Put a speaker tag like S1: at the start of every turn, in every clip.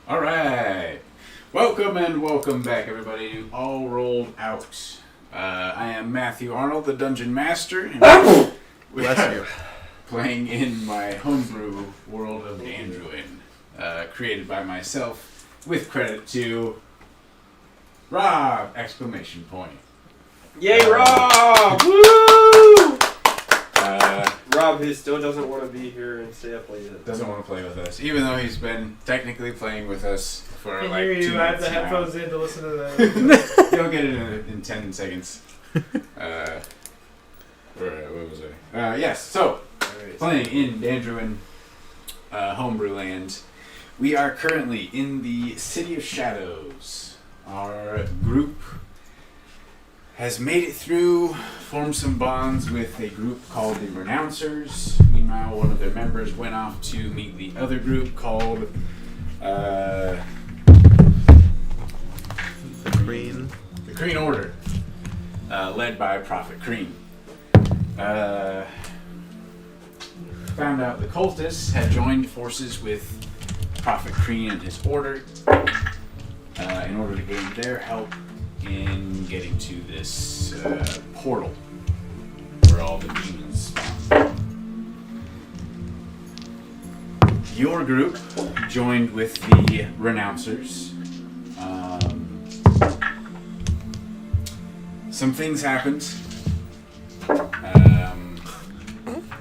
S1: All right. Welcome back, everybody, to All Rolled Out. I am Matthew Arnold, the Dungeon Master, and we are playing in my homebrew world of Dandruin, created by myself, with credit to Rob! Exclamation point.
S2: Yay, Rob! Woo! Rob, who still doesn't want to be here and stay up late.
S1: Doesn't want to play with us, even though he's been technically playing with us for
S3: I
S1: like
S3: hear
S1: 2
S3: you. I have
S1: months
S3: the
S1: now.
S3: headphones in to listen to that.
S1: You'll get it in 10 seconds. What was I? Yes, so, playing in Dandruin, homebrew land. We are currently in the City of Shadows. Our group has made it through, formed some bonds with a group called the Renouncers. Meanwhile, one of their members went off to meet the other group called
S4: The Green
S1: Order, led by Prophet Cream. Found out the cultists had joined forces with Prophet Cream and his order in order to gain their help in getting to this portal where all the demons spawn. Your group joined with the Renouncers. Some things happened.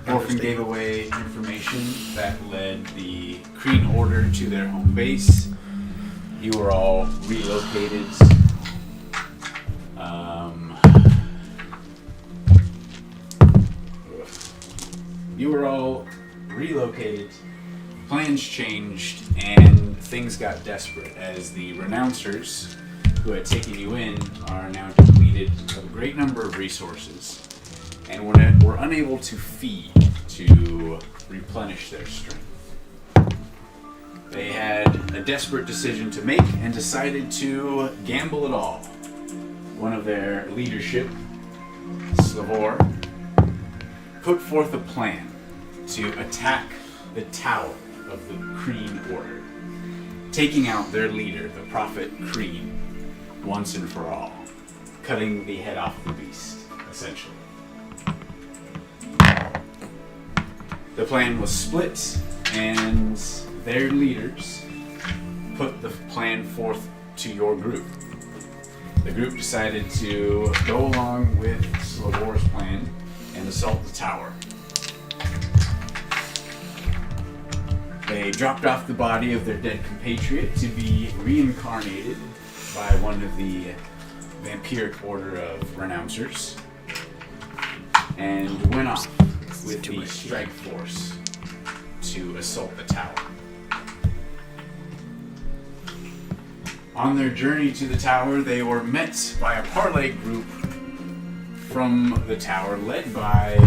S1: Orphan gave away information that led the Kreen Order to their home base. You were all relocated. Plans changed, and things got desperate as the Renouncers, who had taken you in, are now depleted of a great number of resources, and were unable to feed to replenish their strength. They had a desperate decision to make and decided to gamble it all. One of their leadership, Slavor, put forth a plan to attack the tower of the Kreen Order, taking out their leader, the Prophet Kreen, once and for all, cutting the head off the beast, essentially. The plan was split, and their leaders put the plan forth to your group. The group decided to go along with Slavor's plan and assault the tower. They dropped off the body of their dead compatriot to be reincarnated by one of the vampiric order of Renouncers, and went off with the strike force to assault the tower. On their journey to the tower, they were met by a parlay group from the tower, led by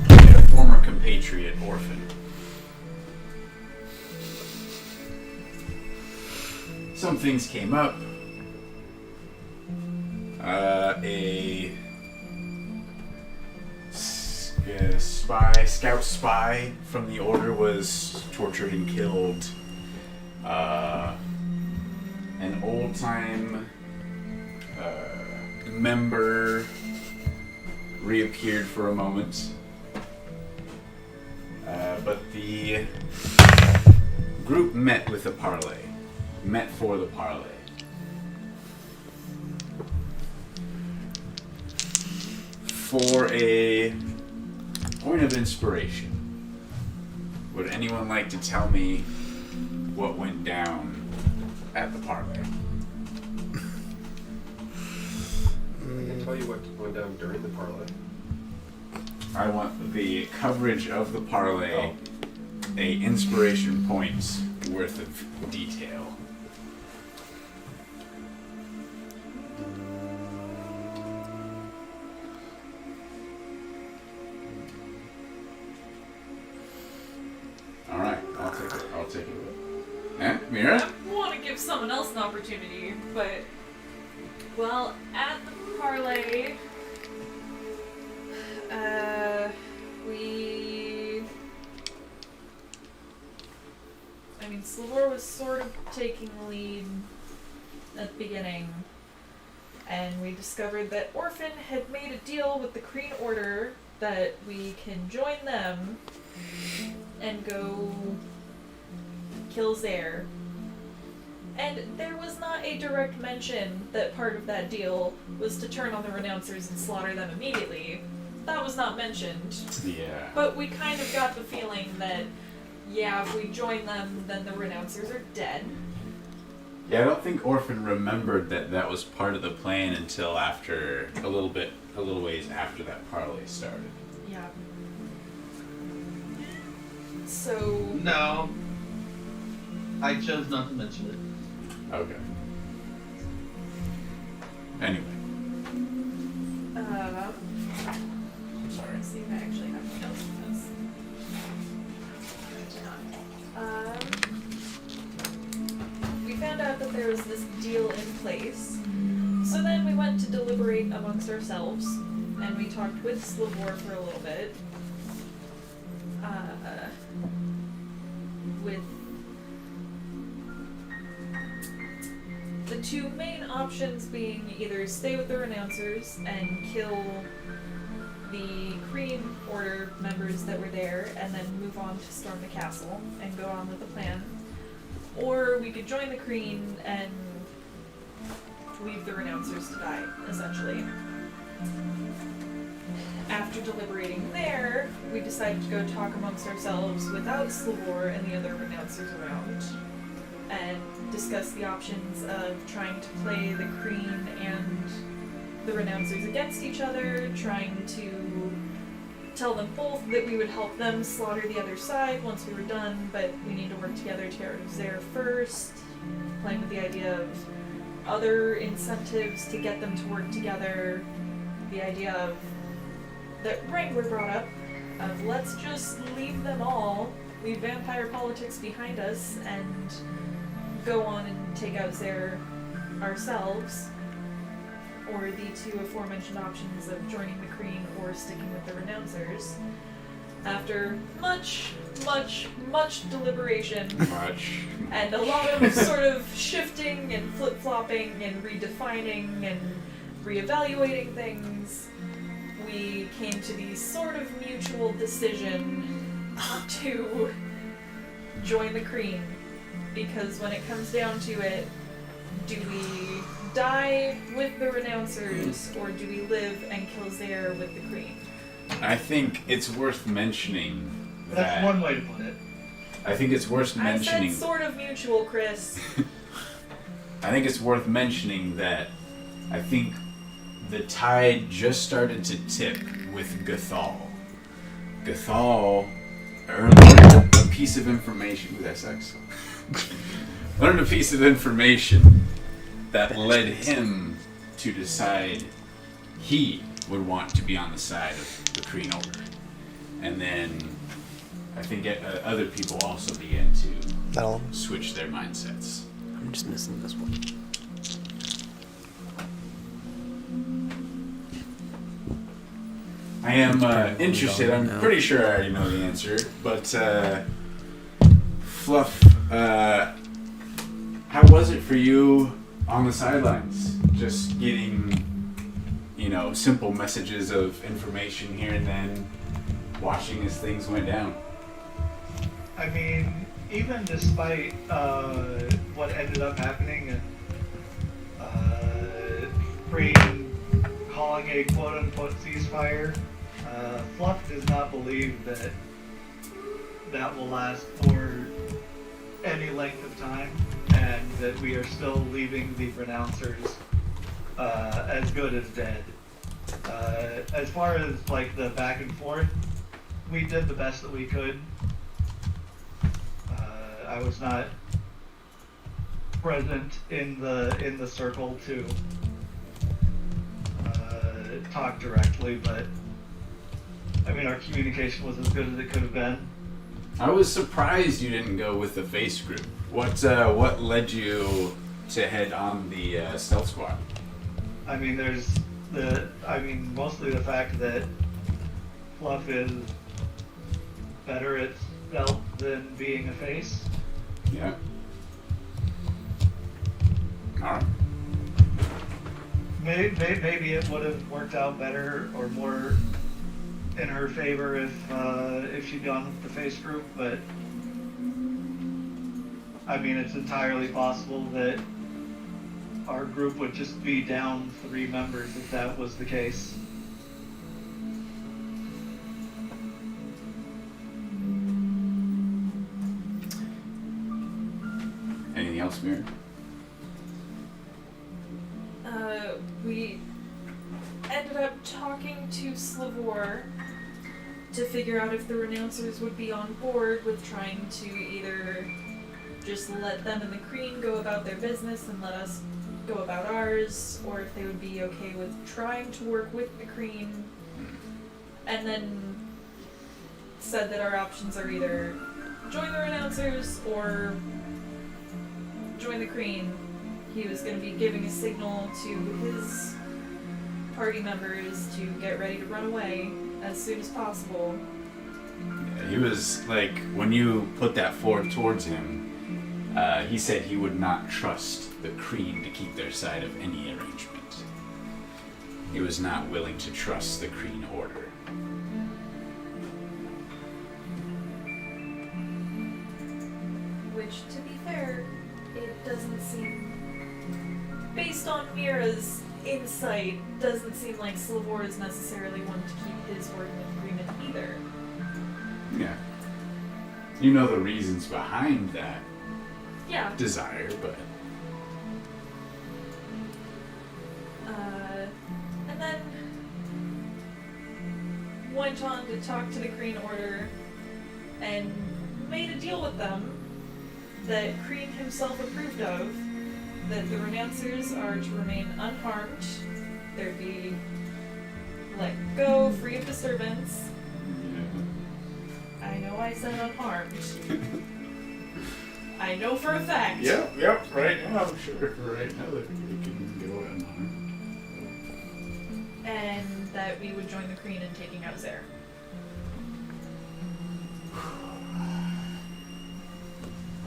S1: their former compatriot, Orphan. Some things came up. A scout spy from the Order was tortured and killed. An old-time member reappeared for a moment. But the group met for the parlay. For a point of inspiration, would anyone like to tell me what went down at the parlay?
S2: I can tell you what went down during the parlay.
S1: I want the coverage of the parlay, a inspiration points worth of detail. Alright, I'll take it. Mira?
S5: I want to give someone else an opportunity, but, well, at the parlay, we Slavor was sort of taking the lead at the beginning, and we discovered that Orphan had made a deal with the Kreen Order that we can join them and go kill Zaire. And there was not a direct mention that part of that deal was to turn on the Renouncers and slaughter them immediately. That was not mentioned.
S1: Yeah.
S5: But we kind of got the feeling that, yeah, if we join them, then the Renouncers are dead.
S1: Yeah, I don't think Orphan remembered that that was part of the plan until after a little ways after that parlay started.
S5: Yeah. So...
S6: No. I chose not to mention it.
S1: Okay. Anyway.
S5: I'm sorry. Let's see if I actually have my notes on this. We found out that there was this deal in place. So then we went to deliberate amongst ourselves, and we talked with Slavor for a little bit. With the two main options being either stay with the Renouncers and kill the Kreen Order members that were there and then move on to storm the castle and go on with the plan, or we could join the Kreen and leave the Renouncers to die, essentially. After deliberating there, we decided to go talk amongst ourselves without Slavor and the other Renouncers around, and discuss the options of trying to play the Kreen and the Renouncers against each other, trying to tell them both that we would help them slaughter the other side once we were done, but we need to work together to get rid of Zaire first, playing with the idea of other incentives to get them to work together, the idea of that Wrangler brought up, of let's just leave them all, leave vampire politics behind us, and go on and take out Zaire ourselves, or the two aforementioned options of joining the Kreen or sticking with the Renouncers. After much deliberation, and a lot of sort of shifting and flip-flopping and redefining and reevaluating things, we came to the sort of mutual decision to join the Kreen. Because when it comes down to it, do we die with the Renouncers, or do we live and kill Zaire with the Kreen?
S1: I think it's worth mentioning that...
S6: That's one way to put it.
S1: I think it's worth mentioning...
S5: I said sort of mutual, Chris.
S1: I think it's worth mentioning that I think the tide just started to tip with Gathal. Gathal learned a piece of information... Ooh, that's excellent. Learned a piece of information that led him to decide he would want to be on the side of the Kreen Order. And then I think other people also began to switch their mindsets.
S7: I'm just missing this one.
S1: I am interested, I'm pretty sure I already know the answer, but Fluff, how was it for you on the sidelines? Just getting, simple messages of information here and then, watching as things went down.
S8: I mean, even despite what ended up happening, Kreen calling a quote-unquote ceasefire, Fluff does not believe that that will last for any length of time, and that we are still leaving the Renouncers as good as dead. As far as like the back and forth, we did the best that we could. I was not present in the circle to talk directly, but I mean our communication was as good as it could have been.
S1: I was surprised you didn't go with the face group. What led you to head on the stealth squad?
S8: I mean, mostly the fact that Fluff is better at stealth than being a face.
S1: Yeah. Alright.
S8: Maybe it would have worked out better or more in her favor if she'd gone with the face group, but I mean, it's entirely possible that our group would just be down 3 members if that was the case.
S1: Anything else, Mira?
S5: We ended up talking to Slavor to figure out if the renouncers would be on board with trying to either just let them and the Kreen go about their business and let us go about ours, or if they would be okay with trying to work with the Kreen, and then said that our options are either join the renouncers or join the Kreen. He was going to be giving a signal to his party members to get ready to run away as soon as possible.
S1: Yeah, he was like, when you put that forward towards him, he said he would not trust the Kreen to keep their side of any arrangement. He was not willing to trust the Kreen order.
S5: Which, to be fair, it doesn't seem, based on Mira's insight, doesn't seem like Slavor is necessarily one to keep his word in agreement either.
S1: Yeah. You know the reasons behind that
S5: Yeah.
S1: desire, but...
S5: And then went on to talk to the Kreen Order and made a deal with them that Kreen himself approved of, that the renouncers are to remain unharmed, they're to be let go, free of disturbance. I know I said unharmed. I know for a fact.
S1: Yep, right now, I'm sure. Right now, they can go unharmed.
S5: And that we would join the Kreen in taking out Zare.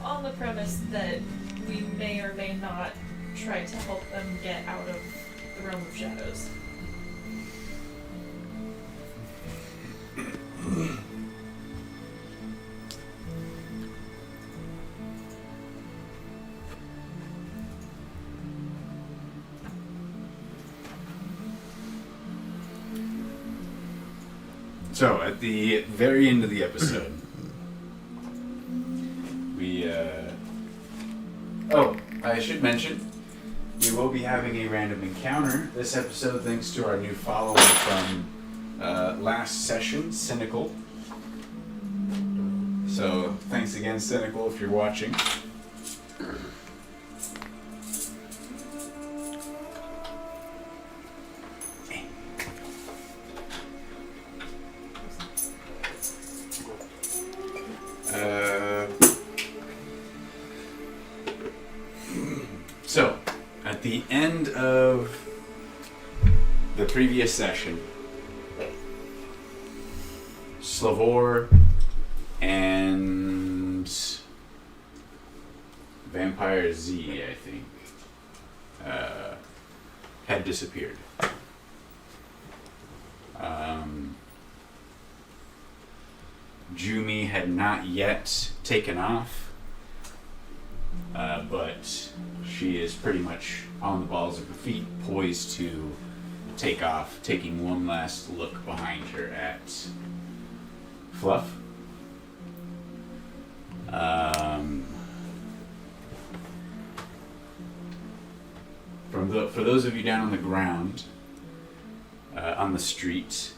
S5: On the premise that we may or may not try to help them get out of the realm of shadows.
S1: So, at the very end of the episode, we, I should mention, we will be having a random encounter this episode thanks to our new follower from last session, Cynical. So, thanks again, Cynical, if you're watching. So, at the end of the previous session, Slavor and Vampire Z, I think, had disappeared. Jumi had not yet taken off, but she is pretty much on the balls of her feet, poised to take off, taking one last look behind her at Fluff. For those of you down on the ground, on the street,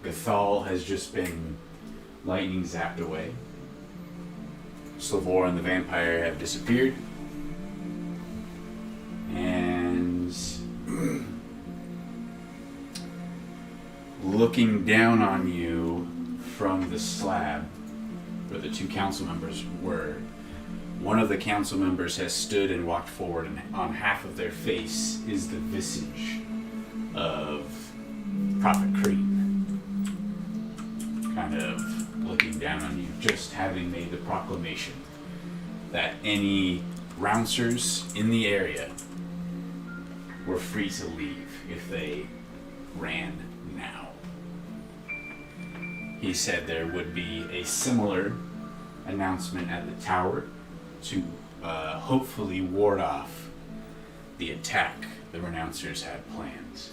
S1: Gathal has just been lightning zapped away. Slavor and the vampire have disappeared. And looking down on you from the slab where the two council members were, one of the council members has stood and walked forward, and on half of their face is the visage of Prophet Creed, kind of looking down on you, just having made the proclamation that any Rouncers in the area were free to leave if they ran now. He said there would be a similar announcement at the tower to hopefully ward off the attack the Renouncers had planned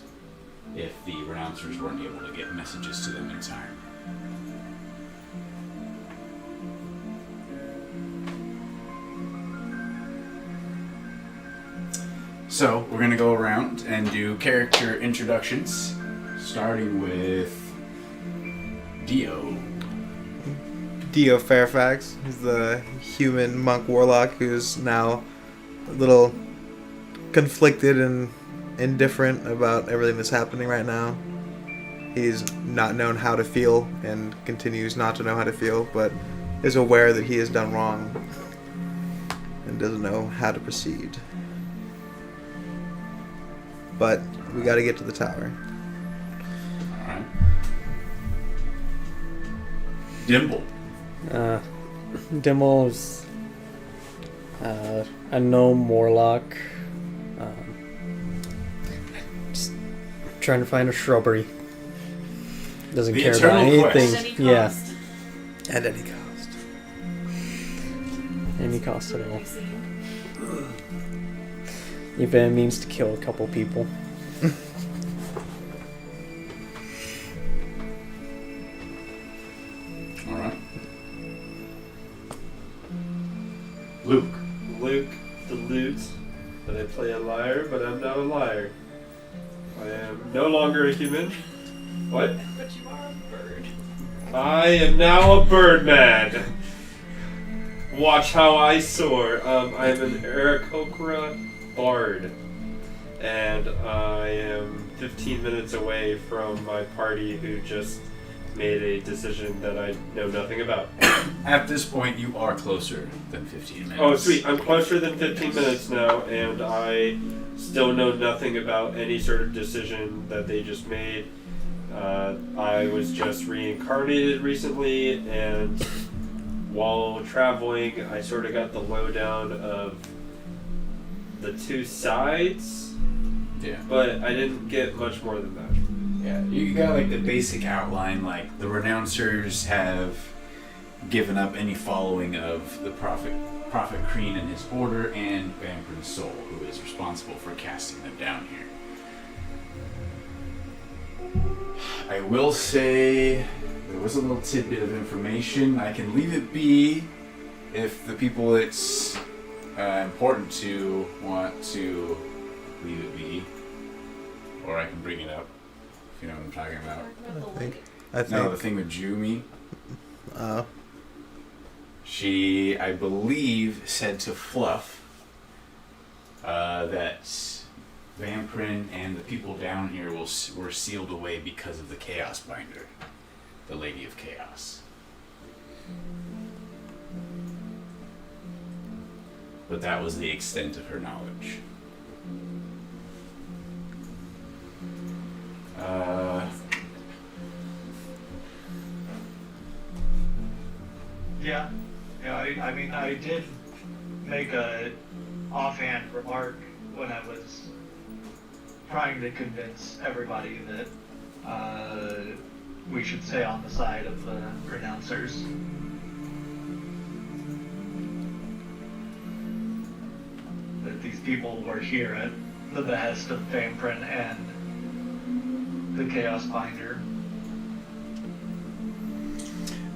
S1: if the Renouncers weren't able to get messages to them in time. So, we're going to go around and do character introductions, starting with Dio.
S7: Dio Fairfax is the human monk warlock who's now a little conflicted and indifferent about everything that's happening right now. He's not known how to feel and continues not to know how to feel, but is aware that he has done wrong and doesn't know how to proceed. But we gotta get to the tower.
S1: Alright. Dimble.
S9: Dimble's a gnome warlock. Just trying to find a shrubbery. Doesn't
S1: The
S9: care about
S1: eternal
S9: anything.
S1: quest.
S5: At any
S9: Yeah,
S5: cost.
S7: At any cost.
S9: any cost at all.
S5: We've seen.
S9: Even if it means to kill a couple people.
S1: Alright. Luke.
S2: Luke the Lute, but I play a liar, but I'm not a liar. I am no longer a human. What?
S5: But you are a bird.
S2: I am now a birdman. Watch how I soar. I am an Aarakocra bard, and I am 15 minutes away from my party who just made a decision that I know nothing about.
S1: At this point, you are closer than 15 minutes.
S2: Oh, sweet. I'm closer than 15 minutes now, and I still know nothing about any sort of decision that they just made. I was just reincarnated recently, and while traveling, I sort of got the lowdown of the two sides,
S1: Yeah.
S2: but I didn't get much more than that.
S1: Yeah, you got like the basic outline, like the Renouncers have given up any following of the Prophet Kreen and his order, and Vamprin's soul, who is responsible for casting them down here. I will say there was a little tidbit of information. I can leave it be if the people it's important to want to leave it be, or I can bring it up if you know what I'm talking about.
S7: I think.
S1: No, the thing with Jumi.
S7: Oh.
S1: She, I believe, said to Fluff that Vamprin and the people down here were sealed away because of the Chaos Binder, the Lady of Chaos. But that was the extent of her knowledge.
S8: Yeah, I mean, I did make a offhand remark when I was trying to convince everybody that we should stay on the side of the Renouncers. That these people were here at the behest of Vamprin and the Chaos Binder.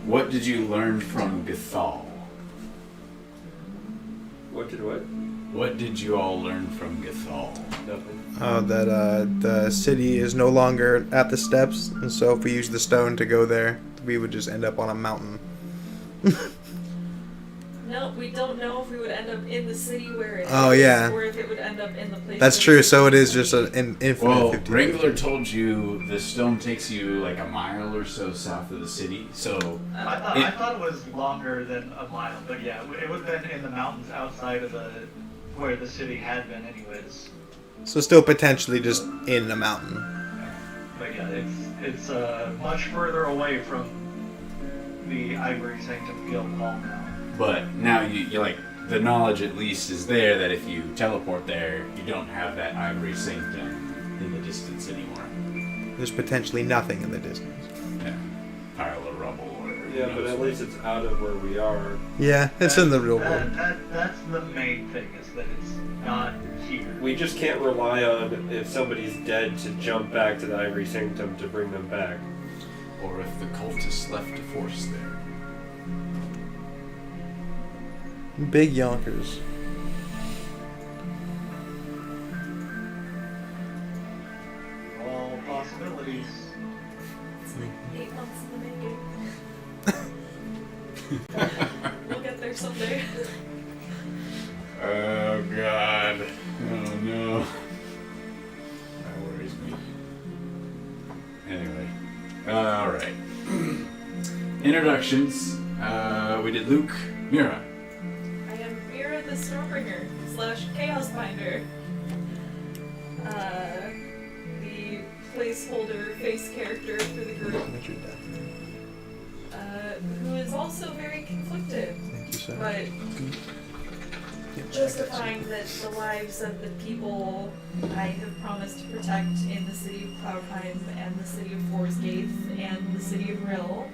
S1: What did you learn from Gathal?
S2: What did what?
S1: What did you all learn from Gathal?
S2: Nothing.
S7: That the city is no longer at the steps, and so if we use the stone to go there, we would just end up on a mountain.
S5: No, we don't know if we would end up in the city where it
S7: Oh,
S5: is,
S7: yeah.
S5: or if it would end up in the place.
S7: That's
S5: where
S7: true,
S5: the
S7: so it
S5: city
S7: is just an infinite
S1: Well,
S7: 50.
S1: Wrangler told you the stone takes you like a mile or so south of the city, so
S8: I thought it was longer than a mile, but yeah, it would have been in the mountains outside of where the city had been anyways.
S7: So still potentially just in a mountain.
S8: But yeah, it's much further away from the Ivory Sanctum Guild Hall now.
S1: but now you like the knowledge at least is there that if you teleport there, you don't have that ivory sanctum in the distance anymore.
S7: There's potentially nothing in the distance.
S1: Yeah. Pile of rubble or...
S2: Yeah, but at least it's out of where we are.
S7: Yeah, it's in the real world.
S8: That's the main thing, is that it's not here.
S2: We just can't rely on if somebody's dead to jump back to the Ivory Sanctum to bring them back.
S1: Or if the cultists left a force there.
S7: Big Yonkers.
S8: All possibilities.
S5: It's like 8 months in the making. We'll get there someday.
S1: Oh god. Oh no. That worries me. Anyway. Alright. Introductions. We did Luke, Mira.
S5: I am Mira the Stormbringer / Chaos Binder. The placeholder face character for the group. Who is also very conflicted,
S7: Thank you, sir.
S5: but justifying that the lives of the people I have promised to protect in the city of Cloudheim and the city of Forsgaith and the city of Rill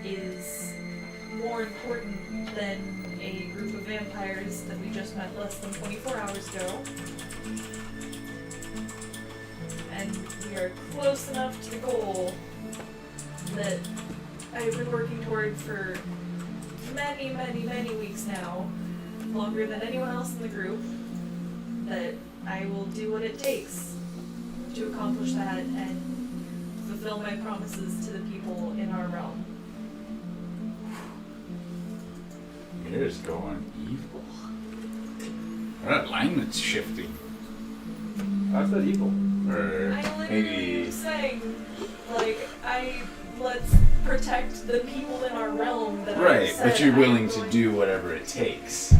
S5: is more important than a group of vampires that we just met less than 24 hours ago. And we are close enough to the goal that I've been working toward for many, many, many weeks now, longer than anyone else in the group, that I will do what it takes to accomplish that and fulfill my promises to the people in our realm.
S1: Mira's going evil. Her alignment's shifting.
S2: How's that evil?
S1: Or
S5: I literally
S1: maybe...
S5: am saying, let's protect the people in our realm that
S1: Right,
S5: I've
S1: but
S5: said
S1: you're
S5: I'm
S1: willing to
S5: going
S1: do whatever it takes.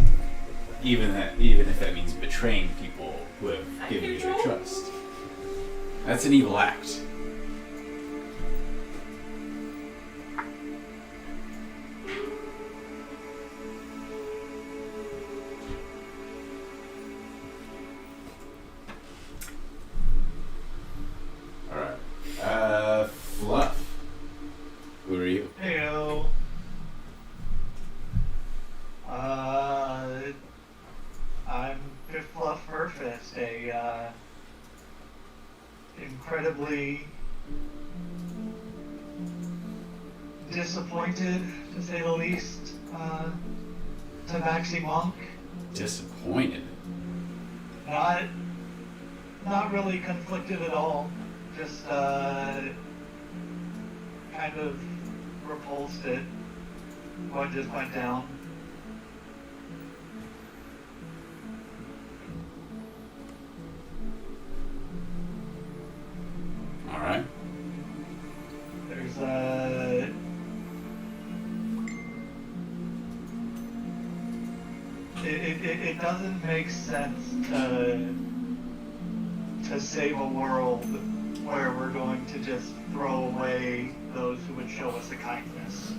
S1: Even if that means betraying people who have
S5: I'm
S1: given you their
S5: neutral.
S1: trust. That's an evil act. Alright. Fluff. Who are you?
S8: Heyo. I'm Piffluff Furfist, a incredibly disappointed, to say the least, Tabaxi monk.
S1: Disappointed.
S8: Not really conflicted at all. Just kind of repulsed at what just went down.
S1: Alright.
S8: There's it doesn't make sense to save a world where we're going to just throw away those who would show us a kindness.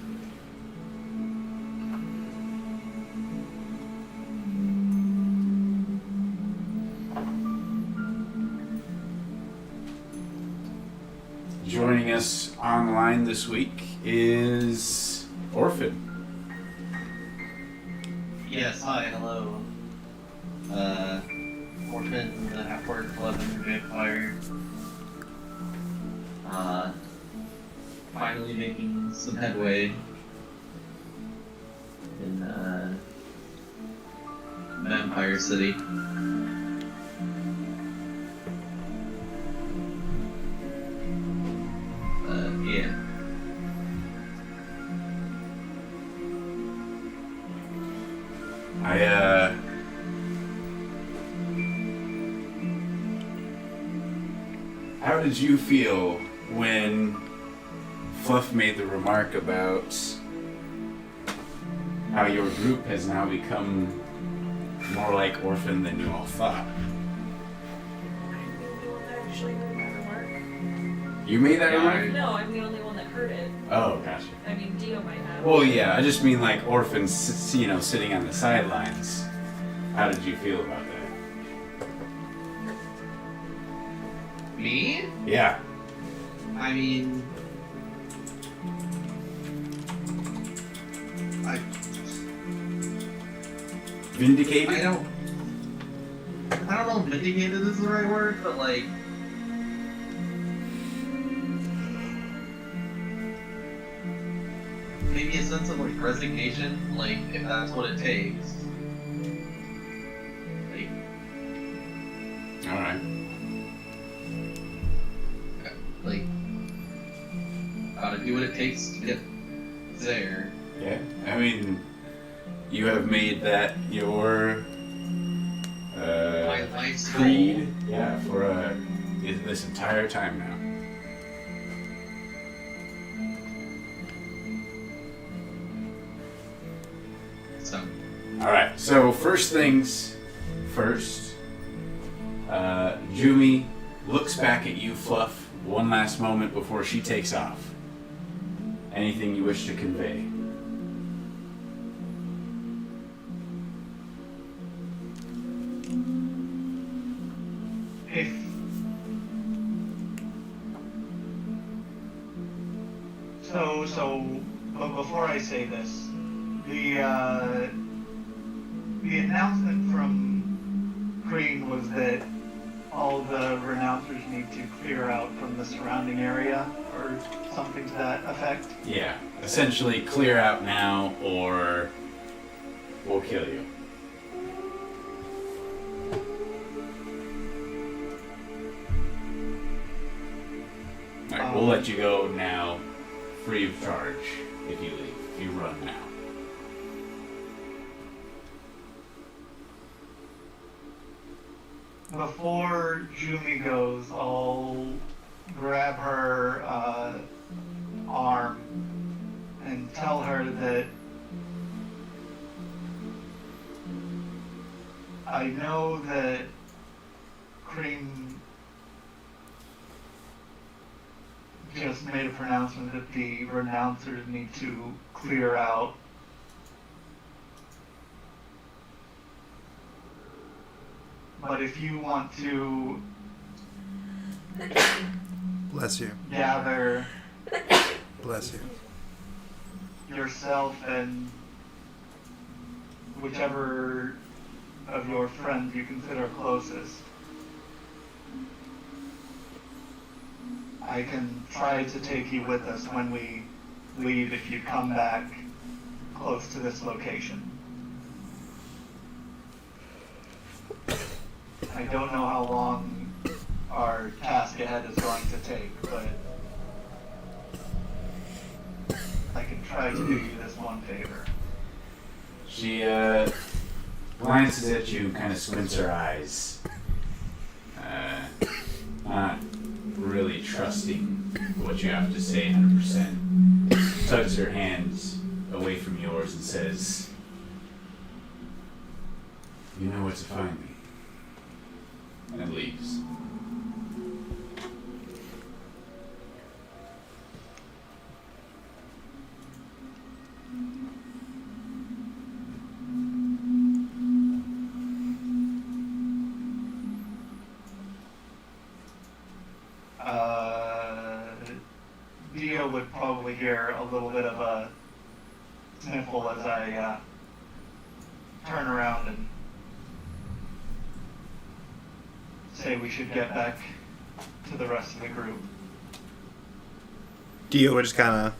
S1: Joining us online this week is Orphan.
S6: Yes, hi, hello. Orphan, the half-orc 11 vampire. Finally making some headway in Vampire City. Yeah.
S1: How did you feel when Fluff made the remark about how your group has now become more like Orphan than you all thought?
S5: I'm the only one that actually heard that remark.
S1: You made that
S6: Yeah,
S1: remark?
S5: No, I'm the only one that heard it.
S1: Oh, gotcha.
S5: I mean, Dio might have.
S1: Well, yeah, I just mean like orphans, sitting on the sidelines. How did you feel about that?
S6: Me?
S1: Yeah.
S6: I mean,
S1: Vindicated?
S6: I don't know if vindicated is the right word, but like, maybe a sense of like resignation, like if that's what it takes. Like,
S1: Alright.
S6: gotta do what it takes to get there.
S1: Yeah. I mean, you have made that your
S6: My life's
S1: creed. Yeah, for this entire time now.
S6: So,
S1: Alright, so first things first. Jumi looks back at you, Fluff, one last moment before she takes off. Anything you wish to convey?
S8: If but before I say this, the announcement from Green was that all the renouncers need to clear out from the surrounding area, or something to that effect.
S1: Yeah, essentially clear out now or we'll kill you. Alright, we'll let you go now, free of charge, if you leave. If you run now.
S8: Before Jumi goes, I'll grab her arm and tell her that I know that Cream just made a pronouncement that the renouncers need to clear out. But if you want to
S7: Bless you.
S8: gather
S7: Bless you.
S8: yourself and whichever of your friends you consider closest, I can try to take you with us when we leave if you come back close to this location. I don't know how long our task ahead is going to take, but I can try to do you this one favor.
S1: She glances at you, kind of squints her eyes. Not really trusting what you have to say 100%. Tugs her hands away from yours and says, "You know where to find me." And leaves.
S8: Dio would probably hear a little bit of a sniffle as I turn around and say we should get back to the rest of the group.
S7: Dio would just kind of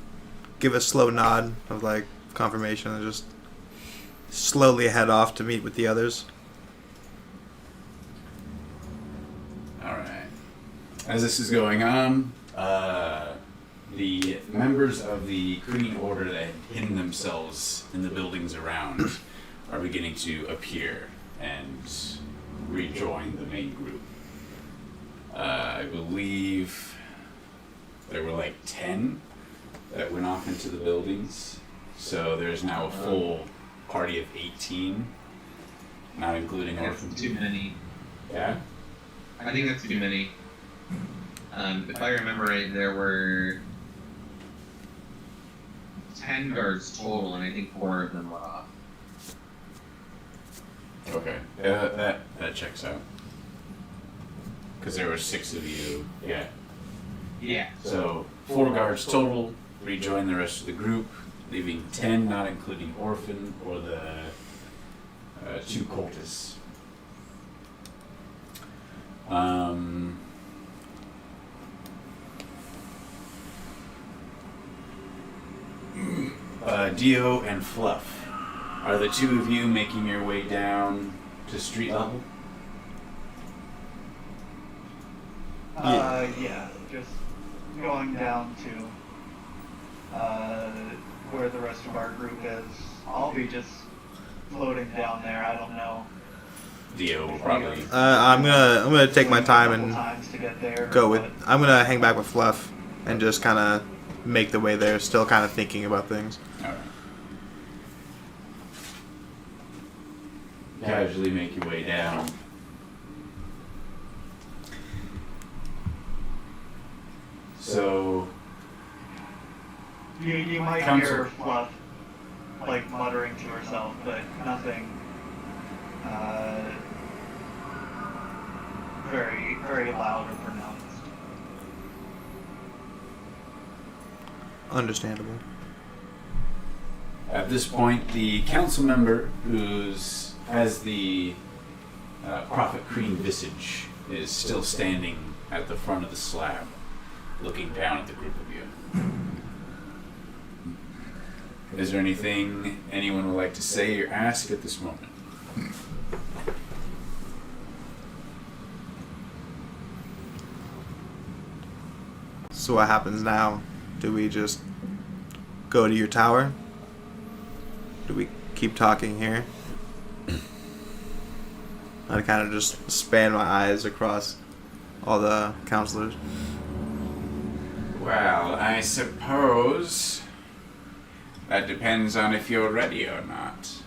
S7: give a slow nod of like confirmation and just slowly head off to meet with the others.
S1: Alright. As this is going on, the members of the Green Order that had hidden themselves in the buildings around are beginning to appear and rejoin the main group. I believe there were like 10 that went off into the buildings, so there's now a full party of 18, not including
S6: That's
S1: orphans.
S6: too many.
S1: Yeah?
S6: I think that's too many. If I remember right, there were 10 guards total, and I think 4 of them went off.
S1: Okay, that checks out. Because there were 6 of you. Yeah.
S6: Yeah.
S1: So 4 guards total. Rejoin the rest of the group, leaving 10, not including Orphan or the 2 cultists. Dio and Fluff, are the 2 of you making your way down to street level?
S8: Yeah, just going down to where the rest of our group is. I'll be just floating down there. I don't know.
S1: Dio will probably.
S7: I'm gonna take my time and
S8: times to get there.
S7: go with. I'm gonna hang back with Fluff and just kind of make the way there, still kind of thinking about things.
S1: Alright. Casually make your way down. So,
S8: You might
S1: Council.
S8: hear Fluff like muttering to herself, but nothing very, very loud or pronounced.
S7: Understandable.
S1: at this point, the council member has the Prophet Crean visage is still standing at the front of the slab, looking down at the group of you. Is there anything anyone would like to say or ask at this moment?
S7: So what happens now? Do we just go to your tower? Do we keep talking here? I kind of just span my eyes across all the counselors.
S1: Well, I suppose that depends on if you're ready or not.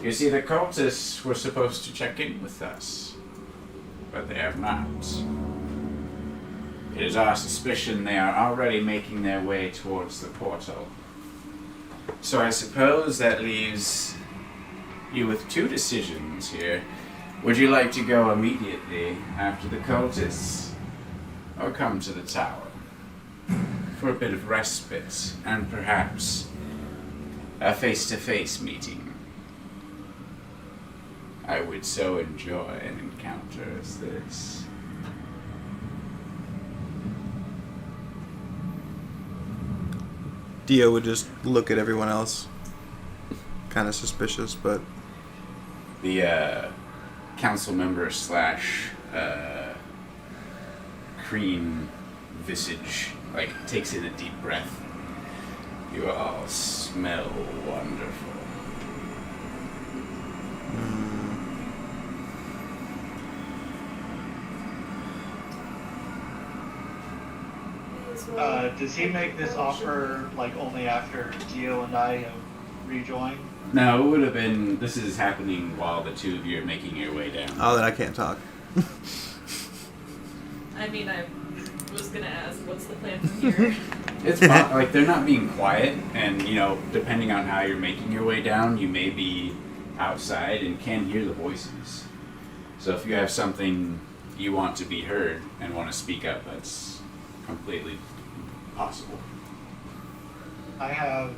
S1: You see, the cultists were supposed to check in with us, but they have not. It is our suspicion they are already making their way towards the portal. So I suppose that leaves you with 2 decisions here. Would you like to go immediately after the cultists, or come to the tower for a bit of respite and perhaps a face-to-face meeting? I would so enjoy an encounter as this.
S7: Dio would just look at everyone else, kind of suspicious, but
S1: The council member slash Crean visage takes in a deep breath. You all smell wonderful.
S8: Does he make this offer only after Gio and I have rejoined?
S1: No, it would have been. This is happening while the 2 of you are making your way down.
S7: oh, then I can't talk.
S5: I mean, I was gonna ask, what's the plan from here?
S1: It's they're not being quiet, and depending on how you're making your way down, you may be outside and can hear the voices. So if you have something you want to be heard and want to speak up, that's completely possible.
S8: I have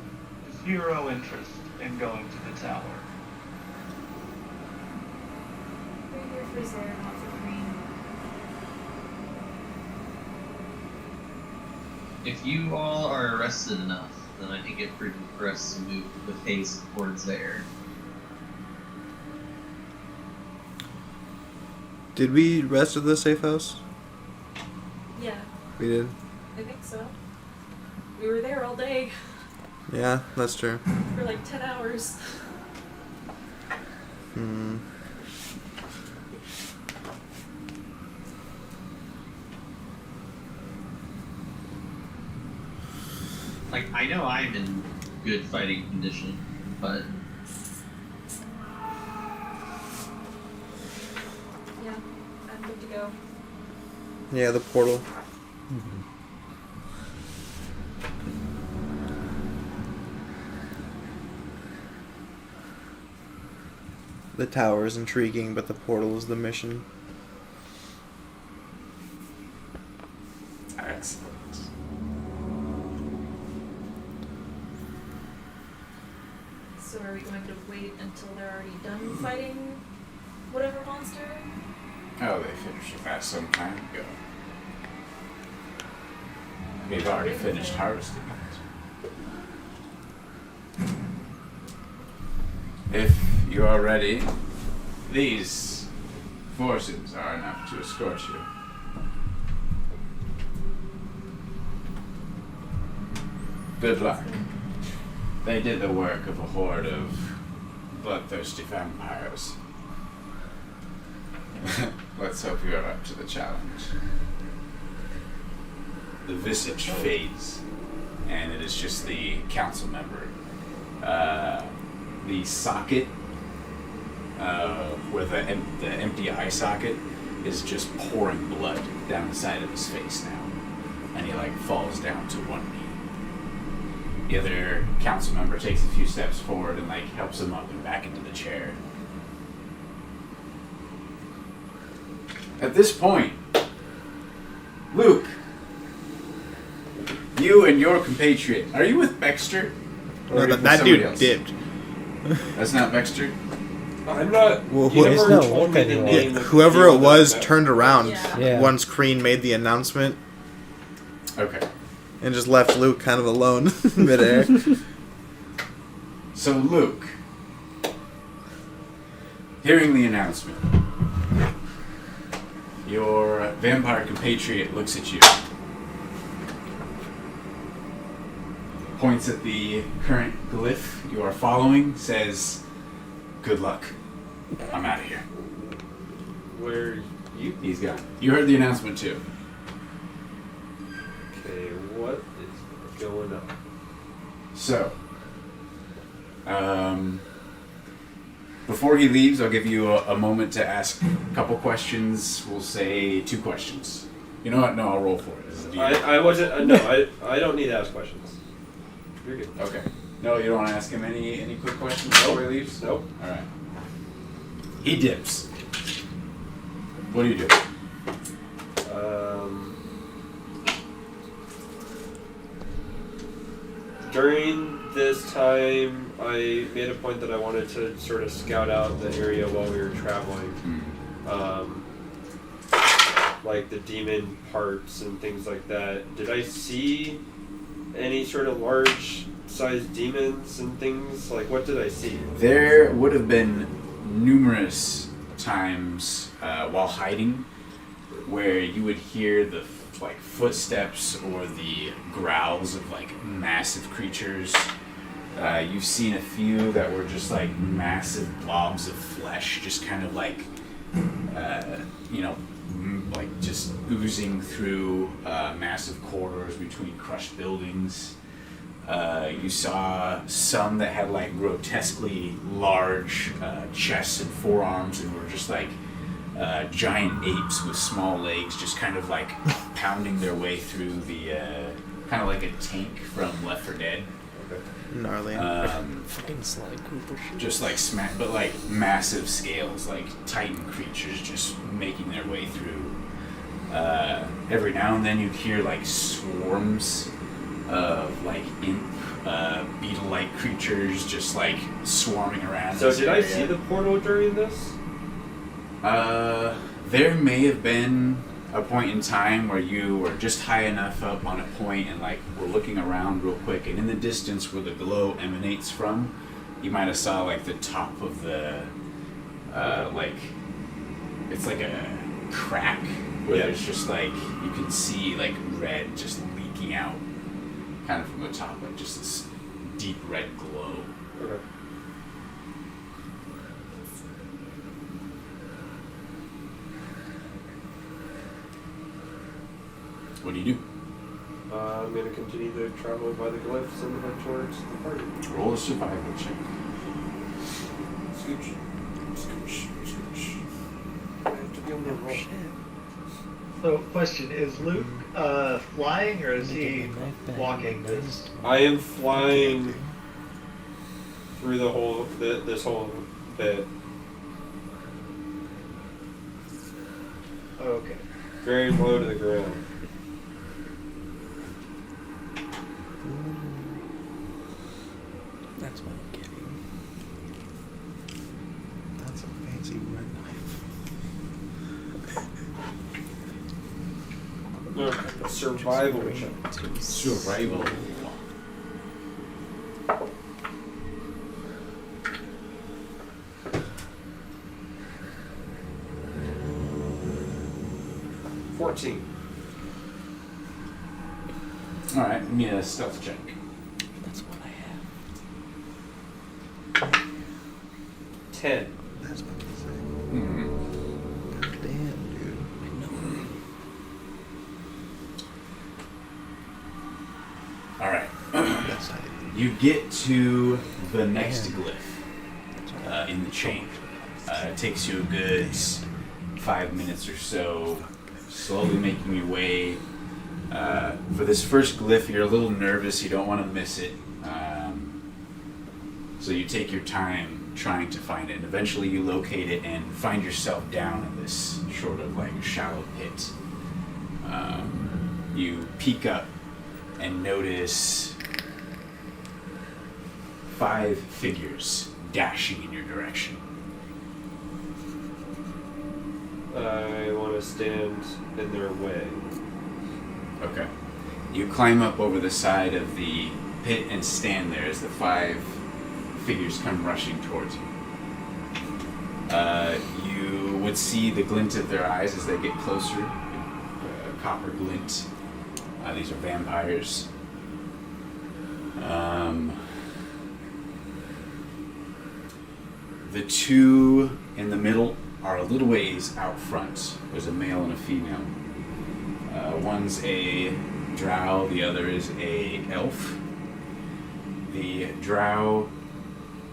S8: 0 interest in going to the tower.
S5: We're here for Zara, not for Green.
S6: If you all are arrested enough, then I think it's prudent for us to move with haste towards there.
S7: Did we rest at the safe house?
S5: Yeah,
S7: We did.
S5: I think so. We were there all day
S7: Yeah, that's true.
S5: for 10 hours.
S7: Hmm.
S6: I know I'm in good fighting condition, but
S5: Yeah, I'm good to go.
S7: Yeah, the portal. The tower is intriguing, but the portal is the mission.
S1: Excellent.
S5: So are we going to wait until they're already done fighting whatever monster?
S1: Oh, they finished with that some time ago. We've already finished harvesting it. If you are ready, these forces are enough to escort you. Good luck. They did the work of a horde of bloodthirsty vampires. Let's hope you are up to the challenge. The visage fades, and it is just the council member. The socket, where the empty eye socket, is just pouring blood down the side of his face now, and he falls down to one knee. The other council member takes a few steps forward and helps him up and back into the chair. At this point, Luke, you and your compatriot, are you with Baxter? Or are you with
S7: that
S1: somebody
S7: dude
S1: else?
S7: dipped.
S1: That's not Baxter?
S2: I'm not.
S7: Well,
S2: you
S7: who-
S2: never
S9: no,
S2: told me the
S9: okay,
S2: name of
S7: Whoever
S2: the
S7: it was
S2: that-
S7: turned around
S5: Yeah.
S7: once Crean made the announcement
S1: Okay.
S7: and just left Luke kind of alone midair.
S1: So, Luke, hearing the announcement, your vampire compatriot looks at you, points at the current glyph you are following, says, "Good luck. I'm out of here."
S2: Where you?
S1: He's gone. You heard the announcement too.
S2: Okay, what is going on?
S1: So, before he leaves, I'll give you a moment to ask a couple questions. We'll say 2 questions. You know what? No, I'll roll for it. This is a deal.
S2: I wasn't. No, I don't need to ask questions. You're good.
S1: Okay. No, you don't want to ask him any quick questions before he leaves?
S2: Nope.
S1: All right. He dips. What do you do?
S2: During this time, I made a point that I wanted to sort of scout out the area while we were traveling. Like the demon parts and things like that. Did I see any sort of large-sized demons and things? Like, what did I see?
S1: There would have been numerous times while hiding where you would hear the footsteps or the growls of massive creatures. You've seen a few that were just massive blobs of flesh, just kind of just oozing through massive corridors between crushed buildings. You saw some that had grotesquely large chests and forearms and were just giant apes with small legs, just kind of pounding their way through the kind of like a tank from Left 4 Dead.
S7: Gnarly.
S9: Fucking Sly Cooper shit.
S1: Just smack, but massive scales, titan creatures just making their way through. Every now and then you'd hear swarms of imp, beetle-like creatures just swarming around.
S2: So
S1: this
S2: did I
S1: area.
S2: see the portal during this?
S1: There may have been a point in time where you were just high enough up on a point and were looking around real quick, and in the distance where the glow emanates from, you might have saw the top of the it's a crack where there's just you can see red just leaking out kind of from the top, just this deep red glow.
S2: Okay.
S1: What do you do?
S2: I'm going to continue to travel by the glyphs and head towards the party.
S1: Roll a survival check.
S2: Scooch. Scooch. Scooch. I have to be on the roll.
S8: So, question: is Luke flying or is he walking this?
S2: I am flying through the whole this whole bit. Okay. Very low to the ground.
S9: That's what I'm getting.
S7: That's a fancy red knife.
S2: Survival check.
S1: Survival. Alright, give me a stealth check.
S9: That's what I have.
S2: 10.
S7: That's what I'm saying.
S1: Mm-hmm.
S7: God damn, dude.
S9: I know.
S1: Alright.
S7: That's how
S1: You get to the next glyph in the chain. It takes you a good 5 minutes or so, slowly making your way. For this first glyph, you're a little nervous. You don't want to miss it. So you take your time trying to find it. And eventually you locate it and find yourself down in this sort of like shallow pit. You peek up and notice 5 figures dashing in your direction.
S2: I want to stand in their way.
S1: Okay. You climb up over the side of the pit and stand there as the 5 figures come rushing towards you. You would see the glint of their eyes as they get closer. A copper glint. These are vampires. The 2 in the middle are a little ways out front. There's a male and a female. One's a drow, the other is a elf. The drow,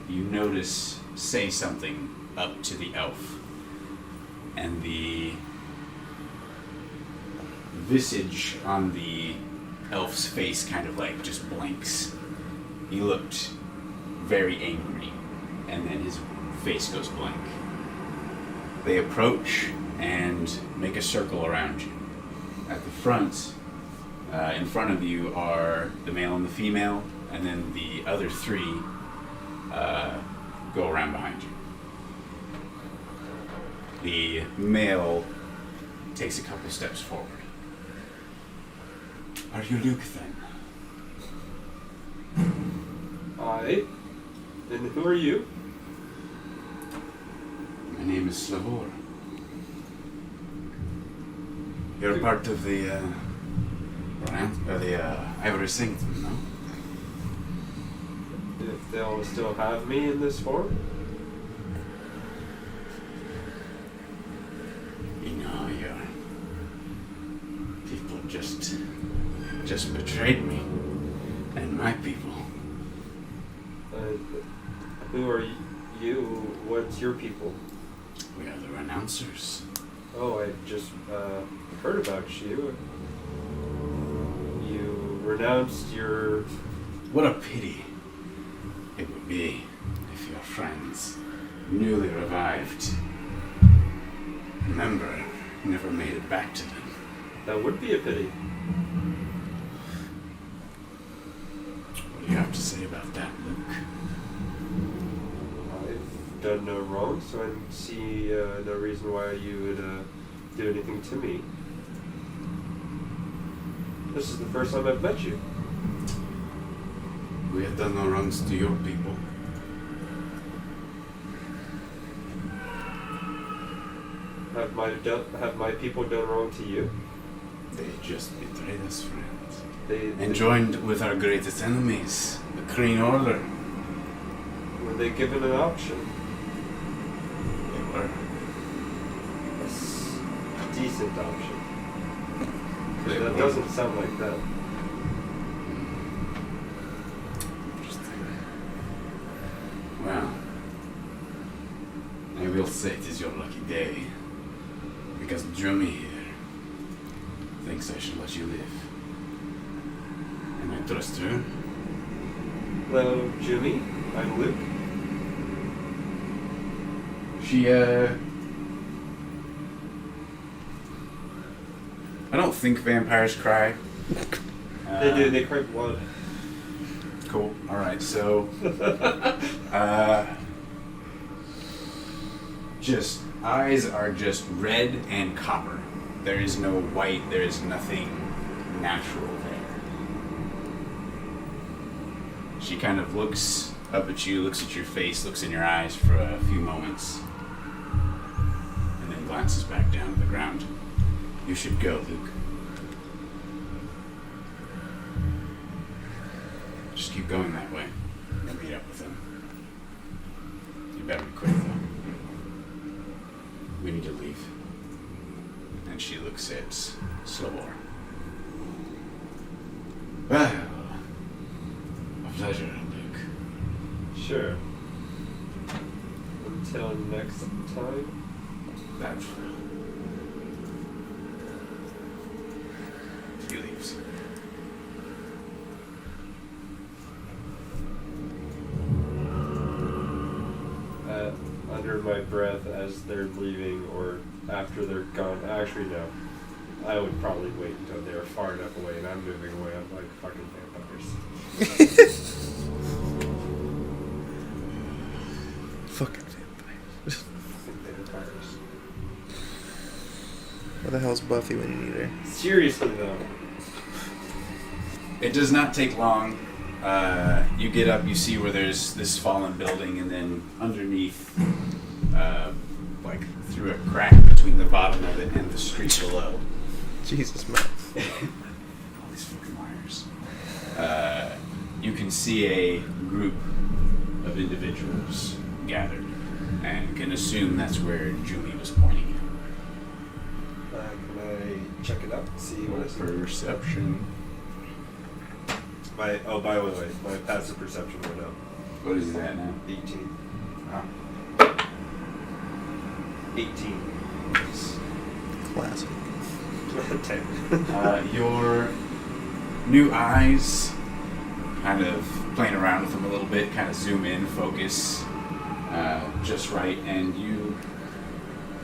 S1: you notice, say something up to the elf. And the visage on the elf's face kind of like just blinks. He looked very angry, and then his face goes blank. They approach and make a circle around you. At the front, in front of you are the male and the female, and then the other 3 go around behind you. The male takes a couple steps forward. Are you Luke then?
S2: I? And who are you?
S1: My name is Slavor. You're part of the Ivory Sanctum, no?
S2: If they'll still have me in this form?
S1: You know, your people just betrayed me and my people.
S2: Who are you? What's your people?
S1: We are the Renouncers.
S2: Oh, I just heard about you. You renounced your...
S1: What a pity it would be if your friends, newly revived, member, never made it back to them.
S2: That would be a pity.
S1: What do you have to say about that, Luke?
S2: I've done no wrong, so I see no reason why you would do anything to me. This is the first time I've met you.
S1: We have done no wrongs to your people.
S2: Have my people done wrong to you?
S1: They just betrayed us, friends.
S2: They
S1: And joined with our greatest enemies, the Kreen Order.
S2: were they given an option?
S1: They were.
S2: A decent option.
S1: They
S2: That
S1: were.
S2: doesn't sound like that.
S1: Interesting. Well, I will say it is your lucky day, because Drummy here thinks I should let you live. And I trust her.
S2: Hello, Jimmy. I'm Luke.
S1: don't think vampires cry.
S2: They do. They cry blood.
S1: Cool. All right. So, just eyes are just red and copper. There is no white. There is nothing natural there. She kind of looks up at you, looks at your face, looks in your eyes for a few moments, and then glances back down to the ground. You should go, Luke. Just keep going that way. You'll meet up with him. You better be quick, though. We need to leave. And she looks at Slovor. Well, a pleasure, Luke.
S2: Sure. Until next time.
S1: That's he leaves.
S2: Under my breath as they're leaving or after they're gone. Actually, no. I would probably wait until they're far enough away and I'm moving away. I'm like fucking vampires.
S7: Fucking vampires.
S2: Vampires.
S7: Where the hell's Buffy when you need her?
S2: Seriously, though.
S1: It does not take long. You get up, you see where there's this fallen building, and then underneath, like through a crack between the bottom of it and the street below.
S7: Jesus, man.
S1: All these fucking liars. You can see a group of individuals gathered, and can assume that's where Julie was pointing you.
S2: Can I check it out? See what I see?
S1: Perception.
S2: By the way, my passive perception went up.
S1: What is that now?
S2: 18.
S1: Ah.
S2: 18.
S7: Classic.
S2: 10.
S1: Your new eyes, kind of playing around with them a little bit, kind of zoom in, focus just right, and you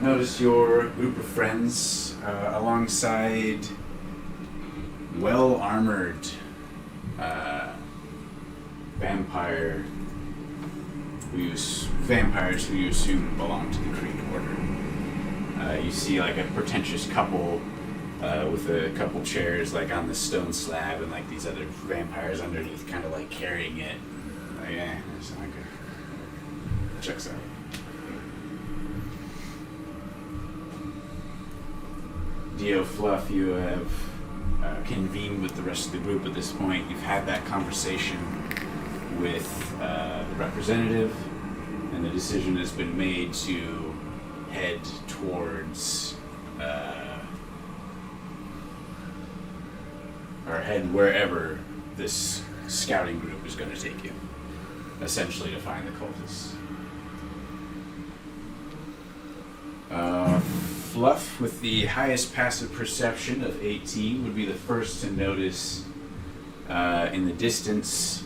S1: notice your group of friends alongside well-armored vampires who you assume belong to the Creed Order. You see like a pretentious couple with a couple chairs like on the stone slab, and like these other vampires underneath kind of like carrying it. Like, it's not good. Checks out. Dio Fluff, you have convened with the rest of the group at this point. You've had that conversation with the representative, and the decision has been made to head towards or head wherever this scouting group is going to take you, essentially to find the cultists. Fluff, with the highest passive perception of 18, would be the first to notice in the distance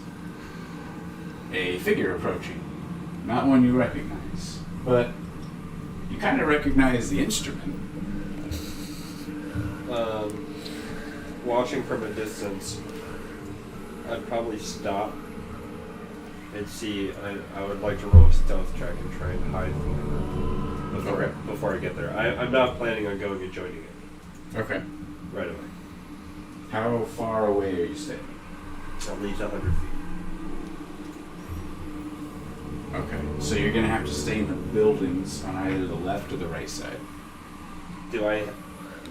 S1: a figure approaching. Not one you recognize, but you kind of recognize the instrument.
S2: Watching from a distance, I'd probably stop and see. I would like to roll a stealth check and try and hide from them before I get there. I'm not planning on going and joining it.
S1: Okay.
S2: Right away.
S1: How far away are you staying?
S2: At least 100 feet.
S1: Okay. So you're going to have to stay in the buildings on either the left or the right side.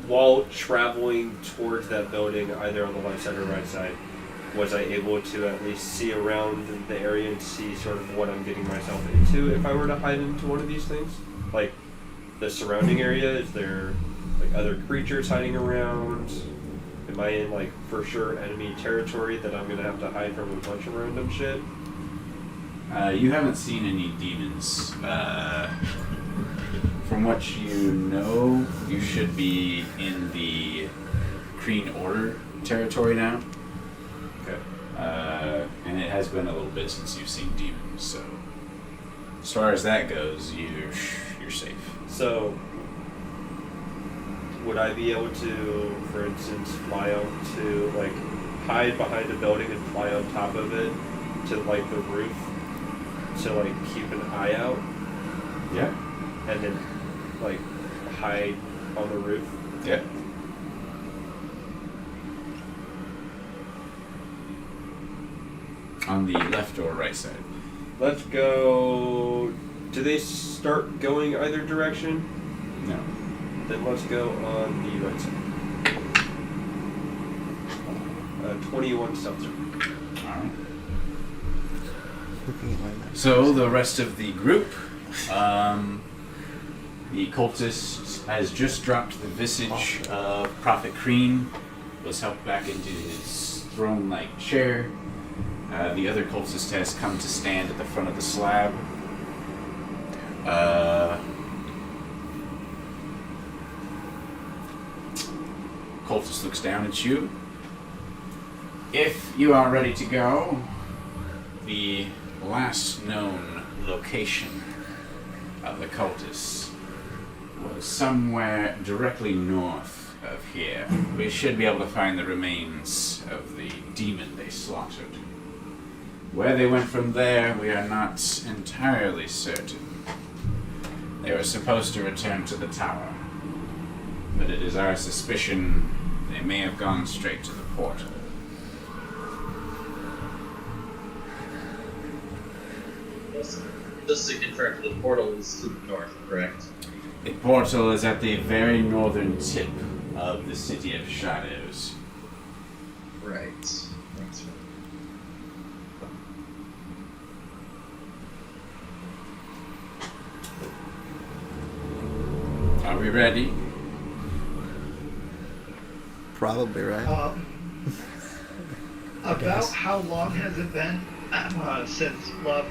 S2: While traveling towards that building, either on the left side or right side, was I able to at least see around the area and see sort of what I'm getting myself into if I were to hide into one of these things? Like, the surrounding area, is there, like, other creatures hiding around? Am I in, like, for sure enemy territory that I'm going to have to hide from a bunch of random shit?
S1: You haven't seen any demons. From what you know, you should be in the Kreen Order territory now.
S2: Okay.
S1: And it has been a little bit since you've seen demons, so as far as that goes, you're safe.
S2: So, would I be able to, for instance, fly out to, like, hide behind a building and fly on top of it to, like, the roof to, like, keep an eye out?
S1: Yeah.
S2: And then, like, hide on the roof?
S1: Yeah. On the left or right side?
S2: Let's go... Do they start going either direction?
S1: No.
S2: Then let's go on the right side. 21 seltzer.
S1: Alright.
S7: Looking at my map.
S1: So the rest of the group, the cultist has just dropped the visage of Prophet Kreen, was helped back into his throne-like chair. The other cultist has come to stand at the front of the slab. Cultist looks down at you. If you are ready to go, the last known location of the cultists was somewhere directly north of here. We should be able to find the remains of the demon they slaughtered. Where they went from there, we are not entirely certain. They were supposed to return to the tower, but it is our suspicion they may have gone straight to the portal.
S6: Just to confirm, the portal is to the north, correct?
S1: The portal is at the very northern tip of the City of Shadows.
S6: Right. That's right.
S1: Are we ready?
S7: Probably right.
S8: About how long has it been since Love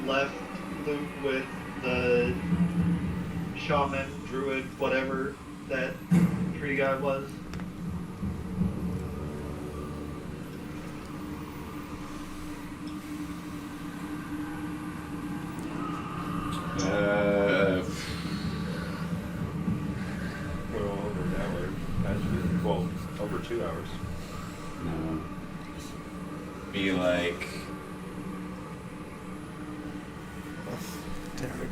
S8: left Luke with the shaman, druid, whatever that tree guy was?
S2: Well, over an hour. That should be, well, over 2 hours.
S1: No. Be like.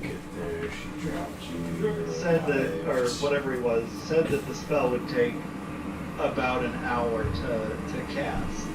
S1: Get there, she dropped you.
S8: Said that, or whatever he was, said that the spell would take about an hour to cast. So.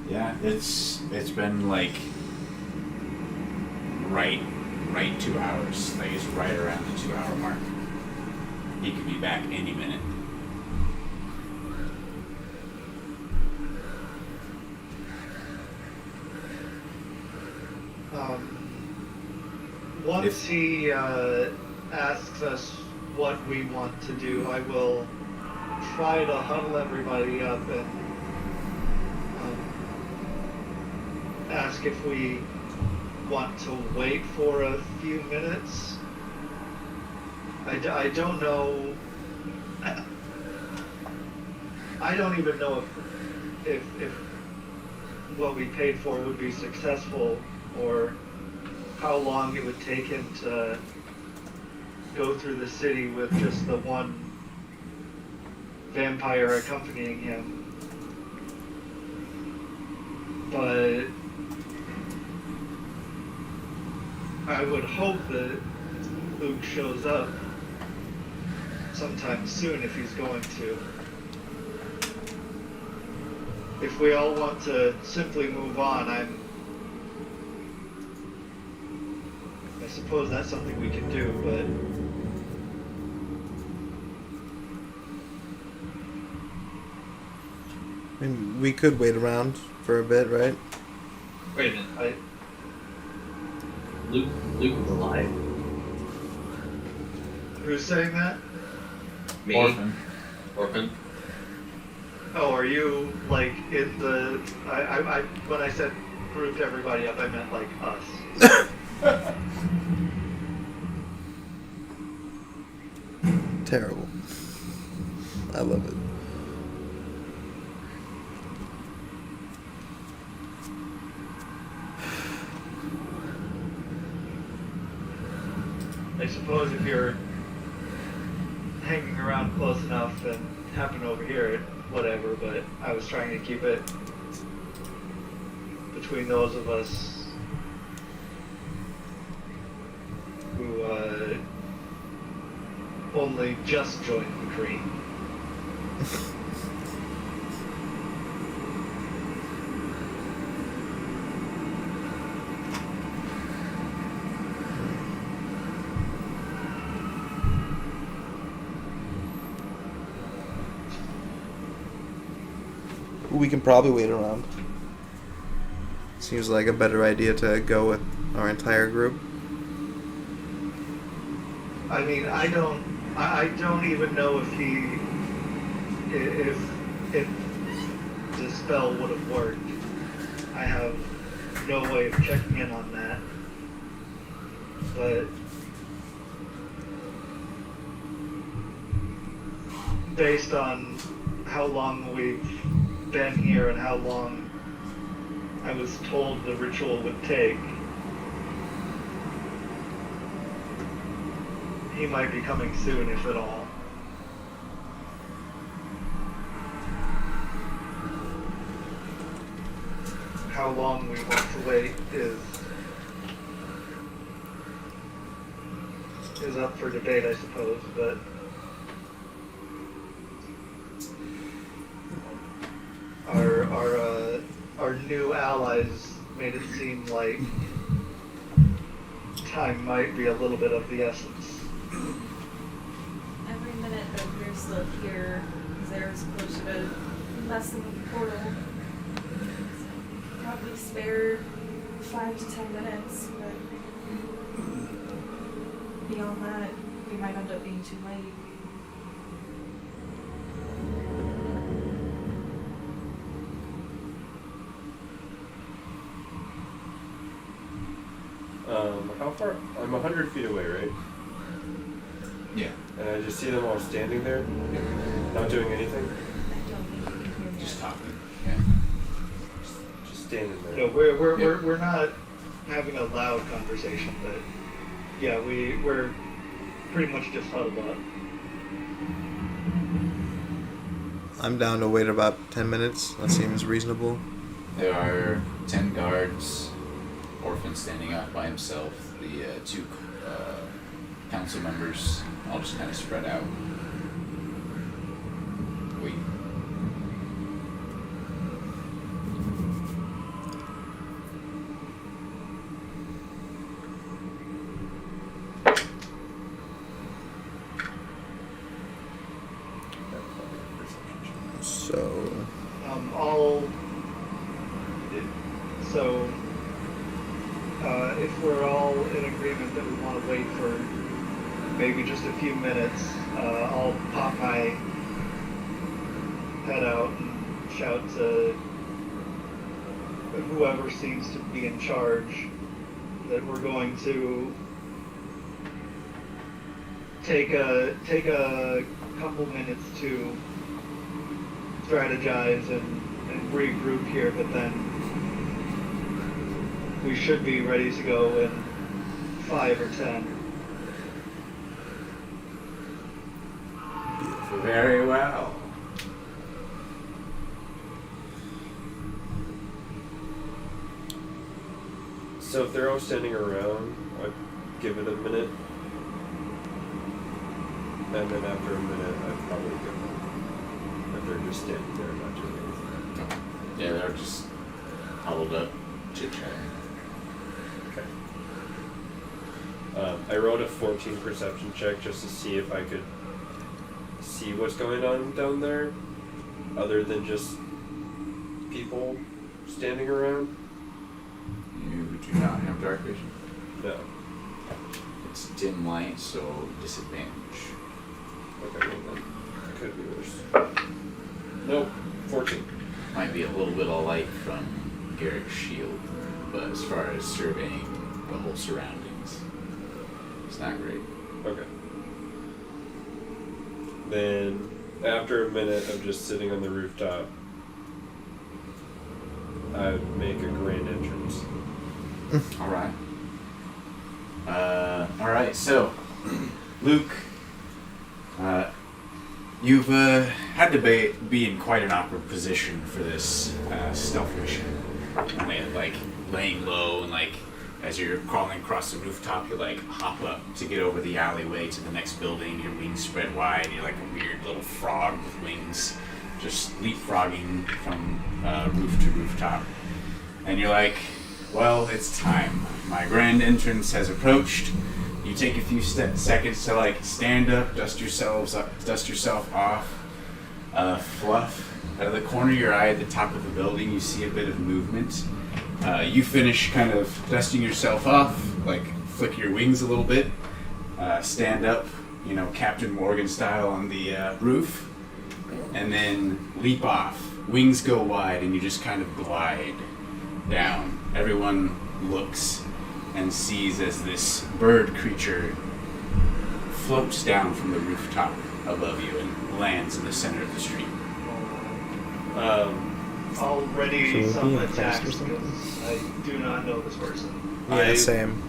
S1: Yeah, it's been like right 2 hours. Like it's right around the 2 hour mark. He could be back any minute.
S8: Once he asks us what we want to do, I will try to huddle everybody up and ask if we want to wait for a few minutes. I don't know. I don't even know if what we paid for would be successful, or how long it would take him to go through the city with just the one vampire accompanying him. But I would hope that Luke shows up sometime soon if he's going to. If we all want to simply move on, I suppose that's something we can do, but
S7: I mean, we could wait around for a bit, right?
S6: Wait a minute. Luke is alive.
S8: who's saying that?
S6: Me. Orphan.
S8: Oh, are you like in the? I when I said grouped everybody up. I meant like us.
S7: Terrible. I love it.
S8: I suppose if you're hanging around close enough and happen to overhear it, whatever, but I was trying to keep it between those of us who only just joined the Kree.
S7: We can probably wait around. Seems like a better idea to go with our entire group.
S8: I mean, I don't even know if the spell would have worked. I have no way of checking in on that. But based on how long we've been here and how long I was told the ritual would take, he might be coming soon, if at all. How long we want to wait is up for debate, I suppose, but our new allies made it seem like time might be a little bit of the essence.
S5: Every minute that we're still here, Zara's closer to messing with the portal. Probably spare 5 to 10 minutes, but beyond that, we might end up being too late.
S2: How far? I'm 100 feet away, right?
S1: Yeah.
S2: And I just see them all standing there, not doing anything,
S5: I don't think you can hear me.
S1: Just talking. Yeah.
S2: just standing there.
S8: No, we're not having a loud conversation, but yeah, we're pretty much just huddled up.
S7: I'm down to wait about 10 minutes. That seems reasonable.
S1: There are 10 guards, Orphan standing out by himself, the 2 council members all just kind of spread out. Wait.
S7: So,
S8: if we're all in agreement that we want to wait for maybe just a few minutes, I'll pop my head out and shout to whoever seems to be in charge that we're going to take a couple minutes to strategize and regroup here, but then we should be ready to go in 5 or 10.
S1: Very well.
S2: So if they're all standing around, I'd give it a minute. And then after a minute, I'd probably give them. If they're just standing there not doing anything.
S1: Yeah, they're just huddled up, chit-chatting.
S2: Okay. I rolled a 14 perception check just to see if I could see what's going on down there, other than just people standing around.
S1: You do not have dark vision.
S2: No.
S1: It's dim light, so disadvantage.
S2: Okay, well then it could be worse. Nope, 14.
S1: Might be a little bit of light from Garrick's shield, but as far as surveying the whole surroundings, it's not great.
S2: Okay. Then, after a minute of just sitting on the rooftop, I would make a grand entrance.
S1: All right. All right. So, Luke, you've had to be in quite an awkward position for this stealth mission. Like laying low and like as you're crawling across the rooftop, you like hop up to get over the alleyway to the next building. Your wings spread wide. You're like a weird little frog with wings, just leapfrogging from roof to rooftop. And you're like, well, it's time. My grand entrance has approached. You take a few seconds to like stand up, dust yourself off. Fluff. Out of the corner of your eye at the top of the building, you see a bit of movement. You finish kind of dusting yourself off, like flick your wings a little bit, stand up, Captain Morgan style on the roof, and then leap off. Wings go wide, and you just kind of glide down. Everyone looks and sees as this bird creature floats down from the rooftop above you and lands in the center of the street.
S8: Already
S7: Should we
S8: some
S7: be impressed
S8: attacks
S7: or something?
S8: because I do not know this person.
S7: Yeah, same.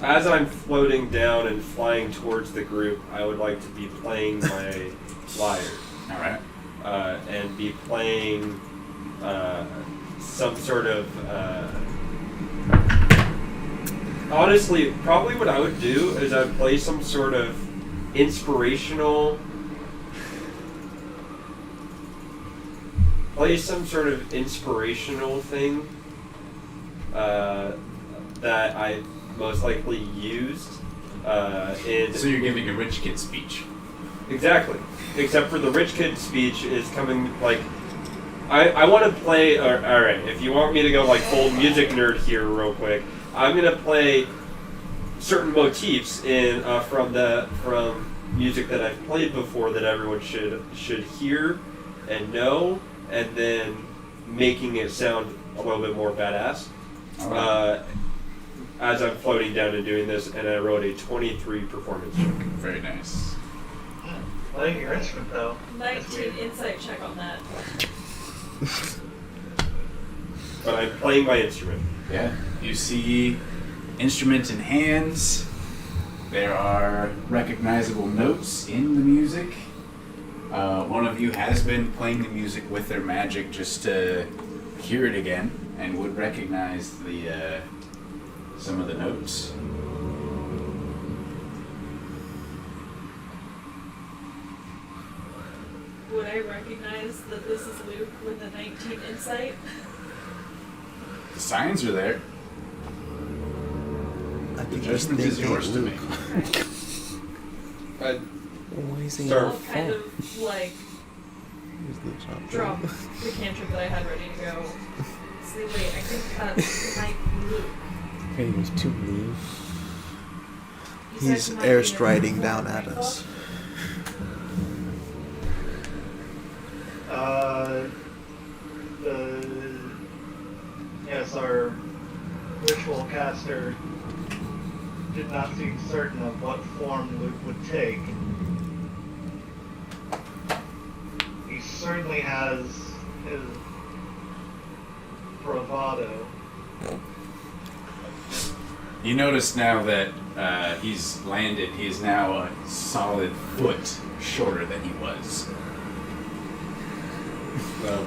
S2: As I'm floating down and flying towards the group, I would like to be playing my lyre.
S1: All right.
S2: And be playing some sort of... honestly, probably what I would do is I'd play some sort of inspirational thing that I most likely used in...
S1: So you're giving a rich kid speech.
S2: Exactly. Except for the rich kid speech is coming, like... I want to play... Alright, if you want me to go, like, full music nerd here real quick, I'm going to play certain motifs from music that I've played before that everyone should hear and know, and then making it sound a little bit more badass. As I'm floating down and doing this, and I wrote a 23 performance check.
S1: Very nice.
S8: Playing your instrument though.
S5: 19 insight check on that.
S2: But I'm playing my instrument.
S1: Yeah. You see instrument in hands. There are recognizable notes in the music. One of you has been playing the music with their magic just to hear it again and would recognize the some of the notes.
S5: Would I recognize that this is Luke with a 19 insight?
S1: The signs are there.
S7: I
S1: The
S7: think
S1: judgment is yours to make.
S2: I'd
S7: Why is he
S2: Start-
S5: I'll kind of like
S7: Here's the jump.
S5: drop the cantrip that I had ready to go. Say, wait, I think it might be Luke.
S7: Hey, there's two leave.
S5: You said
S7: He's
S5: he might be
S7: air
S5: in a
S7: striding
S5: form,
S7: down
S5: right,
S7: at us.
S8: Yes, our ritual caster did not seem certain of what form Luke would take. He certainly has his bravado.
S1: You notice now that he's landed, he is now a solid foot shorter than he was.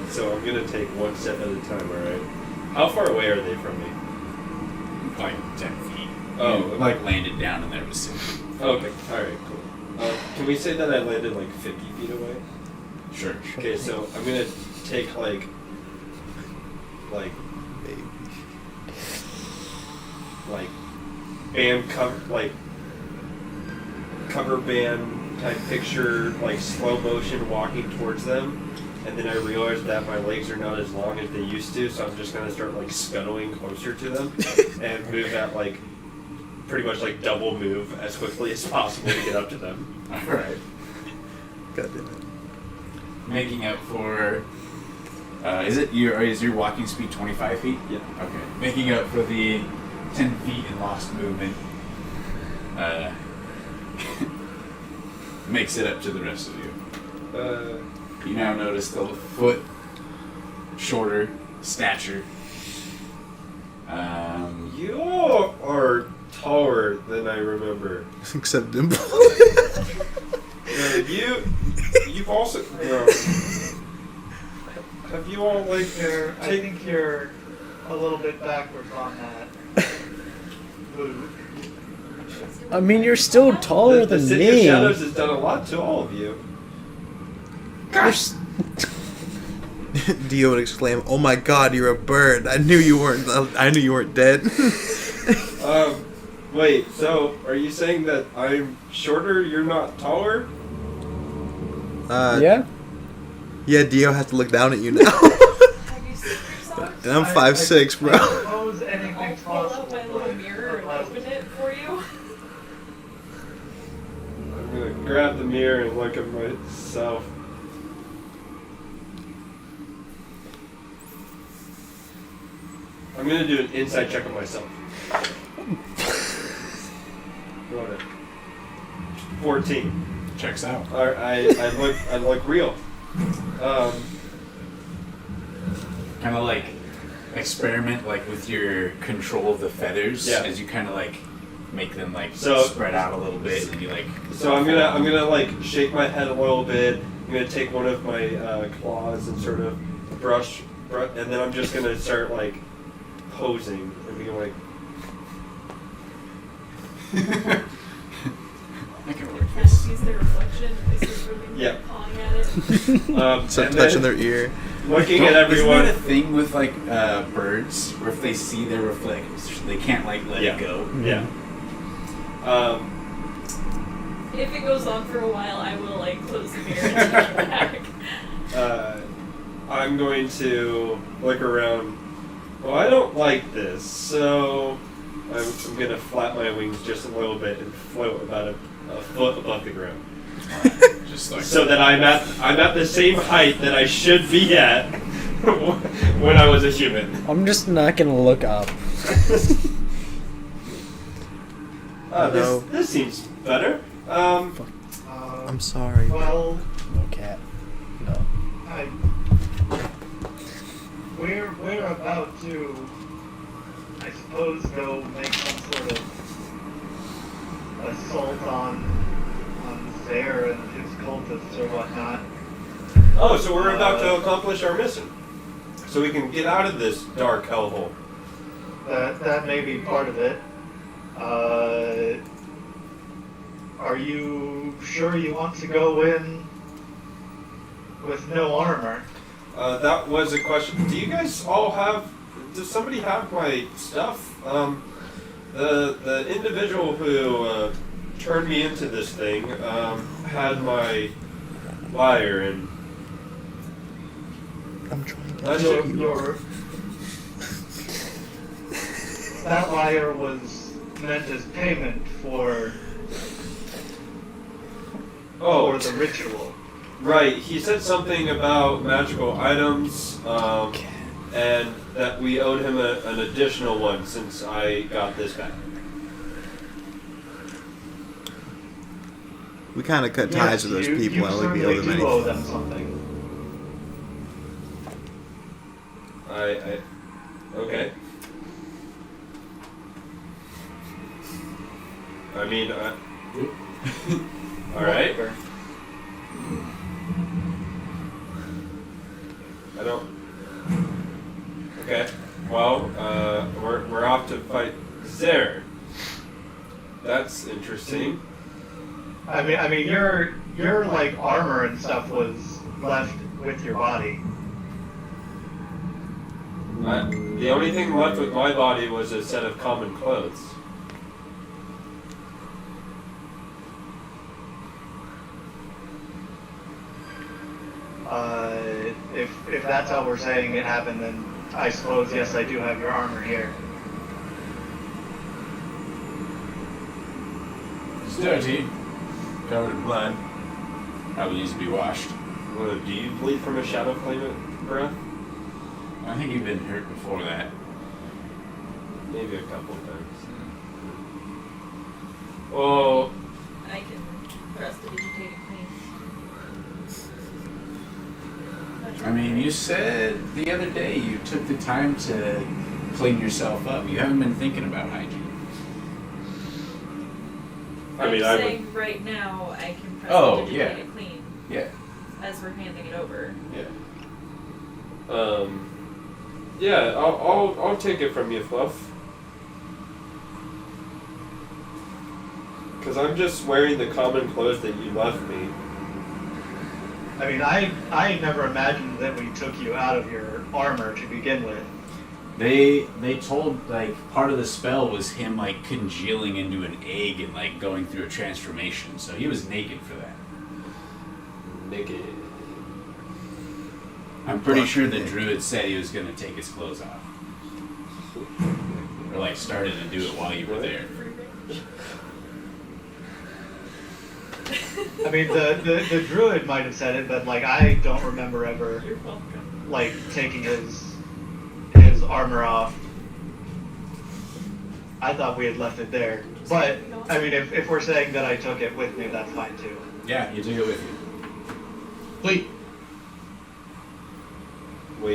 S2: so I'm gonna take one step at a time, alright? How far away are they from me?
S1: Like 10 feet.
S2: Oh,
S1: You,
S2: okay.
S1: like landed down in their vicinity.
S2: Okay, alright, cool. Can we say that I landed like 50 feet away?
S1: Sure.
S2: Okay, so I'm gonna take like band cover band type picture, like slow motion walking towards them, and then I realized that my legs are not as long as they used to, so I'm just gonna start like scuttling closer to them and move that like pretty much like double move as quickly as possible to get up to them.
S1: Alright.
S7: God damn it.
S1: Making up for Is your walking speed 25 feet?
S2: Yeah.
S1: Okay. Making up for the 10 feet in lost movement. Makes it up to the rest of you. You now notice the foot shorter stature.
S2: You are taller than I remember.
S7: Except Dimple.
S2: You've also. Have you all like?
S8: I think you're a little bit backwards on that. Boo.
S9: I mean, you're still taller
S2: the
S9: than
S2: City
S9: me.
S2: of Shadows has done a lot to all of you.
S7: Dio would exclaim, "Oh my God, you're a bird! I knew you weren't dead."
S2: Wait. So, are you saying that I'm shorter? You're not taller?
S9: Yeah?
S7: Yeah, Dio has to look down at you now.
S5: Have you seen yourself?
S7: And I'm 5'6", bro.
S8: I suppose
S5: I'll
S8: anything's
S5: pull up
S8: possible.
S5: my little mirror and open it for you.
S2: I'm gonna grab the mirror and look at myself. I'm gonna do an inside check on myself. What a 14.
S1: Checks out.
S2: I look real.
S1: Kind of like experiment like with your control of the feathers as you kind of like make them like spread out a little bit and you like.
S2: So I'm gonna like shake my head a little bit. I'm gonna take one of my claws and sort of brush, and then I'm just gonna start like posing and being like.
S1: I can work
S5: Kind of
S1: this.
S5: sees the reflection. This is really pawing at it.
S7: Start
S2: And
S7: touching
S2: then
S7: their ear.
S2: looking at everyone.
S1: Isn't that a thing with like birds where if they see their reflection, they can't like let it go?
S2: Yeah.
S5: If it goes on for a while, I will like close the mirror and take it back.
S2: I'm going to look around. Well, I don't like this, so I'm gonna flap my wings just a little bit and float about a foot above the ground,
S1: Just like
S2: so that I'm at the same height that I should be at when I was a human.
S9: I'm just not gonna look up.
S7: No.
S2: This seems better.
S7: I'm sorry.
S8: Well,
S9: No cat. No.
S8: we're about to, I suppose, go make some sort of assault on Zaire and his cultists or whatnot.
S2: Oh, so we're about to accomplish our mission, so we can get out of this dark hellhole.
S8: That may be part of it. Are you sure you want to go in with no armor?
S2: That was a question. Do you guys all have? Does somebody have my stuff? The individual who turned me into this thing had my wire, and
S7: I'm trying to.
S8: That wire was meant as payment for the ritual.
S2: Right. He said something about magical items, and that we owed him an additional one since I got this back.
S7: We kind of cut ties with those people.
S8: You
S7: I don't think we owe them
S8: certainly do owe
S7: anything.
S8: them something.
S2: Okay. I mean, all right.
S8: Whatever.
S2: I don't. Okay. Well, we're off to fight Zaire. That's interesting.
S8: I mean, your like armor and stuff was left with your body.
S2: The only thing left with my body was a set of common clothes.
S8: If that's how we're saying it happened, then I suppose yes, I do have your armor here.
S1: It's dirty, covered in blood. Probably needs to be washed.
S2: Do you bleed from a shadow claimant breath?
S1: I think you've been hurt before that.
S2: Maybe a couple times. Oh,
S5: I can prestidigitate and clean.
S1: I mean, you said the other day you took the time to clean yourself up. You haven't been thinking about hygiene.
S2: I mean,
S5: I'm
S2: I
S5: saying right now I can
S1: Oh,
S5: prestidigitate
S1: yeah.
S5: and clean
S1: Yeah.
S5: as we're handing it over.
S1: Yeah.
S2: Yeah, I'll take it from you, Fluff. Because I'm just wearing the common clothes that you left me.
S8: I mean, I never imagined that we took you out of your armor to begin with.
S1: They told, like, part of the spell was him, like, congealing into an egg and, like, going through a transformation. So he was naked for that.
S2: Naked.
S1: I'm pretty sure the druid said he was going to take his clothes off. Or, like, started to do it while you were there.
S8: I mean, the druid might have said it, but like I don't remember ever
S5: You're welcome.
S8: like taking his armor off. I thought we had left it there, but I mean, if we're saying that I took it with me, that's fine too.
S1: Yeah, you took it with you.
S2: Wait.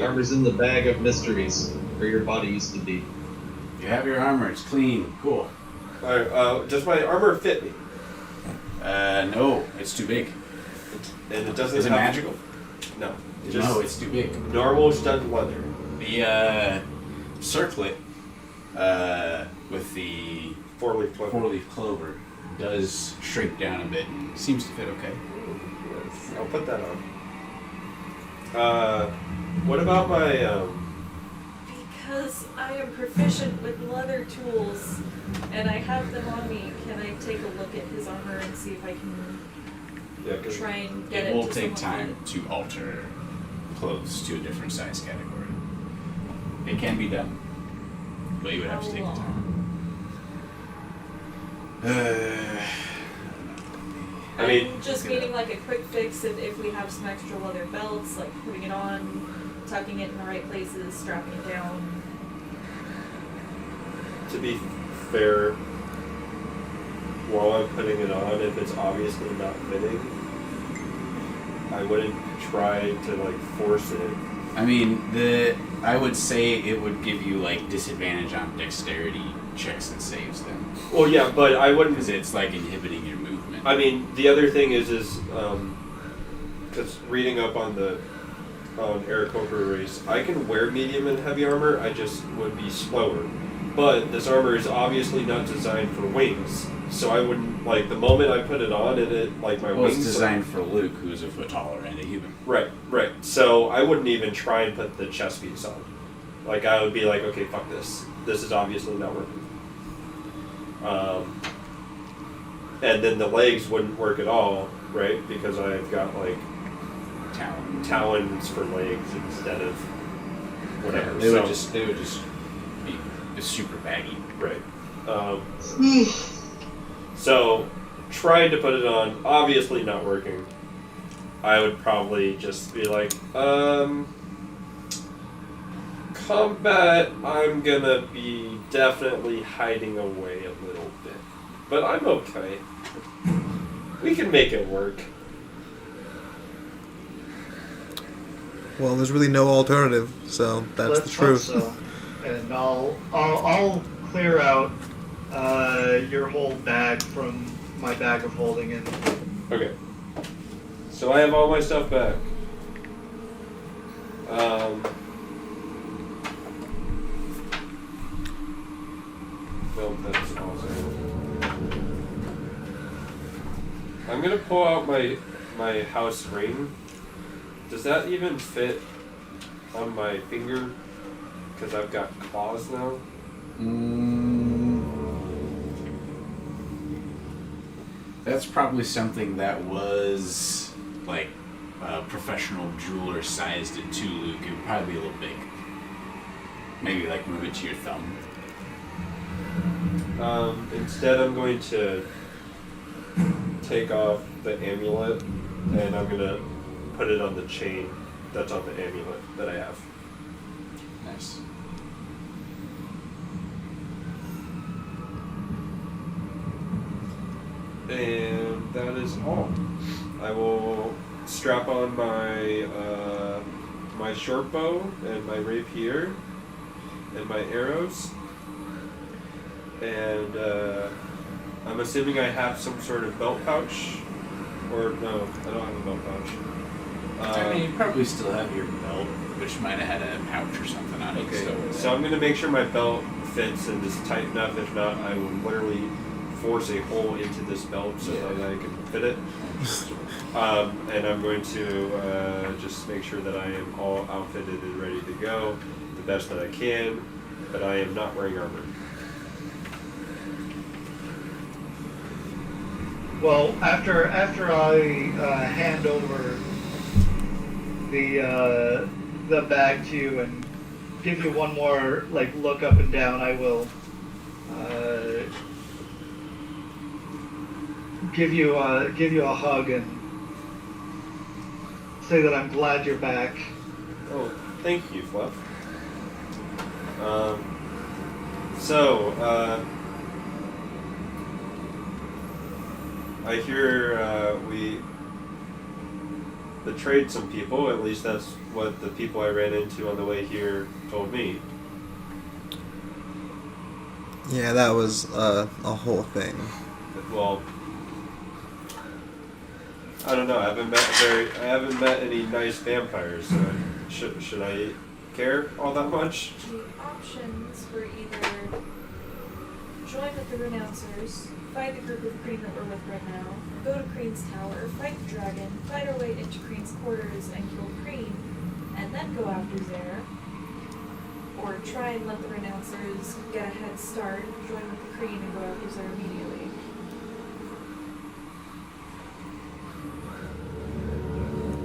S6: Armor's in the bag of mysteries, where your body used to be.
S1: You have your armor. It's clean. Cool.
S2: Alright, does my armor fit me?
S1: No, it's too big.
S2: And it doesn't
S1: Is it
S2: have...
S1: magical?
S2: No.
S1: No, it's too big.
S2: Normal studded leather.
S1: The circlet with the
S2: Four-leaf clover.
S1: four-leaf clover does shrink down a bit. Seems to fit okay.
S2: I'll put that on. What about my,
S5: Because I am proficient with leather tools and I have them on me, can I take a look at his armor and see if I can
S2: yeah, 'cause
S5: try and get
S1: It
S5: it
S1: will
S5: to
S1: take
S5: someone
S1: time to alter clothes to a different size category. It can be done, but you would have to take the time.
S2: I mean,
S5: I'm just meaning like a quick fix if we have some extra leather belts, like putting it on, tucking it in the right places, strapping it down.
S2: to be fair, while I'm putting it on, if it's obviously not fitting, I wouldn't try to like force it.
S1: I mean, I would say it would give you like disadvantage on dexterity checks and saves then,
S2: Well, yeah, but I wouldn't.
S1: because it's like inhibiting your movement.
S2: I mean, the other thing is because reading up on Aarakocra race, I can wear medium and heavy armor. I just would be slower. But this armor is obviously not designed for wings, so I wouldn't like the moment I put it on and it like my
S1: Well,
S2: wings.
S1: it's designed for Luke, who's a foot taller and a human.
S2: Right. So I wouldn't even try and put the chest piece on. Like I would be like, okay, fuck this. This is obviously not working. And then the legs wouldn't work at all, right? Because I've got like talons for legs instead of whatever.
S1: They would just be super baggy.
S2: Right. So, trying to put it on, obviously not working. I would probably just be like, combat, I'm gonna be definitely hiding away a little bit. But I'm okay. We can make it work.
S7: Well, there's really no alternative, so that's
S8: Let's
S7: the truth.
S8: hope so. And I'll clear out your whole bag from my bag of holding and
S2: Okay. So I have all my stuff back. Well, that's awesome. I'm gonna pull out my house ring. Does that even fit on my finger? Because I've got claws now.
S1: That's probably something that was like a professional jeweler sized it to Luke. It would probably be a little big. Maybe like move it to your thumb.
S2: Instead, I'm going to take off the amulet and I'm gonna put it on the chain that's on the amulet that I have.
S1: Nice.
S2: And that is all. I will strap on my my short bow and my rapier and my arrows. And I'm assuming I have some sort of belt pouch. Or no, I don't have a belt pouch.
S1: I mean, you probably still have your belt, which might have had a pouch or something on it.
S2: Okay, so I'm going to make sure my belt fits and is tight enough. If not, I will literally force a hole into this belt so that I can fit it. And I'm going to just make sure that I am all outfitted and ready to go the best that I can, but I am not wearing armor.
S8: Well, after I hand over the bag to you and give you one more look up and down, I will give you a hug and say that I'm glad you're back.
S2: Oh, thank you, Fluff. I hear we betrayed some people. At least that's what the people I ran into on the way here told me.
S7: Yeah, that was a whole thing.
S2: Well, I don't know. I haven't met any nice vampires. So should I care all that much?
S5: The options were either join with the Renouncers, fight the group of Kreen that we're with right now, go to Kreen's tower, fight the dragon, fight our way into Kreen's quarters and kill Kreen, and then go after Zare. Or try and let the Renouncers get a head start, join with the Kreen and go after Zare immediately.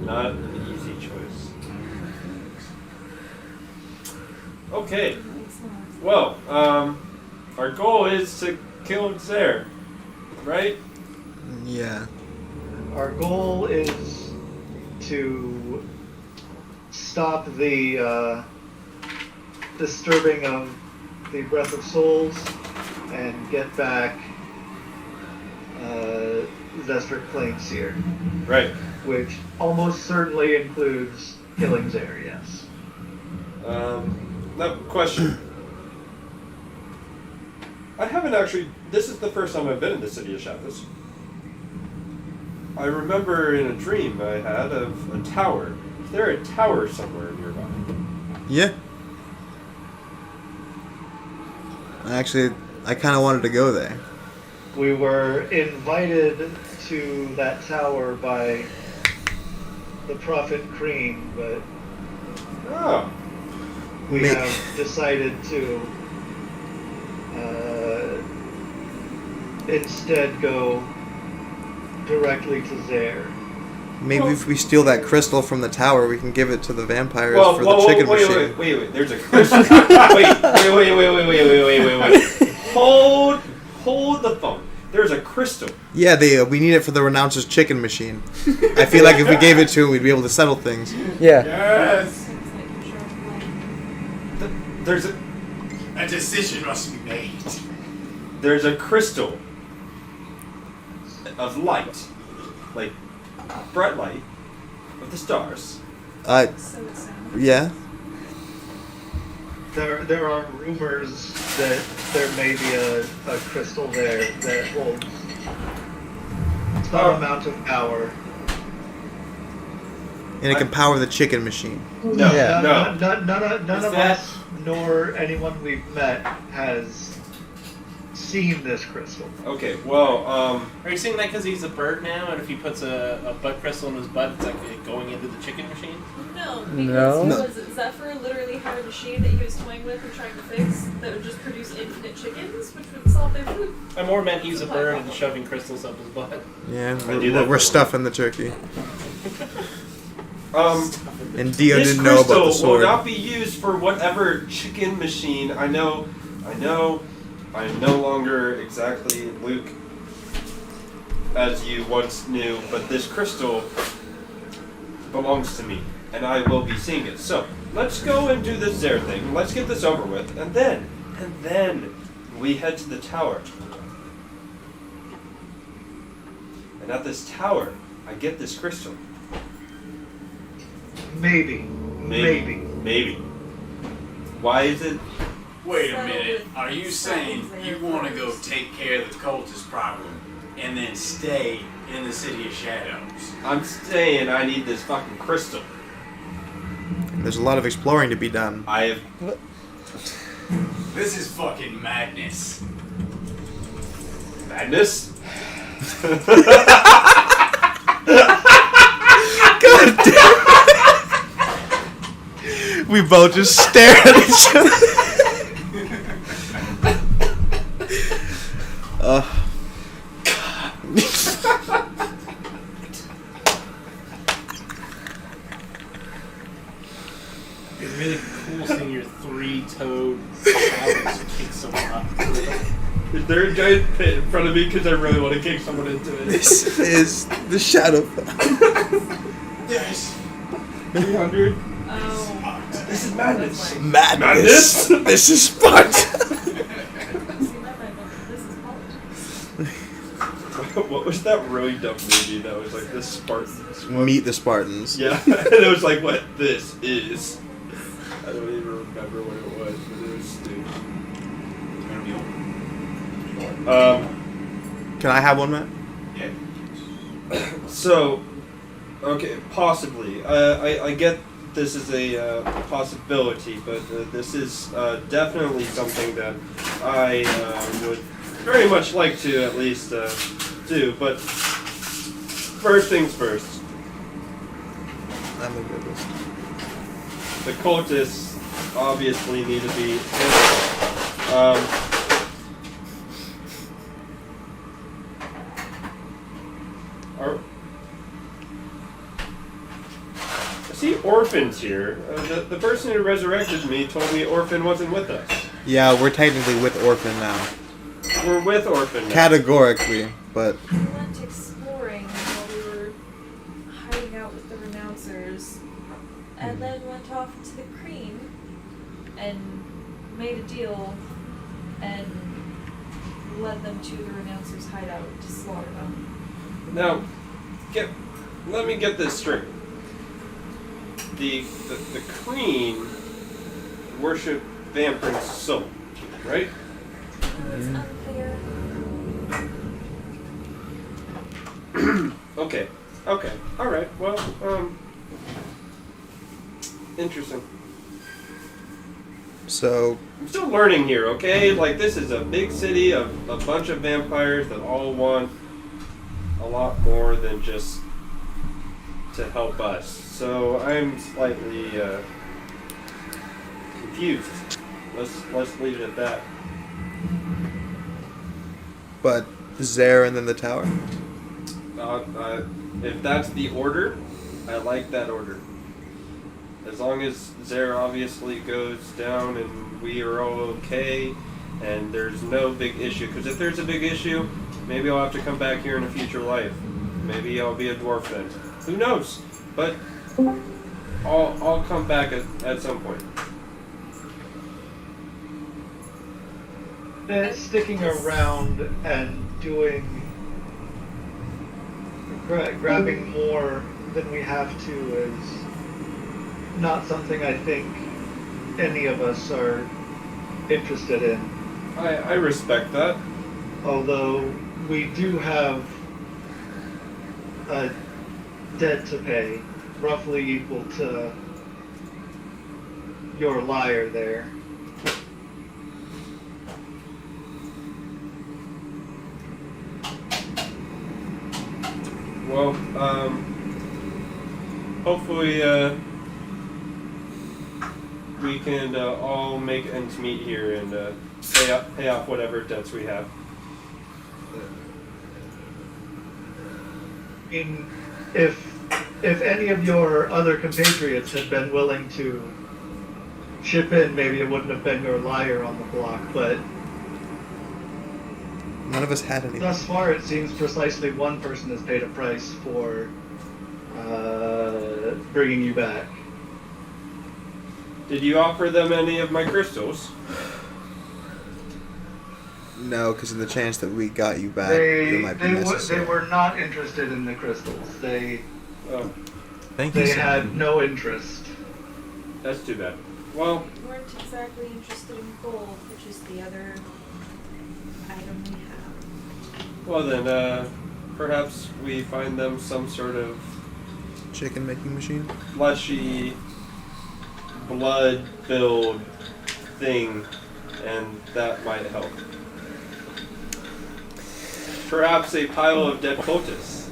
S2: Not an easy choice. Okay. Well, our goal is to kill Zare, right?
S7: Yeah.
S8: Our goal is to stop the disturbing of the Breath of Souls and get back Zestrik Planeseer.
S2: Right.
S8: Which almost certainly includes killing Zare, yes.
S2: Now, question. I haven't actually... This is the first time I've been in the city of Shadows. I remember in a dream I had of a tower. Is there a tower somewhere nearby?
S7: Yeah. Actually, I kind of wanted to go there.
S8: We were invited to that tower by the Prophet Kreen, but we have decided to instead go directly to Zare.
S7: Maybe if we steal that crystal from the tower, we can give it to the vampires for the chicken machine.
S2: Wait. There's a crystal. wait. Hold the phone. There's a crystal.
S7: Yeah, we need it for the Renouncer's chicken machine. I feel like if we gave it to him, we'd be able to settle things.
S9: Yeah.
S1: Yes!
S2: There's
S1: a decision must be made.
S2: There's a crystal of light, like bright light of the stars.
S7: Yeah.
S8: There are rumors that there may be a crystal there that holds some amount of power.
S7: And it can power the chicken machine.
S8: No. None of us, nor anyone we've met, has seen this crystal.
S2: Okay, well,
S3: Are you saying that because he's a bird now, and if he puts a butt crystal in his butt, it's like going into the chicken machine?
S5: No,
S9: No.
S5: because Zephyr literally had a machine that he was toying with and trying to fix that would just produce infinite chickens, which would solve their food.
S3: I more meant he's a bird and shoving crystals up his butt.
S7: Yeah,
S2: do that
S7: we're
S2: for
S7: stuffing the turkey. And Dio
S2: this
S7: didn't know about the
S2: crystal will
S7: sword.
S2: not be used for whatever chicken machine. I know. I am no longer exactly Luke as you once knew, but this crystal belongs to me, and I will be seeing it. So, let's go and do this Zare thing. Let's get this over with, and then we head to the tower. And at this tower, I get this crystal.
S8: Maybe.
S2: Why is it?
S1: Wait a minute. Are you saying you want to go take care of the cultist problem and then stay in the City of Shadows?
S2: I'm saying I need this fucking crystal.
S7: There's a lot of exploring to be done.
S2: I have.
S1: This is fucking madness.
S2: Madness?
S7: God damn it. We both just stare at each other.
S3: It's really cool seeing your three-toed powers kick someone up.
S2: Is there a giant pit in front of me? Because I really want to kick someone into it.
S7: This is the shadow.
S1: Yes.
S2: 300.
S5: Oh.
S2: This is madness.
S7: Madness. This is Sparta.
S5: See, that might look- this is politics.
S2: What was that really dumb movie that was like the Spartans?
S7: Meet the Spartans.
S2: Yeah, and it was like what this is. I don't even remember what it was, but it was stupid.
S7: Can I have one, Matt?
S1: Yeah.
S2: So, okay, possibly. I get this is a possibility, but this is definitely something that I would very much like to at least do. But first things first.
S7: I'm a good one.
S2: The cultists obviously need to be handled. I see Orphan's here. The person who resurrected me told me Orphan wasn't with us.
S7: Yeah, we're technically with Orphan now.
S2: We're with Orphan now.
S7: Categorically, but
S5: We went exploring while we were hiding out with the renouncers, and then went off to the Cream and made a deal and led them to the renouncers' hideout to slaughter them.
S2: Now, let me get this straight. The Kreen worship Vampirin's soul, right?
S5: It's unclear.
S2: Okay, alright, well, interesting.
S7: so
S2: I'm still learning here, okay? Like, this is a big city of a bunch of vampires that all want a lot more than just to help us. So I'm slightly confused. Let's leave it at that.
S7: but Zare and then the tower.
S2: If that's the order, I like that order. As long as Zare obviously goes down and we are all okay, and there's no big issue. Because if there's a big issue, maybe I'll have to come back here in a future life. Maybe I'll be a dwarf then. Who knows? But I'll come back at some point.
S8: Sticking around and grabbing more than we have to is not something I think any of us are interested in.
S2: I respect that.
S8: Although we do have a debt to pay, roughly equal to your liar there.
S2: Well, hopefully we can all make ends meet here and pay off whatever debts we have.
S8: I mean, if any of your other compatriots had been willing to chip in, maybe it wouldn't have been your liar on the block, but
S7: None of us had any.
S8: thus far it seems precisely one person has paid a price for bringing you back.
S2: Did you offer them any of my crystals?
S7: No, because of the chance that we got you back, it might be
S8: They
S7: necessary.
S8: were not interested in the crystals. They
S2: Oh,
S7: Thank you,
S8: they
S7: sir.
S8: had no interest.
S2: that's too bad. Well,
S5: We weren't exactly interested in gold, which is the other item we have.
S2: well then, perhaps we find them some sort of
S7: Chicken making machine?
S2: fleshy, blood-filled thing, and that might help. Perhaps a pile of dead cultists.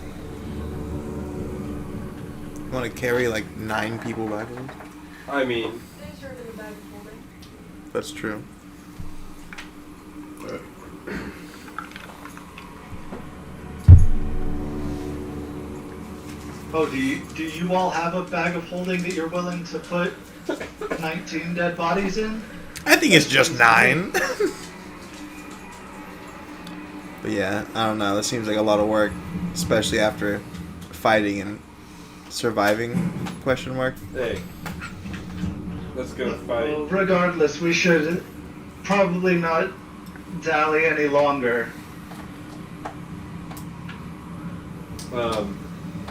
S7: You want to carry like 9 people back with us?
S2: I mean,
S5: There's sort of a bag of holding.
S7: That's true.
S8: Oh, do you all have a bag of holding that you're willing to put 19 dead bodies in?
S7: I think it's just 9. But yeah, I don't know. That seems like a lot of work, especially after fighting and surviving? Question mark.
S2: hey, let's go fight.
S8: Well, regardless, we should probably not dally any longer.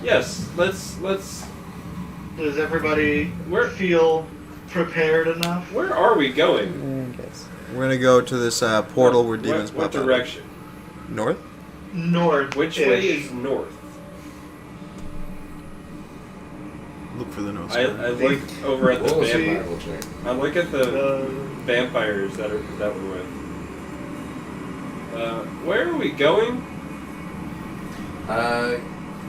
S2: Yes, let's.
S8: Does everybody feel prepared enough?
S2: Where are we going?
S7: We're gonna go to this portal where demons
S2: What
S7: pop out.
S2: direction?
S7: North?
S8: North.
S2: Which way is north?
S7: Look for the north.
S2: I look over at the
S4: We'll see.
S2: vampire.
S4: We'll check.
S2: I look at the vampires that we're with. Where are we going?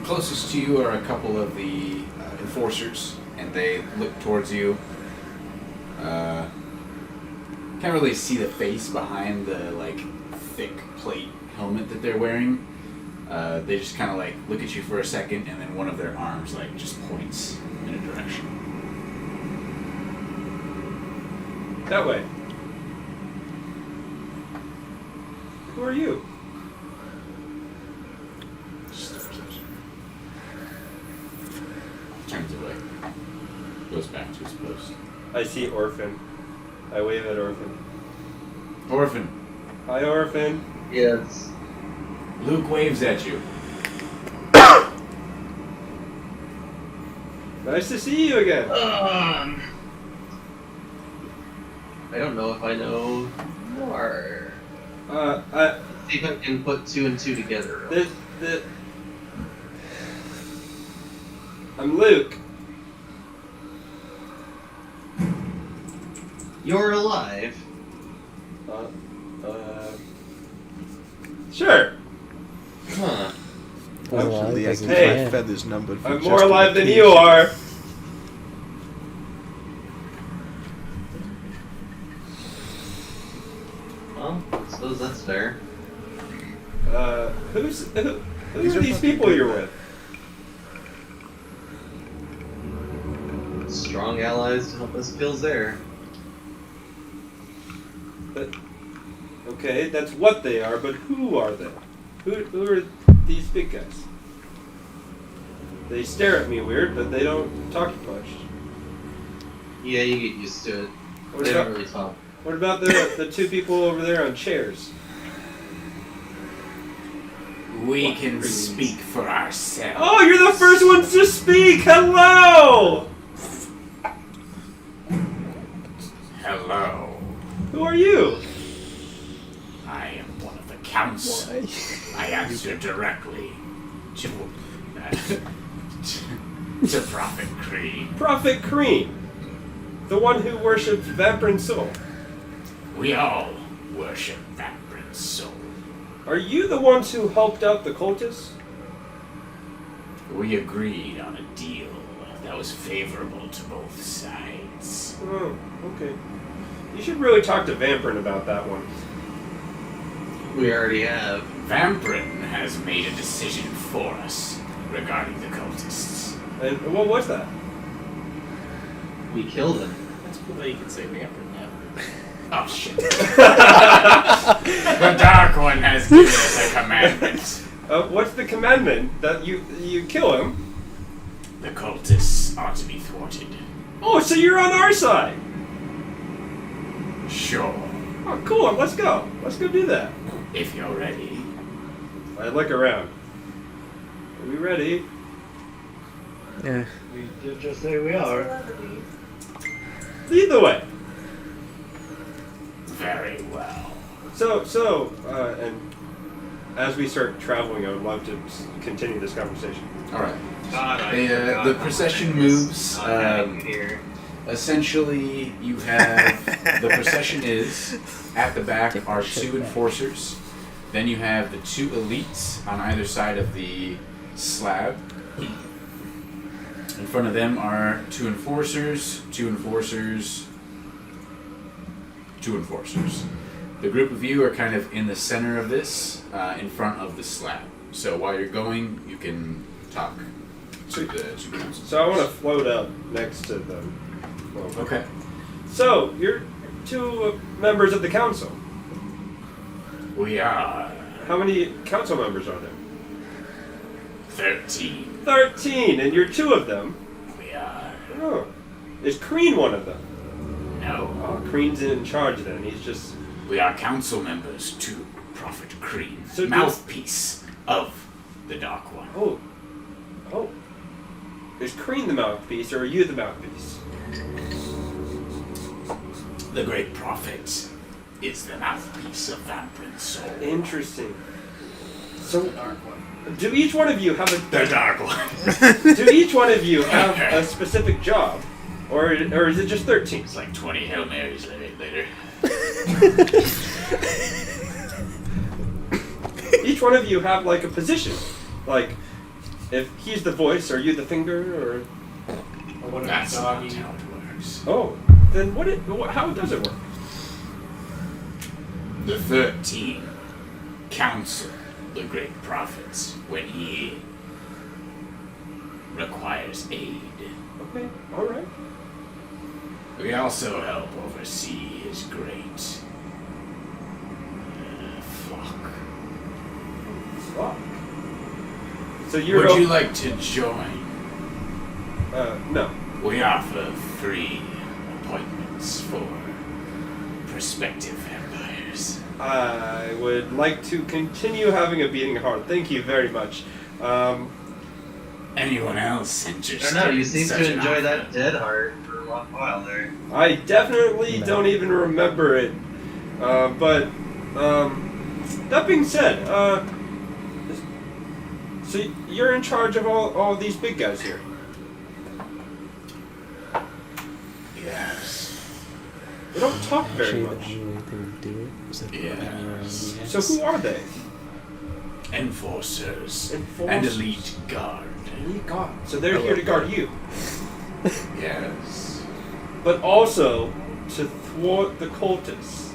S1: Closest to you are a couple of the enforcers, and they look towards you. Can't really see the face behind the thick plate helmet that they're wearing. They just kind of look at you for a second, and then one of their arms just points in a direction.
S2: That way. Who are you?
S1: Turns away. Goes back to his post.
S2: I see Orphan. I wave at Orphan.
S1: Orphan,
S2: Hi, Orphan.
S6: Yes.
S1: Luke waves at you.
S2: Nice to see you again.
S6: I don't know if I know more. See if I can put 2 and 2 together.
S2: I'm Luke.
S6: You're alive.
S2: Sure.
S6: Huh.
S7: Fortunately, I can
S2: Hey.
S7: find feathers numbered for
S2: I'm
S7: just
S2: more alive than
S7: occasion.
S2: you are.
S6: Well, I suppose that's fair.
S2: Who
S7: These
S2: are
S7: are
S2: these
S7: fucking
S2: people
S7: good,
S2: you're
S7: man.
S2: with?
S6: Strong allies to help us kills there.
S2: But okay, that's what they are. But who are they? Who are these big guys? They stare at me weird, but they don't talk much.
S6: Yeah, you get used to it.
S2: What
S6: They
S2: about,
S6: don't really talk.
S2: what about the 2 people over there on chairs?
S1: We can speak for ourselves.
S2: Oh, you're the first ones to speak! Hello!
S1: Hello.
S2: Who are you?
S1: I am one of the council. I answer directly to to Prophet Creed.
S2: Prophet Cream. The one who worshipped Vampirin Soul.
S1: We all worship Vampirin Soul.
S2: Are you the ones who helped out the cultists?
S1: We agreed on a deal that was favorable to both sides.
S2: Oh, okay. You should really talk to Vampirin about that one.
S6: We already have.
S1: Vampirin has made a decision for us regarding the cultists.
S2: And what was that?
S6: We killed him.
S3: That's cool that you can say Vampirin now.
S1: Oh shit. The Dark One has given us a commandment.
S2: What's the commandment? That you kill him?
S1: The cultists are to be thwarted.
S2: Oh, so you're on our side!
S1: Sure.
S2: Oh, cool. Let's go. Let's go do that.
S1: If you're ready.
S2: I look around. Are we ready?
S7: Yeah.
S8: We did just say we are.
S5: Telepathy.
S2: Lead the way.
S1: Very well.
S2: And as we start traveling, I would love to continue this conversation.
S1: All right.
S6: God, I
S1: The
S6: forgot
S1: procession
S6: about
S1: moves.
S6: not having you here.
S1: Essentially, you have the procession is at the back
S9: Take
S1: are
S9: my shit
S1: two
S9: back.
S1: enforcers. Then you have the two elites on either side of the slab. In front of them are two enforcers, two enforcers, two enforcers. The group of you are kind of in the center of this, in front of the slab. So while you're going, you can talk to the two council.
S2: So I want to float up next to them.
S1: Okay.
S2: So you're two members of the council.
S1: We are
S2: How many council members are there?
S1: 13.
S2: 13, and you're two of them.
S1: We are.
S2: Oh, is Kreen one of them?
S1: No.
S2: Oh, Kreen's in charge then. He's just.
S1: We are council members to Prophet Crean,
S2: So
S1: mouthpiece of the Dark One.
S2: Oh. Is Kreen the mouthpiece, or are you the mouthpiece?
S1: The Great Prophet is the mouthpiece of Vamprin Soul.
S2: Interesting. So, do each one of you have a?
S1: The Dark One.
S2: Do each one of you have a specific job, or is it just 13?
S1: It's like 20 Hail Marys later.
S2: Each one of you have like a position, like if he's the voice, are you the finger, or what?
S1: That's not how it works.
S2: Oh, then how does it work?
S1: The 13 counsel the Great Prophet when he requires aid.
S2: Okay, all right.
S1: We also help oversee his great flock.
S2: Fuck. So you're.
S1: Would you like to join?
S2: No.
S1: We offer free appointments for prospective vampires.
S2: I would like to continue having a beating heart. Thank you very much.
S1: Anyone else
S6: I
S1: interested?
S6: don't know, you
S1: in
S6: seem
S1: such
S6: to
S1: an
S6: enjoy
S1: offer?
S6: that dead heart for a long while there.
S2: I definitely don't even remember it. But that being said, so you're in charge of all these big guys here.
S1: Yes.
S2: They don't talk very
S9: Actually, the
S2: much.
S9: only way they would do it is if they were
S1: Yes.
S9: around.
S2: So who are they?
S1: Enforcers.
S2: Enforcers.
S1: And elite guard.
S2: Elite guard. So they're here to guard you,
S1: Yes.
S2: but also to thwart the cultists.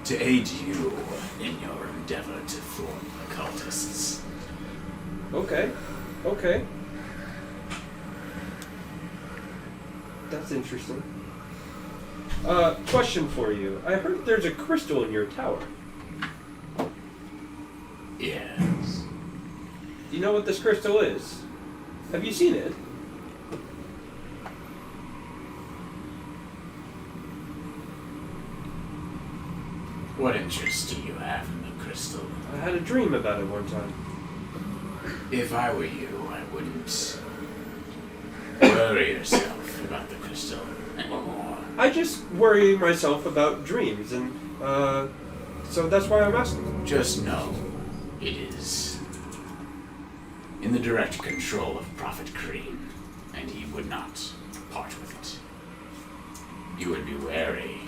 S1: To aid you in your endeavor to thwart the cultists.
S2: Okay. Okay. That's interesting. Question for you. I heard there's a crystal in your tower.
S1: Yes.
S2: Do you know what this crystal is? Have you seen it?
S1: What interest do you have in the crystal?
S2: I had a dream about it one time.
S1: If I were you, I wouldn't worry yourself about the crystal anymore.
S2: I just worry myself about dreams, and so that's why I'm asking.
S1: Just know it is in the direct control of Prophet Crean, and he would not part with it. You would be wary,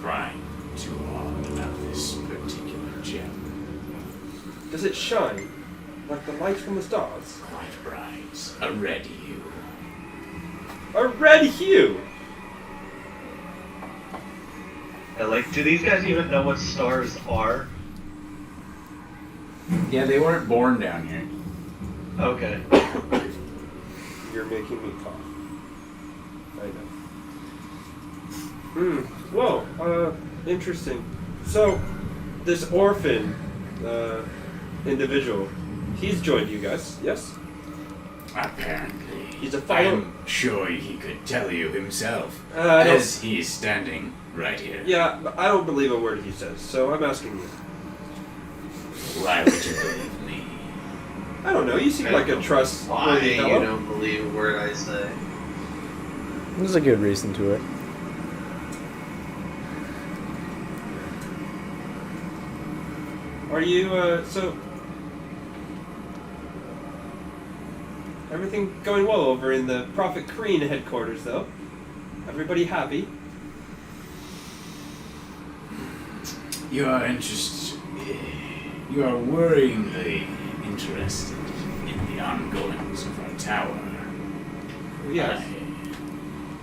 S1: prying too hard about this particular gem.
S2: Does it shine like the light from the stars?
S1: Quite bright, a red hue.
S2: A red hue.
S8: Yeah, like, do these guys even know what stars are?
S1: Yeah, they weren't born down here.
S8: Okay.
S2: You're making me cough. I know. Whoa, interesting. So, this orphan, individual, he's joined you guys, yes?
S1: Apparently.
S2: He's a follower.
S1: I'm sure he could tell you himself,
S2: I don't-
S1: as he's standing right here.
S2: Yeah, but I don't believe a word he says, so I'm asking you.
S1: Why would you believe me?
S2: I don't know. You seem like a
S6: Why
S2: trustworthy
S6: you
S2: fellow.
S6: don't believe a word I say?
S9: There's a good reason to it.
S2: Are you, so... Everything going well over in the Prophet Kreen headquarters, though? Everybody happy?
S1: You are worryingly interested in the ongoings of our tower.
S2: Yes.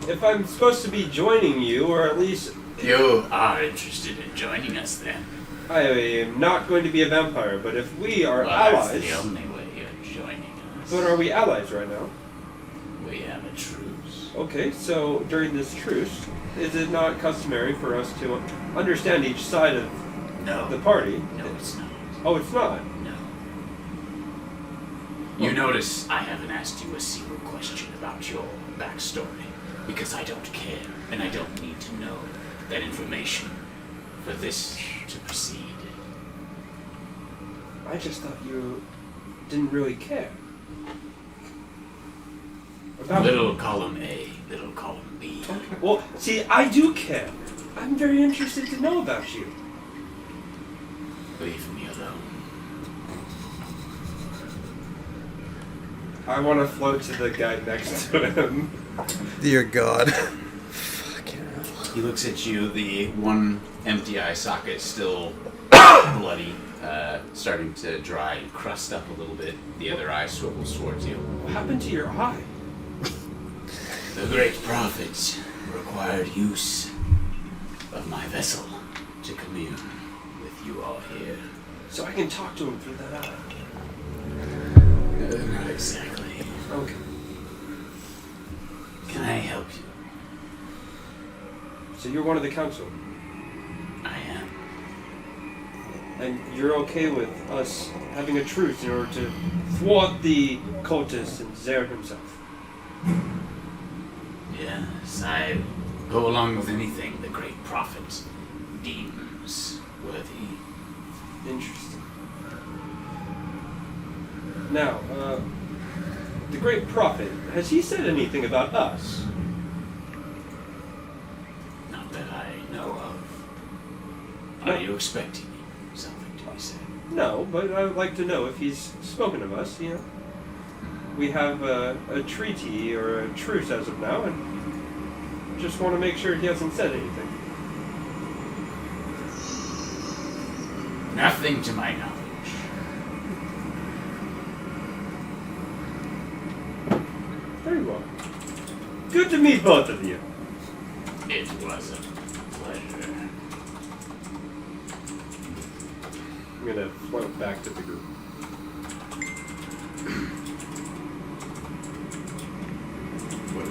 S2: If I'm supposed to be joining you, or at least...
S1: You are interested in joining us then.
S2: I am not going to be a vampire, but if we are
S1: Well,
S2: allies...
S1: that's the only way you're joining us.
S2: But are we allies right now?
S1: We have a truce.
S2: Okay, so during this truce, is it not customary for us to understand each side of
S1: No.
S2: the party?
S1: No, it's not.
S2: Oh, it's not?
S1: No. You notice I haven't asked you a single question about your backstory, because I don't care, and I don't need to know that information for this to proceed.
S2: I just thought you didn't really care. About
S1: Little column A, little column B.
S2: Okay. Well, see, I do care. I'm very interested to know about you.
S1: Leave me alone.
S2: I want to float to the guy next to him.
S7: Dear God.
S1: He looks at you, the one empty eye socket still bloody, starting to dry and crust up a little bit. The other eye swivels towards you.
S2: What happened to your eye?
S1: The great prophet required use of my vessel to commune with you all here.
S2: So I can talk to him through that eye.
S1: Not exactly.
S2: Okay.
S1: Can I help you?
S2: So you're one of the council,
S1: I am.
S2: and you're okay with us having a truce in order to thwart the cultist and Zer himself?
S1: Yes, I go along with anything the great prophet deems worthy.
S2: Interesting. Now, the great prophet, has he said anything about us?
S1: Not that I know of. Are you expecting something to be said?
S2: No, but I would like to know if he's spoken of us, you know. We have a treaty or a truce as of now, and just want to make sure he hasn't said anything.
S1: Nothing to my knowledge.
S2: Very well. Good to meet both of you.
S1: It was a pleasure.
S2: I'm gonna float back to the group.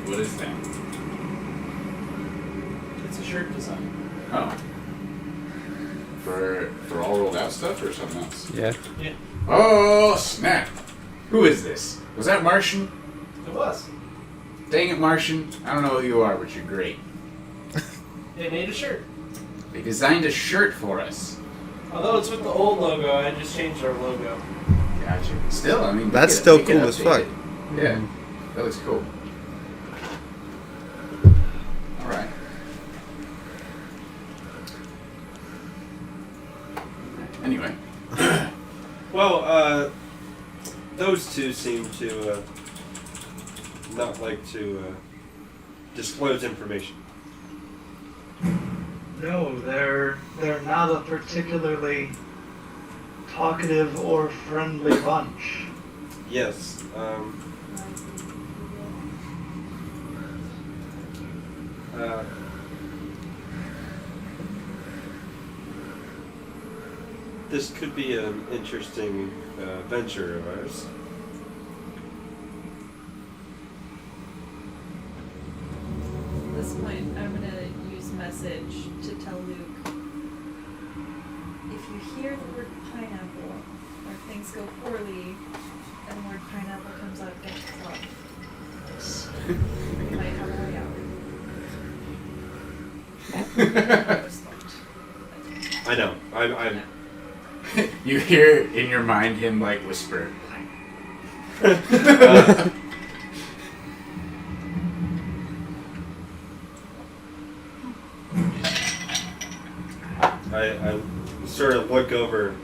S1: What is that?
S3: It's a shirt design.
S1: Oh. For all rolled out stuff or something else?
S9: Yeah.
S3: Yeah,
S1: Oh, snap. Who is this? Was that Martian?
S3: it was.
S1: Dang it, Martian. I don't know who you are, but you're great.
S3: They made a shirt.
S1: They designed a shirt for us.
S3: Although it's with the old logo, I just changed our logo.
S1: Gotcha. Still, I mean,
S7: That's
S1: make it-
S7: still
S1: make it
S7: cool as fuck.
S1: updated. Yeah, that looks cool. All right. Anyway,
S2: Well, those two seem to not like to disclose information.
S8: No, they're not a particularly talkative or friendly bunch.
S2: Yes. This could be an interesting venture of ours.
S5: At this point, I'm gonna use message to tell Luke, if you hear the word pineapple, or things go poorly, and the word pineapple comes out, don't club. Yes. We might have a way out.
S2: I know. I'm
S1: You hear in your mind him like whisper.
S2: I sort of look over.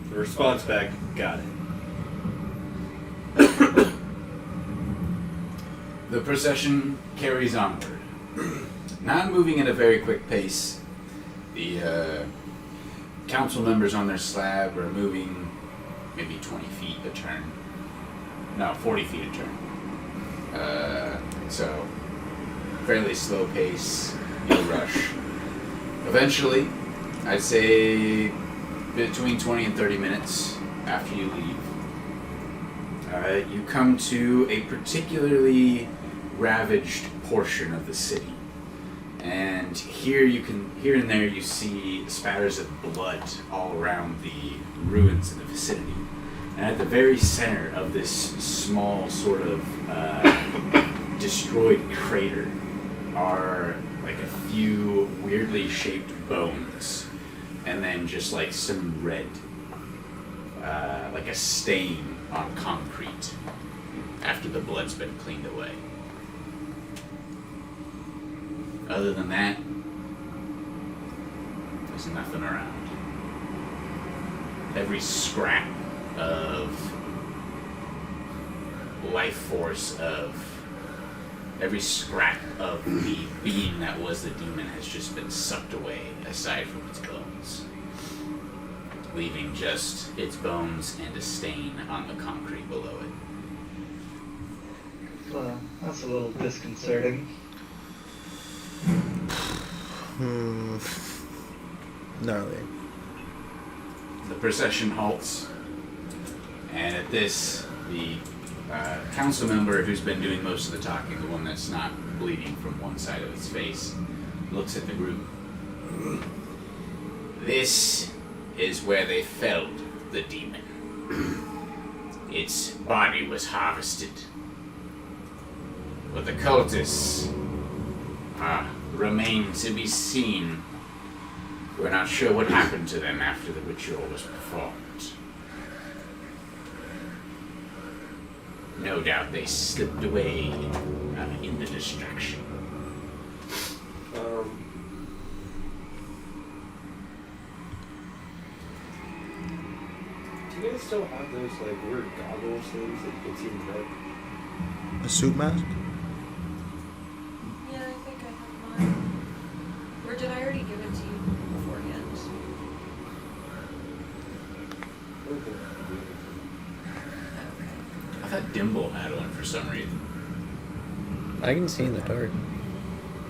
S2: The response back, got it.
S1: The procession carries onward, not moving at a very quick pace. The council members on their slab are moving maybe 20 feet a turn. No, 40 feet a turn. So, fairly slow pace, no rush. Eventually, I'd say between 20 and 30 minutes after you leave, you come to a particularly ravaged portion of the city. And here and there you see spatters of blood all around the ruins in the vicinity. And at the very center of this small sort of destroyed crater are like a few weirdly shaped bones. And then just like some red, like a stain on concrete after the blood's been cleaned away. Other than that, there's nothing around. Every scrap of life force every scrap of the being that was the demon has just been sucked away, aside from its bones, leaving just its bones and a stain on the concrete below it.
S8: That's a little disconcerting.
S7: Gnarly.
S1: The procession halts, and at this, the council member who's been doing most of the talking, the one that's not bleeding from one side of his face, looks at the group. This is where they felled the demon. Its body was harvested. But the cultists remain to be seen. We're not sure what happened to them after the ritual was performed. No doubt they slipped away in the distraction.
S2: Do you guys still have those like weird goggles things that you can see in the dark?
S7: A suit mask?
S5: Yeah, I think I have mine. Or did I already give it to you beforehand?
S2: Okay.
S1: I thought Dimble had one for some reason.
S9: I can see in the dark.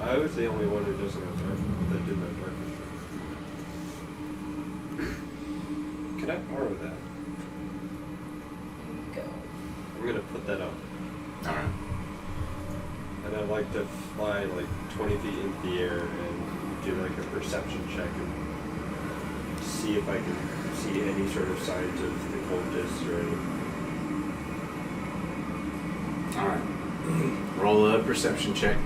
S2: I was the only one who doesn't have dark that did my dark. Can I borrow that?
S5: Go.
S2: I'm gonna put that up.
S1: Alright.
S2: And I'd like to fly like 20 feet into the air and do like a perception check and see if I can see any sort of signs of the cultists or anything.
S1: Alright. Roll a perception check.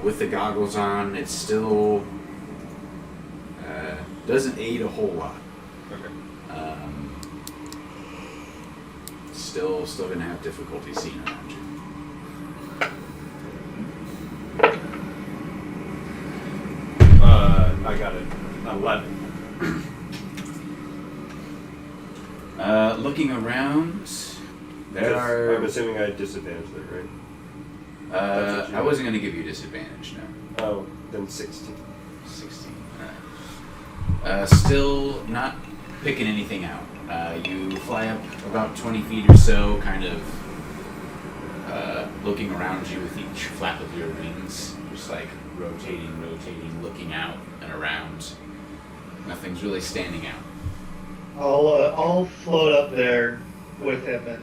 S1: With the goggles on, it still doesn't aid a whole lot.
S2: Okay.
S1: Still gonna have difficulty seeing around you.
S2: I got it. 11.
S1: Looking around,
S2: I'm assuming I had disadvantage there, right?
S1: I wasn't gonna give you disadvantage, no.
S2: Oh, then 16.
S1: 16. Alright. Still not picking anything out. You fly up about 20 feet or so, kind of looking around you with each flap of your wings, just like rotating, looking out and around. Nothing's really standing out.
S8: I'll float up there with him and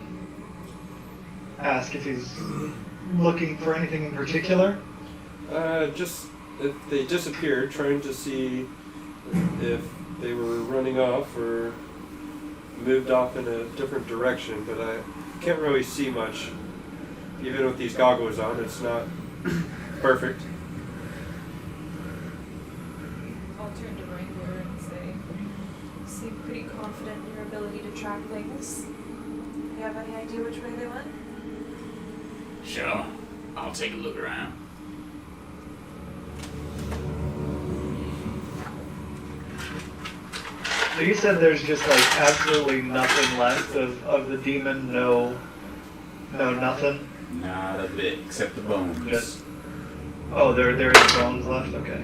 S8: ask if he's looking for anything in particular.
S2: Just if they disappeared, trying to see if they were running off or moved off in a different direction, but I can't really see much. Even with these goggles on, it's not perfect.
S5: I'll turn to Wrangler and say, you seem pretty confident in your ability to track things. You have any idea which way they went?
S1: Sure. I'll take a look around.
S8: So you said there's just like absolutely nothing left of the demon, no nothing?
S1: Not a bit, except the bones.
S8: Just, oh, there is bones left? Okay.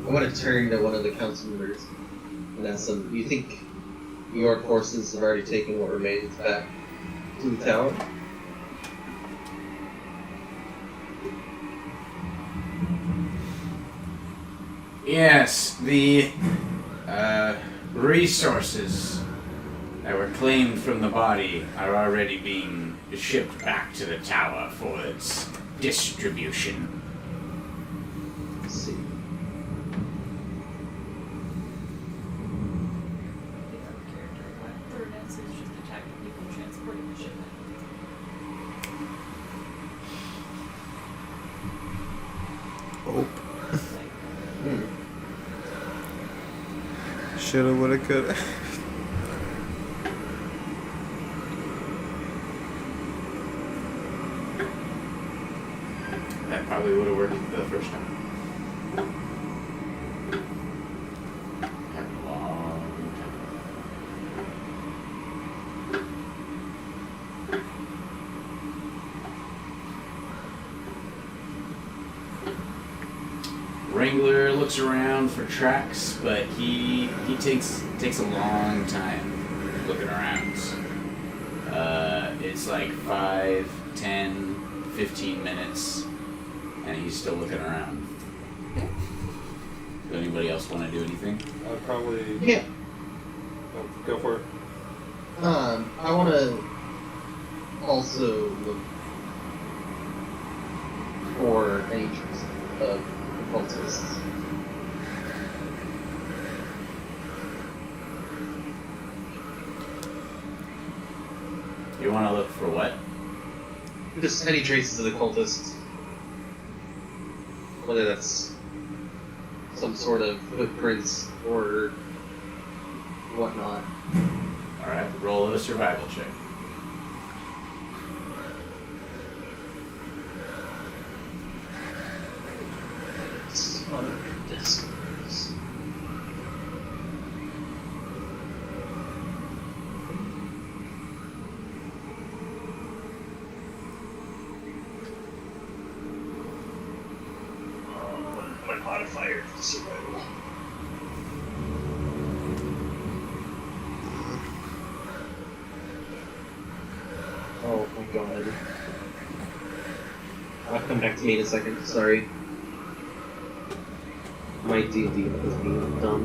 S6: I want to turn to one of the council members and ask them, do you think your forces have already taken what remains back to the tower?
S1: Yes, the resources that were claimed from the body are already being shipped back to the tower for its distribution.
S6: Let's see.
S5: Third answer is just attack the people transporting the shipment.
S7: Oh. Shoulda, woulda, coulda.
S1: That probably would have worked the first time. Happened a long time. Wrangler looks around for tracks, but he takes a long time looking around. It's like 5, 10, 15 minutes, and he's still looking around. Does anybody else want to do anything?
S2: I'd probably...
S6: Yeah.
S2: Oh, go for it.
S6: I want to also look for any traces of the cultists.
S1: You want to look for what?
S6: Just any traces of the cultists. Whether that's some sort of footprints or whatnot.
S1: Alright, roll a survival check.
S8: My modifier for survival.
S6: Oh my god. I'll come back to me in a second, sorry. My D&D is being dumb.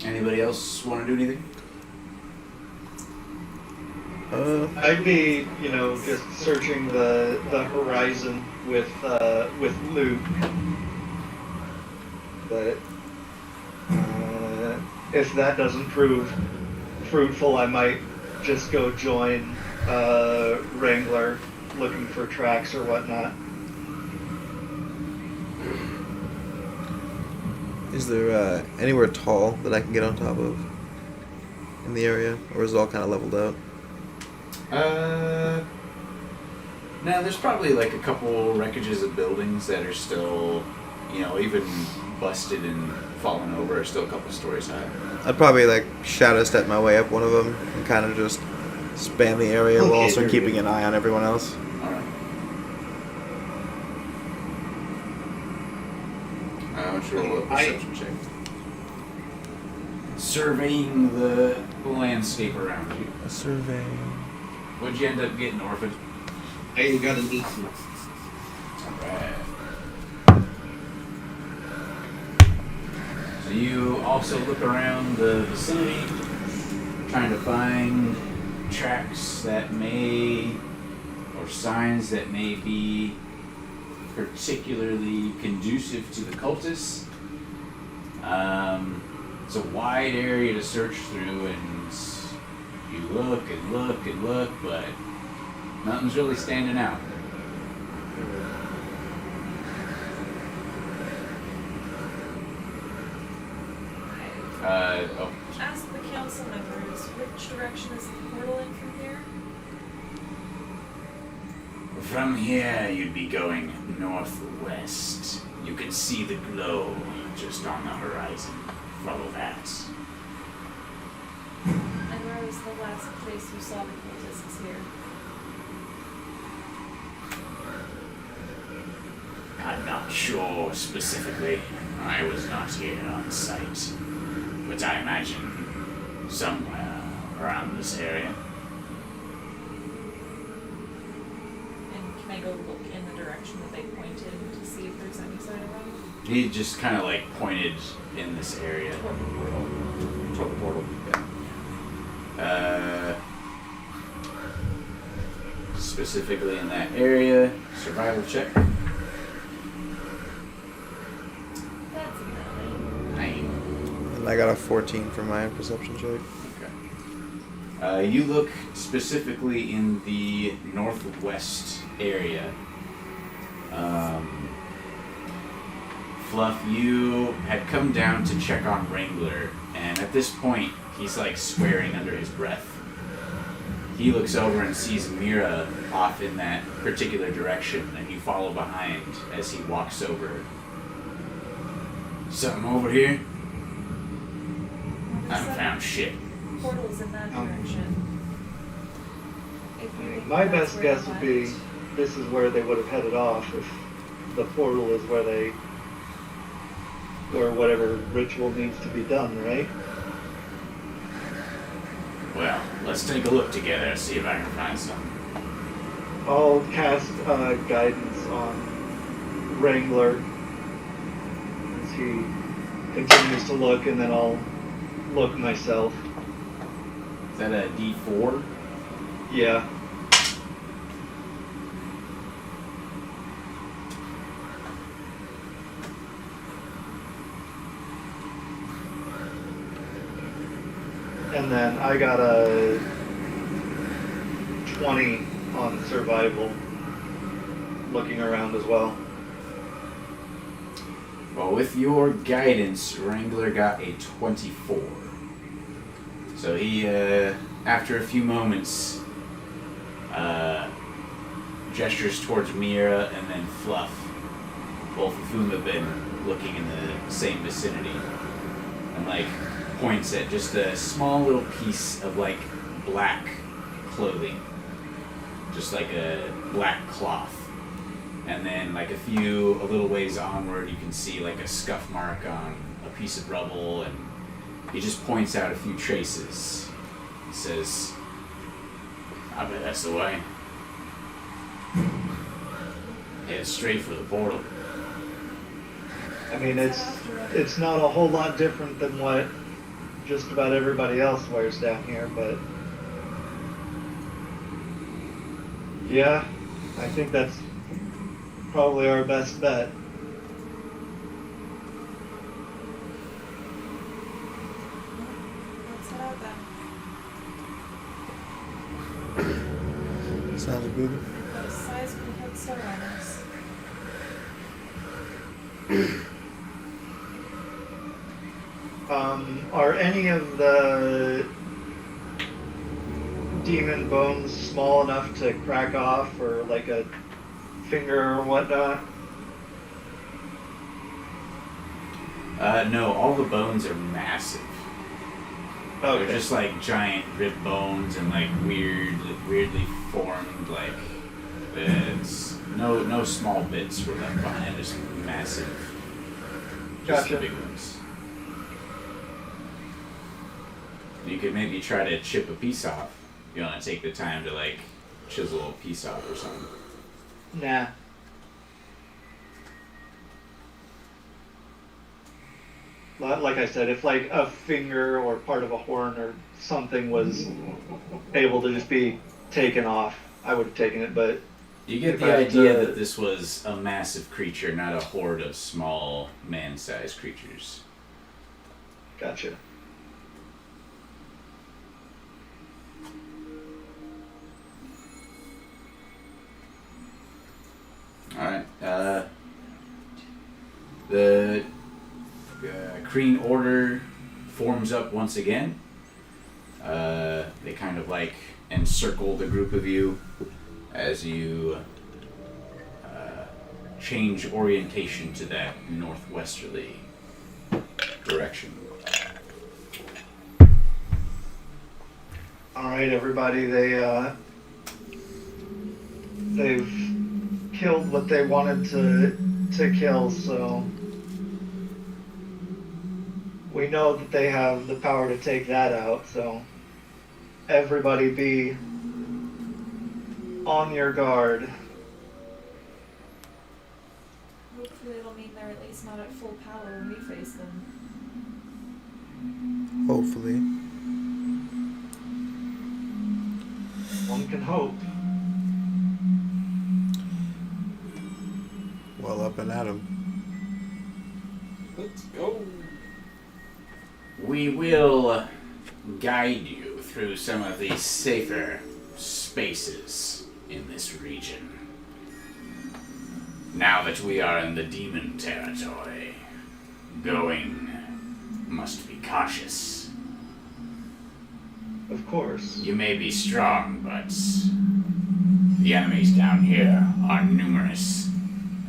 S1: Anybody else want to do anything?
S8: I'd be, just searching the horizon with Luke. But if that doesn't prove fruitful, I might just go join Wrangler looking for tracks or whatnot.
S7: Is there anywhere tall that I can get on top of in the area, or is it all kind of leveled out?
S1: No, there's probably like a couple wreckages of buildings that are still, even busted and fallen over, are still a couple stories high.
S7: I'd probably like shadow step my way up one of them and kind of just span the area while
S6: Okay,
S7: also
S6: very
S7: keeping
S6: good.
S7: an eye on everyone else.
S1: Alright. I want you to roll a perception check. Surveying the landscape around you.
S7: A survey.
S1: What'd you end up getting, Orphan?
S6: I got an 18.
S1: Alright. So you also look around the vicinity, trying to find tracks that may, or signs that may be particularly conducive to the cultists. It's a wide area to search through, and you look and look and look, but nothing's really standing out. Oh.
S5: Ask the council members, which direction is the portal in from here?
S1: From here, you'd be going northwest. You can see the glow just on the horizon. Follow that.
S5: And where was the last place you saw the cultists here?
S1: I'm not sure specifically. I was not here on site. But I imagine somewhere around this area.
S5: And can I go look in the direction that they pointed to see if there's any sign of them?
S1: He just kind of like pointed in this area.
S5: Toward the portal.
S1: Toward the portal. Yeah. Specifically in that area. Survival check.
S5: That's a no.
S1: Nine.
S7: And I got a 14 for my perception check.
S1: Okay. You look specifically in the northwest area. Fluff, you had come down to check on Wrangler, and at this point, he's like swearing under his breath. He looks over and sees Mira off in that particular direction, and you follow behind as he walks over. Something over here? I haven't found shit.
S5: Portal's in that direction. If you think
S8: My
S5: that's
S8: best
S5: where
S8: guess
S5: they
S8: would be
S5: went.
S8: this is where they would have headed off if the portal is where whatever ritual needs to be done, right?
S1: Well, let's take a look together and see if I can find something.
S8: I'll cast guidance on Wrangler as he continues to look, and then I'll look myself.
S1: Is that a D4?
S8: Yeah. And then I got a 20 on survival, looking around as well.
S1: Well, with your guidance, Wrangler got a 24. So he, after a few moments, gestures towards Mira and then Fluff, both of whom have been looking in the same vicinity, and like points at just a small little piece of like black clothing, just like a black cloth. And then like a little ways onward, you can see like a scuff mark on a piece of rubble, and he just points out a few traces. He says, I bet that's the way. Head straight for the portal.
S8: I mean, it's not a whole lot different than what just about everybody else wears down here, but yeah, I think that's probably our best bet.
S5: Let's head out then.
S7: Sounds good.
S5: Those size can head start on us.
S8: Are any of the demon bones small enough to crack off, or like a finger or whatnot?
S1: No, all the bones are massive.
S8: Okay.
S1: They're just like giant rib bones and like weirdly formed, like it's no small bits were left behind. Just massive. Just
S8: Gotcha.
S1: the big ones. You could maybe try to chip a piece off. You want to take the time to like chisel a piece off or something.
S8: Nah. Like I said, if like a finger or part of a horn or something was able to just be taken off, I would have taken it, but
S1: You get
S8: If
S1: the
S8: I had
S1: idea
S8: to-
S1: that this was a massive creature, not a horde of small man-sized creatures.
S8: Gotcha.
S1: Alright. The Kreen Order forms up once again. They kind of like encircle the group of you as you change orientation to that northwesterly direction.
S8: Alright, everybody, they've killed what they wanted to kill, so we know that they have the power to take that out, so everybody be on your guard.
S5: Hopefully it'll mean they're at least not at full power when we face them.
S7: Hopefully.
S8: One can hope.
S7: Well, up and at 'em.
S2: Let's go.
S1: We will guide you through some of the safer spaces in this region. Now that we are in the demon territory, going must be cautious.
S8: Of course.
S1: You may be strong, but the enemies down here are numerous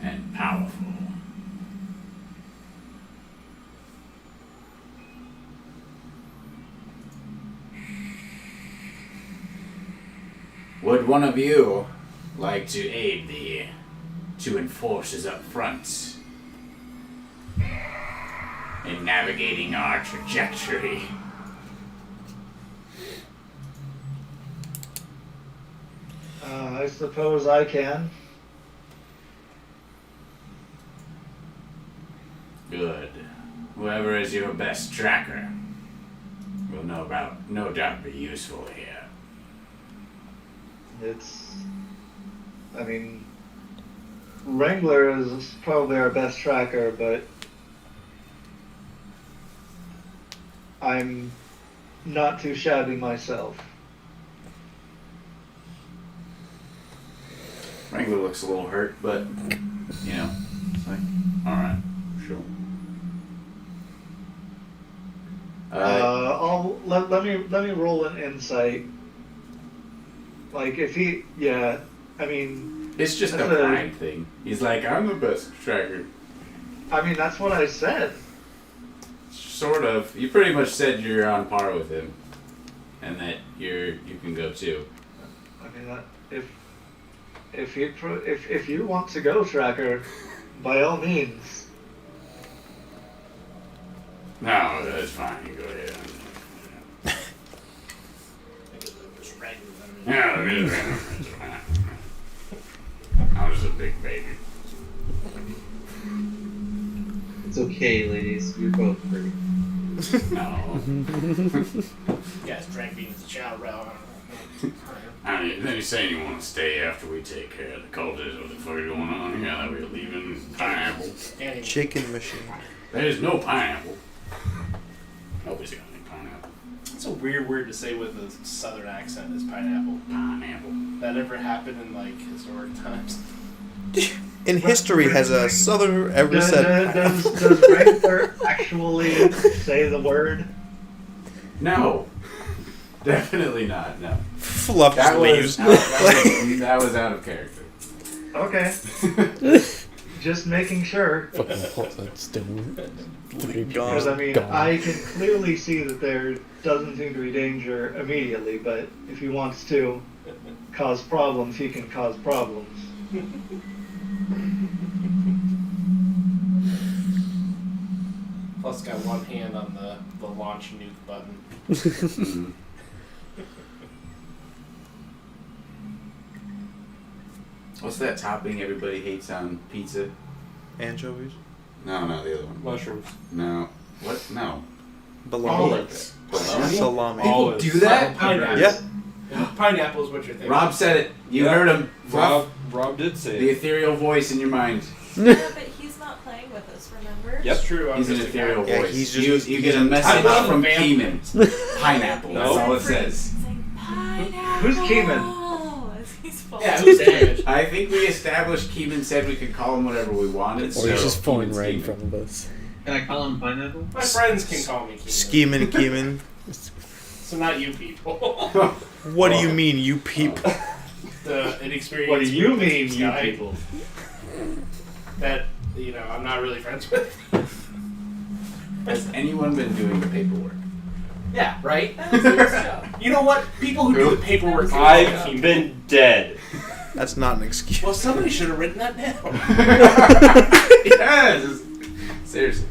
S1: and powerful. Would one of you like to aid the two enforcers up front in navigating our trajectory?
S8: I suppose I can.
S1: Good. Whoever is your best tracker will no doubt be useful here.
S8: I mean, Wrangler is probably our best tracker, but I'm not too shabby myself.
S1: Wrangler looks a little hurt, but it's like, alright, sure.
S8: Let me roll an insight. Like if he, I mean,
S1: It's just a
S8: that's
S1: pride thing. He's like, I'm the best tracker.
S8: I mean, that's what I said.
S1: Sort of. You pretty much said you're on par with him, and that you can go too.
S8: I mean, if you want to go tracker, by all means.
S1: No, that's fine. You go ahead. Yeah, I was a big baby.
S6: It's okay, ladies. You're both pretty.
S1: No.
S3: You guys drank beans the chow row.
S1: I mean, then he's saying you want to stay after we take care of the cultists. What the fuck is going on here? That we're leaving pineapple.
S7: Chicken machine.
S1: There's no pineapple. Nobody's got any pineapple.
S3: It's a weird word to say with a southern accent, is pineapple.
S1: Pineapple.
S3: That ever happened in like historic times?
S7: In history, has a southerner ever said
S8: Does Wrangler actually say the word?
S1: No. Definitely not, no.
S7: fluff
S1: That
S7: sleeves?
S1: that was out of character.
S8: Okay. Just making sure.
S9: Fucking pull that stone.
S8: Because, I mean, I can clearly see that there doesn't seem to be danger immediately, but if he wants to cause problems, he can cause problems.
S3: Plus, got one hand on the launch nuke button.
S1: Mm-hmm. What's that topping everybody hates on pizza?
S7: Anchovies?
S1: No, the other one.
S2: Mushrooms.
S1: No. What? No.
S7: Bologna?
S1: Bologna?
S7: Salami.
S2: Olives.
S1: Do that?
S3: Pineapple.
S7: Yeah.
S3: Pineapple is what you're thinking.
S1: Rob said it. You
S2: Yeah.
S1: heard him.
S2: Rob did say
S1: The
S2: it.
S1: ethereal voice in your mind.
S5: Yeah, but he's not playing with us, remember?
S2: Yep.
S3: It's true. I'm
S1: He's an
S3: just a guy.
S1: ethereal
S7: Yeah,
S1: voice.
S7: he's just-
S1: you get a
S3: I'm
S1: message
S3: not a
S1: from
S3: vampire.
S1: Keeman. Pineapple. That's all it says.
S5: Saying, pineapple.
S8: Who's Keeman?
S5: As he's falling.
S3: Yeah, who's David?
S1: I think we established Keeman said we could call him whatever we wanted.
S9: Or
S1: so
S9: he's just falling
S1: Keeman's
S9: right in
S1: Keeman.
S9: front of us.
S6: Can I call him Pineapple?
S3: My friends can call me Keeman.
S7: Scheming.
S3: So not you people.
S7: What do you mean, you peep?
S3: The inexperienced.
S8: What do you mean, you
S3: guy
S8: people?
S3: That I'm not really friends with.
S1: Has anyone been doing the paperwork?
S3: Yeah, right.
S5: That was his job.
S3: You know what? People who do the paperwork. can call me
S2: I've
S3: Keeman.
S2: been dead.
S7: That's not an excuse.
S3: Well, somebody should have written that down.
S1: Yes. Seriously.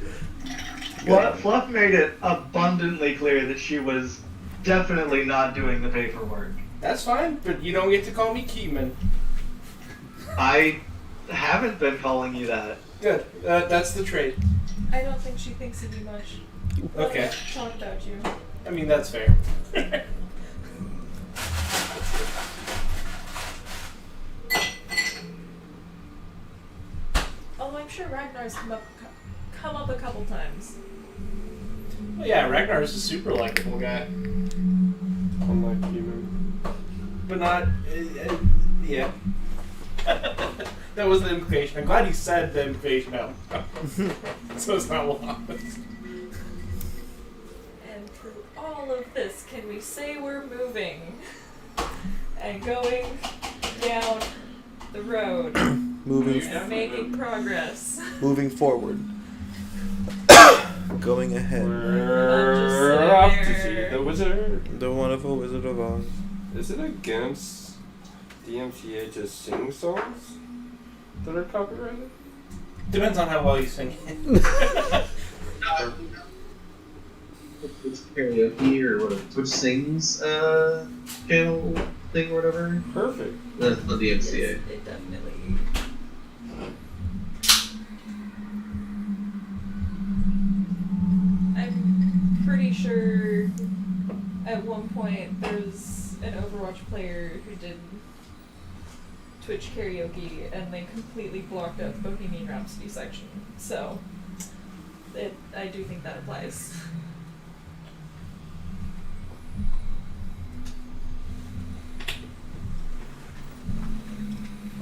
S8: Fluff made it abundantly clear that she was definitely not doing the paperwork.
S3: That's fine, but you don't get to call me Keeman.
S8: I haven't been calling you that.
S3: Good. That's the trade.
S5: I don't think she thinks of you much.
S3: Okay.
S5: Talk about you.
S3: I mean, that's fair.
S5: Oh, I'm sure Ragnar's come up a couple times.
S3: Well, yeah, Ragnar's a super likable guy,
S2: Unlike human.
S3: but not. Yeah. That was the implication. I'm glad you said the implication out loud. So it's not lost.
S5: And through all of this, can we say we're moving and going down the road
S7: Moving
S5: and making progress?
S7: moving forward. Going ahead.
S2: We're off to see the wizard.
S7: The wonderful Wizard of Oz.
S2: Is it against DMCA to sing songs that are copyrighted?
S3: Depends on how well you sing it.
S6: It's karaoke or whatever. Twitch Sings channel thing or whatever.
S2: Perfect.
S6: That's the DMCA.
S5: It definitely. I'm pretty sure at one point there's an Overwatch player who did Twitch karaoke and they completely blocked out the Bohemian Rhapsody section. So I do think that applies.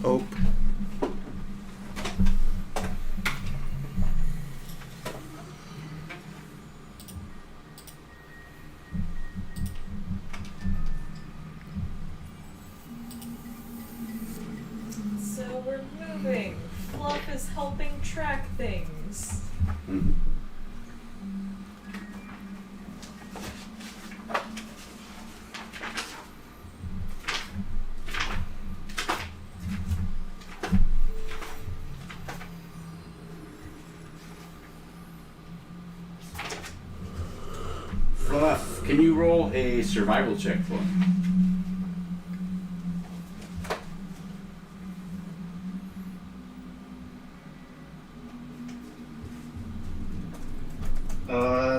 S7: Oh.
S5: So we're moving. Fluff is helping track things.
S1: Mhm. Fluff, can you roll a survival check for me?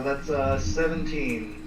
S8: That's 17.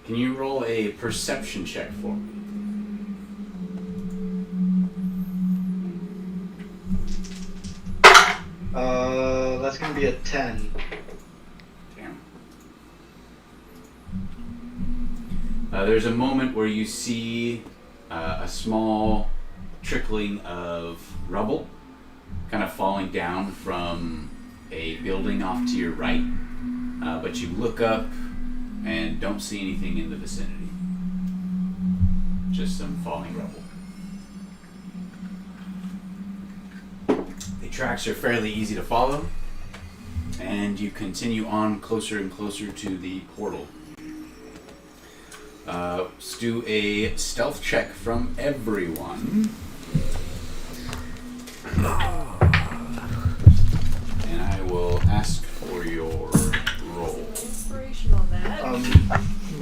S1: Can you roll a perception check for me?
S8: That's gonna be a 10.
S1: Damn. There's a moment where you see a small trickling of rubble kind of falling down from a building off to your right, but you look up and don't see anything in the vicinity. Just some falling rubble. The tracks are fairly easy to follow, and you continue on closer and closer to the portal. Let's do a stealth check from everyone. And I will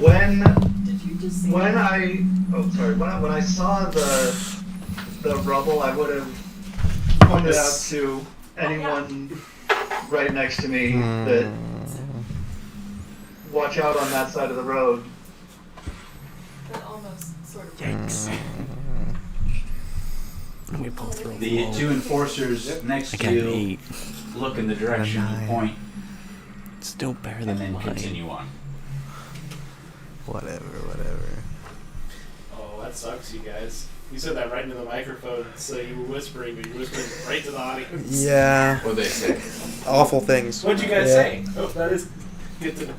S8: When
S5: Did you just say
S8: when
S5: that?
S8: I saw the rubble, I would have pointed out to anyone right next to me that watch out on that side of the road.
S5: That almost sort of
S9: We both rolled
S1: The
S9: low.
S1: two enforcers next
S9: I
S1: to
S9: got an
S1: you
S9: 8.
S1: look in the direction you
S7: 9.
S1: point
S9: Still better
S1: and
S9: than
S1: then
S9: mine.
S1: continue on.
S7: Whatever.
S3: Oh, that sucks, you guys. You said that right into the microphone, so you were whispering, but you were whispering right to the audience.
S7: Yeah.
S1: What'd they say?
S7: Awful things.
S3: What'd you guys
S7: Yeah.
S3: say? Oh, that is good to know.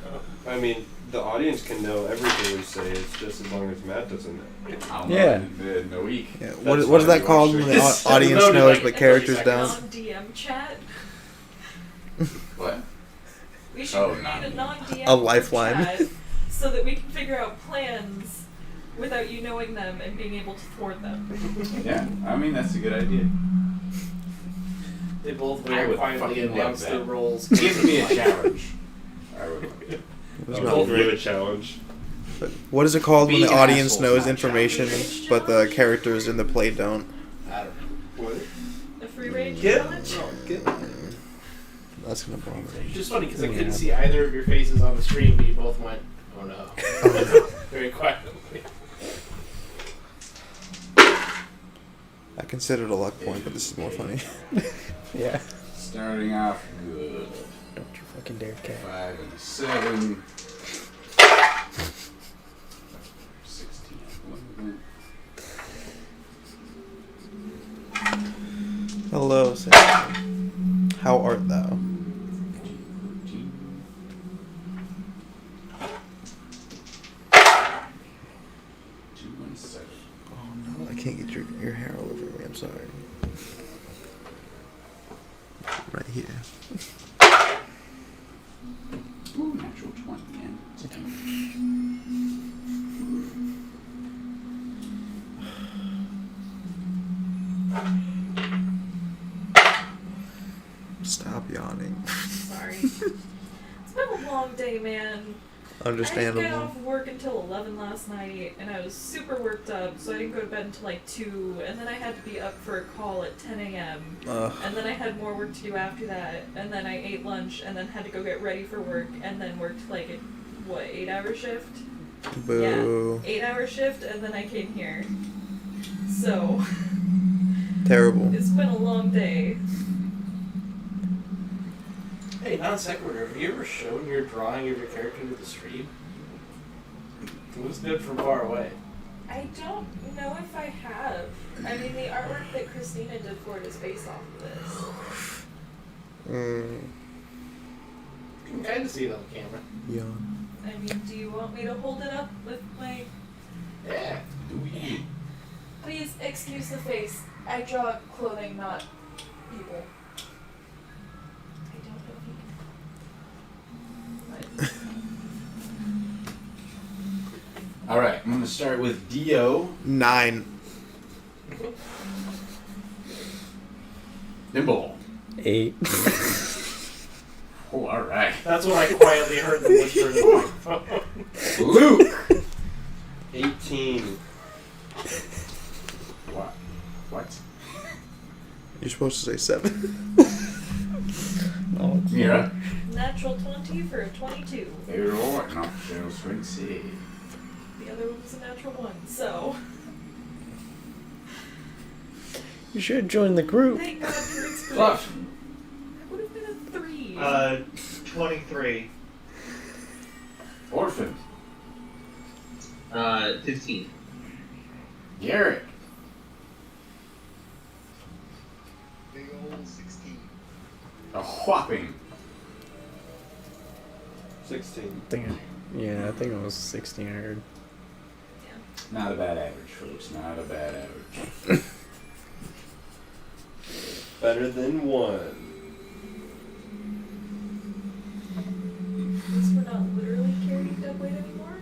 S2: I mean, the audience can know everything we say. It's just as long as Matt doesn't know.
S1: I don't
S9: Yeah.
S1: know, in the week.
S7: Yeah.
S2: That's
S7: What is
S2: why
S7: that
S2: you
S7: called
S2: watch
S7: when the
S3: this.
S7: audience
S3: Loaded
S7: knows
S3: like
S7: but
S3: 30
S7: characters
S3: seconds.
S7: don't?
S5: Non-DM chat.
S1: What?
S5: We should
S1: Oh,
S5: create a
S1: non-DM.
S5: non-DM
S7: A lifeline.
S5: chat so that we can figure out plans without you knowing them and being able to thwart them.
S1: Yeah, I mean, that's a good idea.
S3: They both
S1: I
S3: very
S1: would
S3: quietly
S1: fucking love
S3: announce
S1: that.
S3: their roles.
S1: Give me a challenge. I would love it.
S2: Don't give a challenge.
S7: What is it called when
S1: Being
S7: the
S1: an
S7: audience
S1: asshole is
S7: knows
S1: not
S7: information
S5: challenge.
S7: but the characters in the play don't?
S3: I don't know.
S2: What?
S5: A free range
S3: Get?
S5: challenge?
S3: Oh, get.
S7: That's gonna bother me.
S3: It's just funny because I
S9: Yeah.
S3: couldn't see either of your faces on the screen, but you both went, oh no. Very quietly.
S7: I considered a luck point, but this is more funny.
S9: Yeah.
S1: Starting off good.
S9: Don't you fucking dare, cat.
S1: 5 and a 7. 16 movement.
S7: Hello, Sam. How art thou?
S1: 14. 2 and 7.
S7: Oh no, I can't get your hair all over me. I'm sorry. Right here.
S1: Ooh, natural 20 and 10.
S7: Stop yawning.
S5: Sorry. It's been a long day, man. I didn't get
S7: Understandable.
S5: off work until 11 last night, and I was super worked up, so I didn't go to bed until like 2, and then I had to be up for a call at 10 a.m., and then I had more work to do after that, and then I ate lunch, and then had to go get ready for work, and then worked like a, 8-hour shift?
S7: Boo.
S5: Yeah, 8-hour shift, and then I came here. So,
S7: Terrible.
S5: it's been a long day.
S3: Hey, non sequitur, have you ever shown your drawing of your character to the stream? It looks good from far away.
S5: I don't know if I have. I mean, the artwork that Christina did for it is based off of this.
S7: Mm,
S3: You can kind of see it on the camera.
S7: yawn.
S5: I mean, do you want me to hold it up with my...
S3: Yeah.
S5: Please excuse the face. I draw clothing, not people. I don't know if you can...
S1: Alright, I'm going to start with Dio.
S7: 9.
S1: Nimble.
S9: 8.
S1: Oh, alright.
S3: That's when I quietly heard the whisper in the microphone.
S1: Luke!
S2: 18.
S1: What? What?
S7: You're supposed to say 7.
S9: Oh,
S1: Mira.
S5: Natural 20 for a 22.
S1: Favorite award. No, Cheryl Swing C.
S5: The other one was a natural 1, so...
S9: you should join the group.
S5: Thank God for
S1: Fluff.
S5: inspiration. That would have been a 3.
S8: 23.
S1: Orphan.
S6: 15.
S1: Garrett.
S8: Big old 16.
S1: A whopping
S2: 16.
S9: I think it was 16 I heard.
S1: Not a bad average, folks. Not a bad average.
S2: Better than 1.
S5: At least we're not literally carrying dead weight anymore.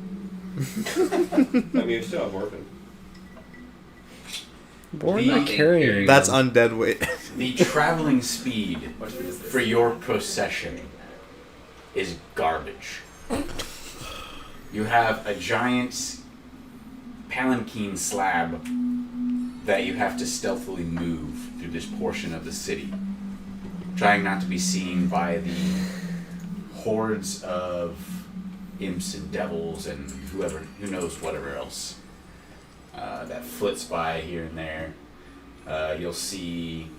S2: I mean, you still have orphan.
S9: We're
S1: The-
S9: not carrying.
S7: That's undead weight.
S1: The traveling speed for your procession is garbage. You have a giant palanquin slab that you have to stealthily move through this portion of the city, trying not to be seen by the hordes of imps and devils and who knows whatever else that flits by here and there. You'll see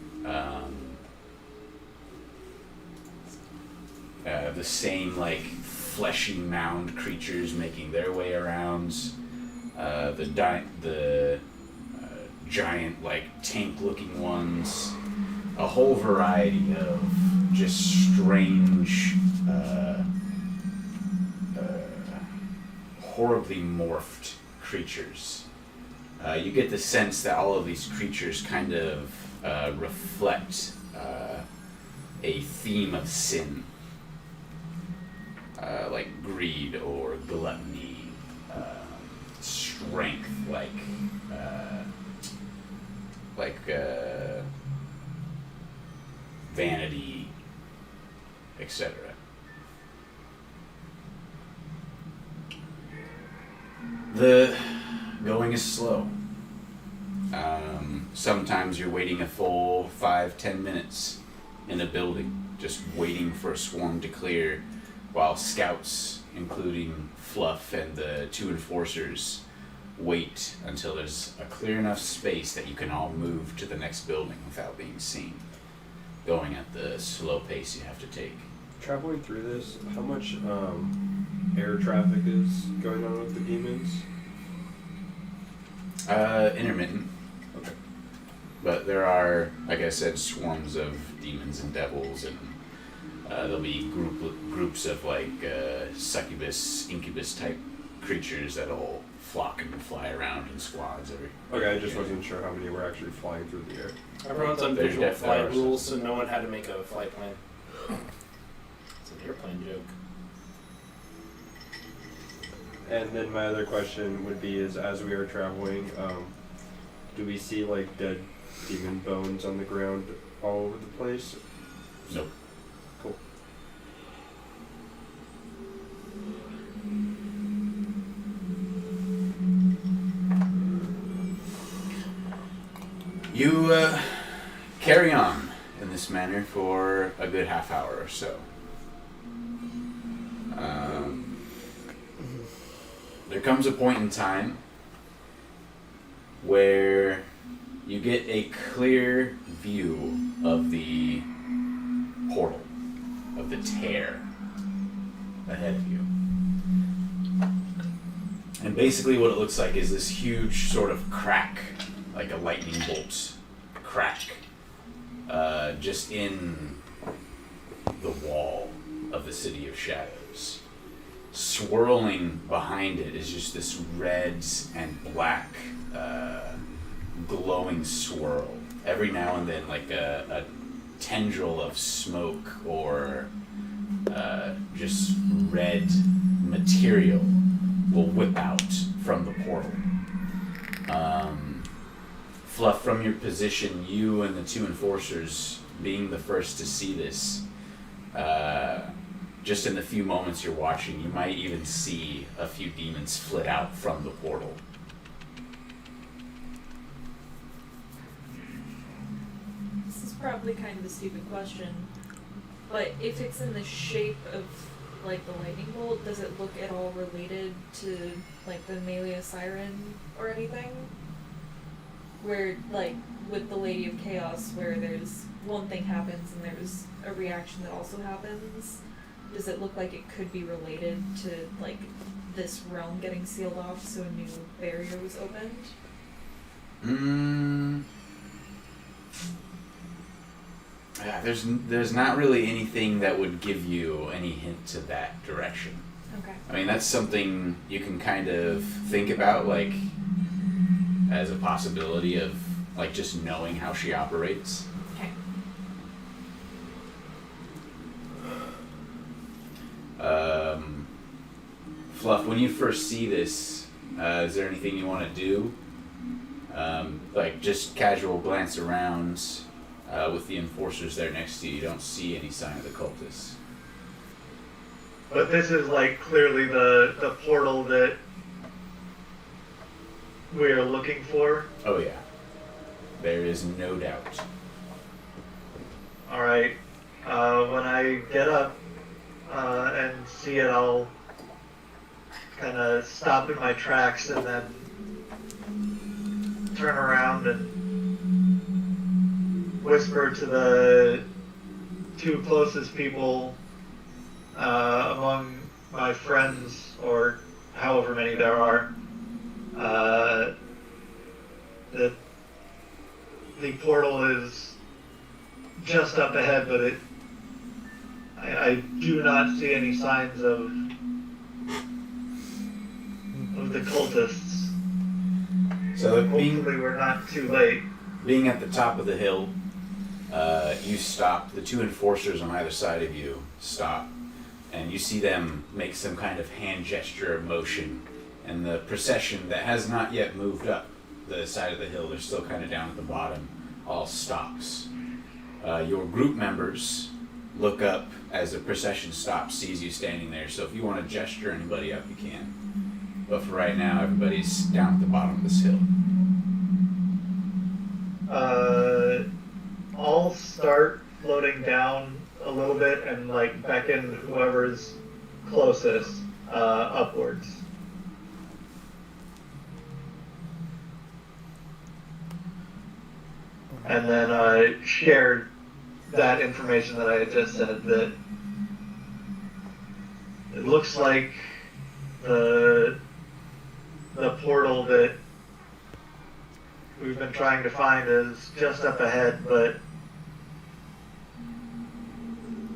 S1: the same like fleshy mound creatures making their way around. The giant like tank-looking ones. A whole variety of just strange, horribly morphed creatures. You get the sense that all of these creatures kind of reflect a theme of sin, like greed or gluttony, strength, like vanity, etc. The going is slow. Sometimes you're waiting a full 5-10 minutes in a building, just waiting for a swarm to clear, while scouts, including Fluff and the 2 enforcers, wait until there's a clear enough space that you can all move to the next building without being seen, going at the slow pace you have to take.
S2: Traveling through this, how much air traffic is going on with the demons?
S1: Intermittent.
S2: Okay.
S1: But there are, like I said, swarms of demons and devils, and there'll be groups of like succubus, incubus type creatures that'll flock and fly around in squads every.
S2: Okay, I just wasn't sure how many were actually flying through the air.
S3: Everyone's on
S1: There's
S3: visual
S1: definitely
S3: flight
S1: ours.
S3: rules, so no one had to make a flight plan. It's an airplane joke.
S2: And then my other question would be is, as we are traveling, do we see like dead demon bones on the ground all over the place?
S1: Nope.
S2: Cool.
S1: You carry on in this manner for a good half hour or so. There comes a point in time where you get a clear view of the portal, of the tear ahead of you. And basically what it looks like is this huge sort of crack, like a lightning bolt crack, just in the wall of the City of Shadows. Swirling behind it is just this red and black glowing swirl. Every now and then, like a tendril of smoke or just red material will whip out from the portal. Fluff, from your position, you and the 2 enforcers being the first to see this, just in the few moments you're watching, you might even see a few demons flit out from the portal.
S5: This is probably kind of a stupid question, but if it's in the shape of like the lightning bolt, does it look at all related to like the Melia Siren or anything? Where like with the Lady of Chaos, where there's one thing happens and there's a reaction that also happens, does it look like it could be related to like this realm getting sealed off so a new barrier was opened?
S1: Yeah, there's not really anything that would give you any hint to that direction.
S5: Okay.
S1: I mean, that's something you can kind of think about, like, as a possibility of, like, just knowing how she operates.
S5: Okay.
S1: Fluff, when you first see this, is there anything you want to do? Like, just casual glance around with the enforcers there next to you. You don't see any sign of the cultists.
S8: But this is like clearly the portal that we are looking for.
S1: Oh yeah. There is no doubt.
S8: All right. When I get up and see it, I'll kind of stop in my tracks and then turn around and whisper to the two closest people among my friends, or however many there are, that the portal is just up ahead, but I do not see any signs of the cultists.
S1: So
S8: Hopefully we're not too late.
S1: being at the top of the hill, you stop. The two enforcers on either side of you stop, and you see them make some kind of hand gesture of motion, and the procession that has not yet moved up the side of the hill, they're still kind of down at the bottom, all stops. Your group members look up as the procession stops, sees you standing there, so if you want to gesture anybody up, you can. But for right now, everybody's down at the bottom of this hill.
S8: I'll start floating down a little bit and like beckon whoever's closest upwards. And then share that information that I had just said, that it looks like the portal that we've been trying to find is just up ahead, but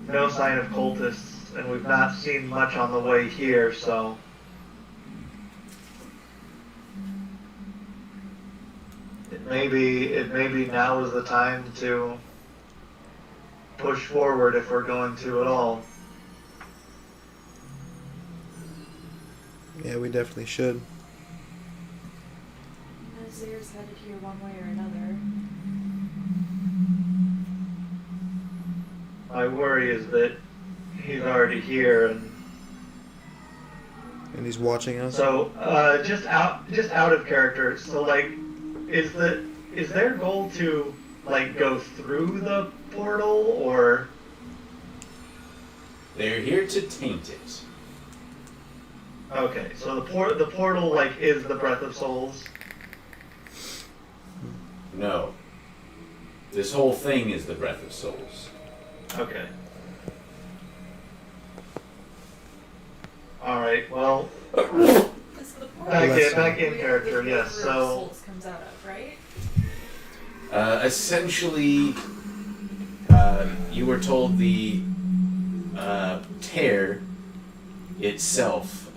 S8: no sign of cultists, and we've not seen much on the way here, so it may be now is the time to push forward if we're going to at all.
S7: Yeah, we definitely should.
S5: Azir's headed here one way or another.
S8: My worry is that he's already here,
S7: And he's watching us.
S8: so just out of character. So like, is their goal to like go through the portal, or
S1: They're here to taint it.
S8: okay? So the portal like is the breath of souls.
S1: No. This whole thing is the breath of souls.
S8: Okay. All right. Well,
S5: This is the portal.
S8: back in character.
S5: The
S8: Yes.
S5: River of
S8: So.
S5: Souls comes out of, right?
S1: Essentially, you were told the tear itself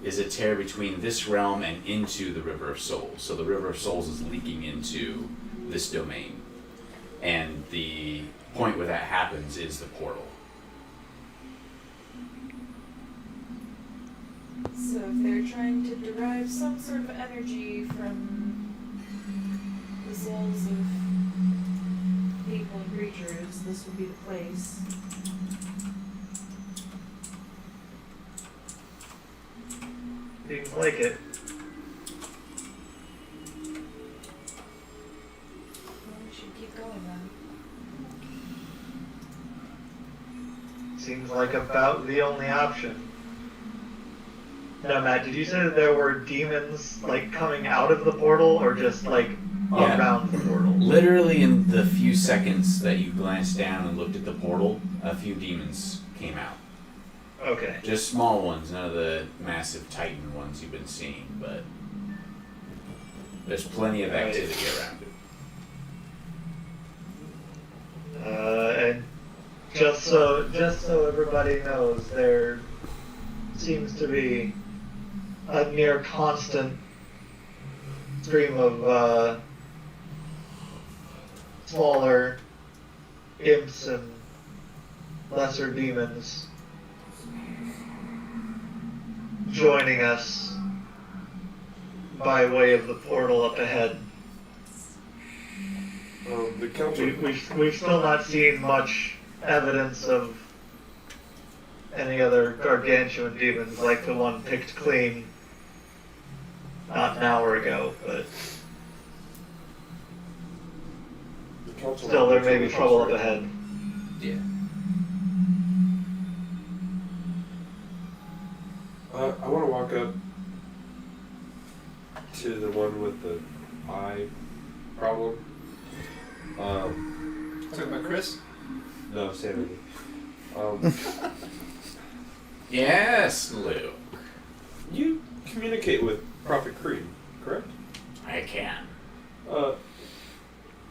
S1: is a tear between this realm and into the River of Souls. So the River of Souls is leaking into this domain. And the point where that happens is the portal.
S5: So if they're trying to derive some sort of energy from the souls of people and creatures, this would be the place.
S8: Seems like it.
S5: Well, we should keep going then.
S8: Seems like about the only option. Now, Matt, did you say that there were demons like coming out of the portal, or just like
S1: Yeah.
S8: around the portal?
S1: Literally in the few seconds that you glanced down and looked at the portal, a few demons came out.
S8: Okay.
S1: Just small ones, none of the massive titan ones you've been seeing, but there's plenty of activity around it.
S8: And just so everybody knows, there seems to be a near constant stream of smaller imps and lesser demons joining us by way of the portal up ahead.
S2: The council.
S8: We've still not seen much evidence of any other gargantuan demons like the one picked clean not an hour ago, but
S2: The council
S8: still there may be
S2: members are
S8: trouble up
S2: sorry.
S8: ahead.
S1: Yeah.
S2: I want to walk up to the one with the eye problem.
S3: Talking about Chris?
S2: No, sanity. Um,
S1: Yes, Luke.
S2: you communicate with Prophet Creed, correct?
S1: I can.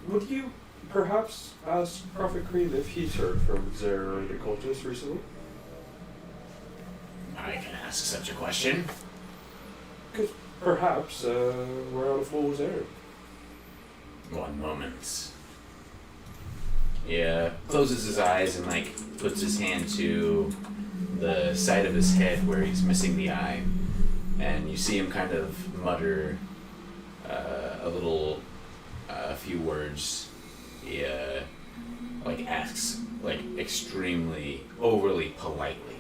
S2: Would you perhaps ask Prophet Creed if he's heard from Zer or the cultists recently?
S1: I can ask such a question.
S2: Because perhaps we're on a fool's errand.
S1: One moment. He closes his eyes and puts his hand to the side of his head where he's missing the eye, and you see him kind of mutter a few words. He asks extremely overly politely,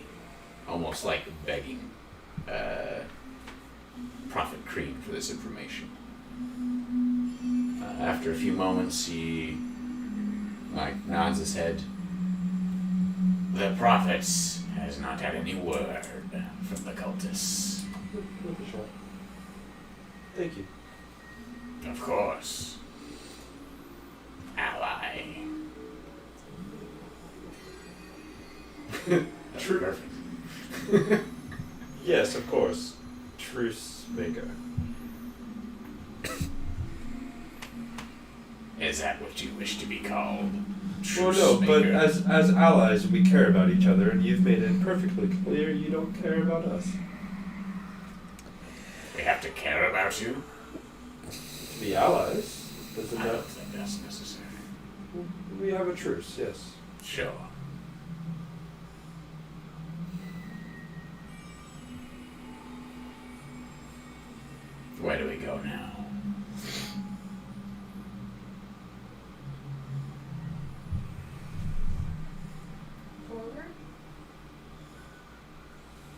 S1: almost like begging Prophet Creed for this information. After a few moments, he nods his head. The Prophet has not had any word from the cultists.
S2: Worth a shot. Thank you.
S1: Of course. Ally.
S2: True.
S1: Perfect.
S2: Yes, of course. Truce maker.
S1: Is that what you wish to be called?
S2: Well, no, but
S1: Truce-maker?
S2: as allies, we care about each other, and you've made it perfectly clear you don't care about us.
S1: We have to care about you?
S2: To be allies, doesn't
S1: I
S2: that...
S1: don't think that's necessary.
S2: We have a truce, yes.
S1: Sure. Where do we go now?
S5: Forward?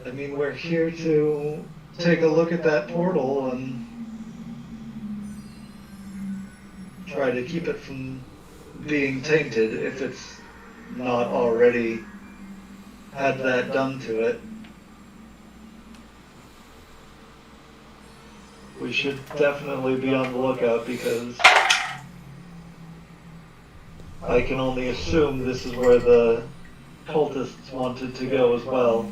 S8: I mean, we're here to take a look at that portal and try to keep it from being tainted if it's not already had that done to it. We should definitely be on the lookout because I can only assume this is where the cultists wanted to go as well.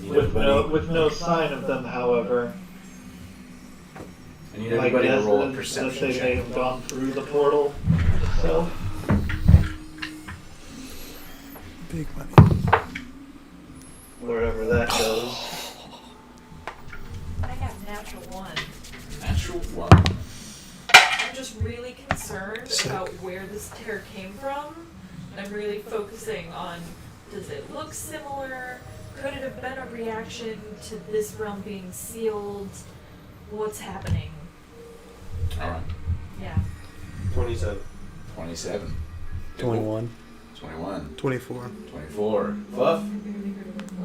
S8: With no sign of them, however,
S1: I need
S8: my
S1: everybody to
S8: guess
S1: roll a
S8: is that
S1: perception
S8: they may
S1: check.
S8: have gone through the portal itself.
S7: Big money.
S8: Wherever that goes.
S5: I got natural one.
S1: Natural one.
S5: I'm just really concerned about where this tear came from. I'm really focusing on, does it look similar? Could it have been a reaction to this realm being sealed? What's happening?
S1: Alright.
S5: Yeah.
S2: 27.
S1: 27.
S9: 21.
S1: 21.
S7: 24.
S1: 24. Fluff.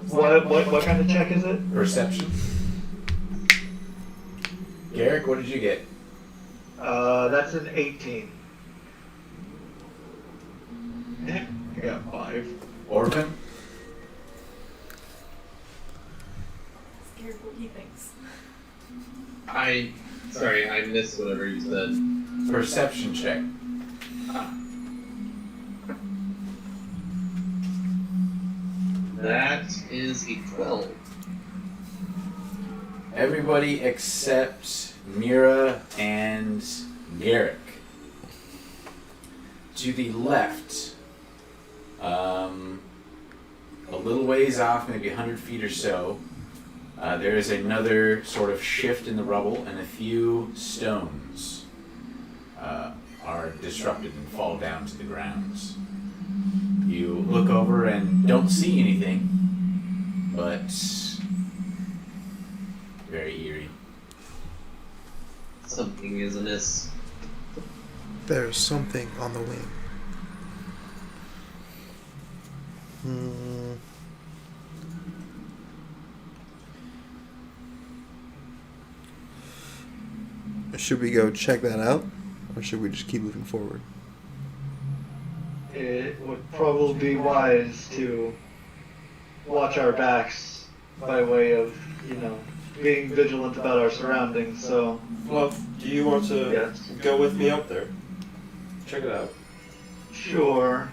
S8: What kind of check is it?
S1: Perception. Garrick, what did you get?
S8: That's an 18. I got 5.
S1: Orphan?
S5: Scared what he thinks.
S6: Sorry, I missed whatever you said.
S1: Perception check.
S6: That is a 12.
S1: Everybody except Mira and Garrick. To the left, a little ways off, maybe 100 feet or so, there is another sort of shift in the rubble, and a few stones are disrupted and fall down to the grounds. You look over and don't see anything, but very eerie.
S6: Something is amiss.
S7: There's something on the wing. Should we go check that out, or should we just keep moving forward?
S8: It would probably be wise to watch our backs by way of, being vigilant about our surroundings, so...
S2: Fluff, do you want to
S8: Yes.
S2: go with me up there? Check it out.
S8: Sure.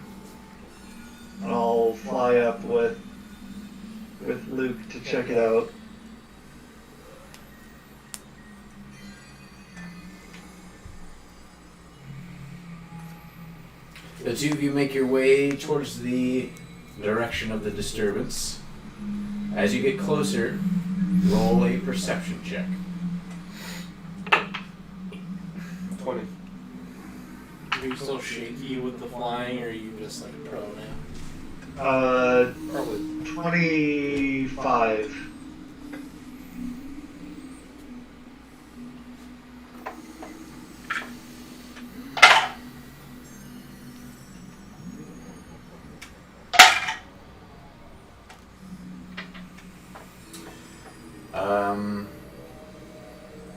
S8: I'll fly up with Luke to check it out.
S1: The two of you make your way towards the direction of the disturbance. As you get closer, roll a perception check.
S2: 20.
S3: Are you still shaky with the flying, or are you just like pro now?
S2: Probably.
S8: 25.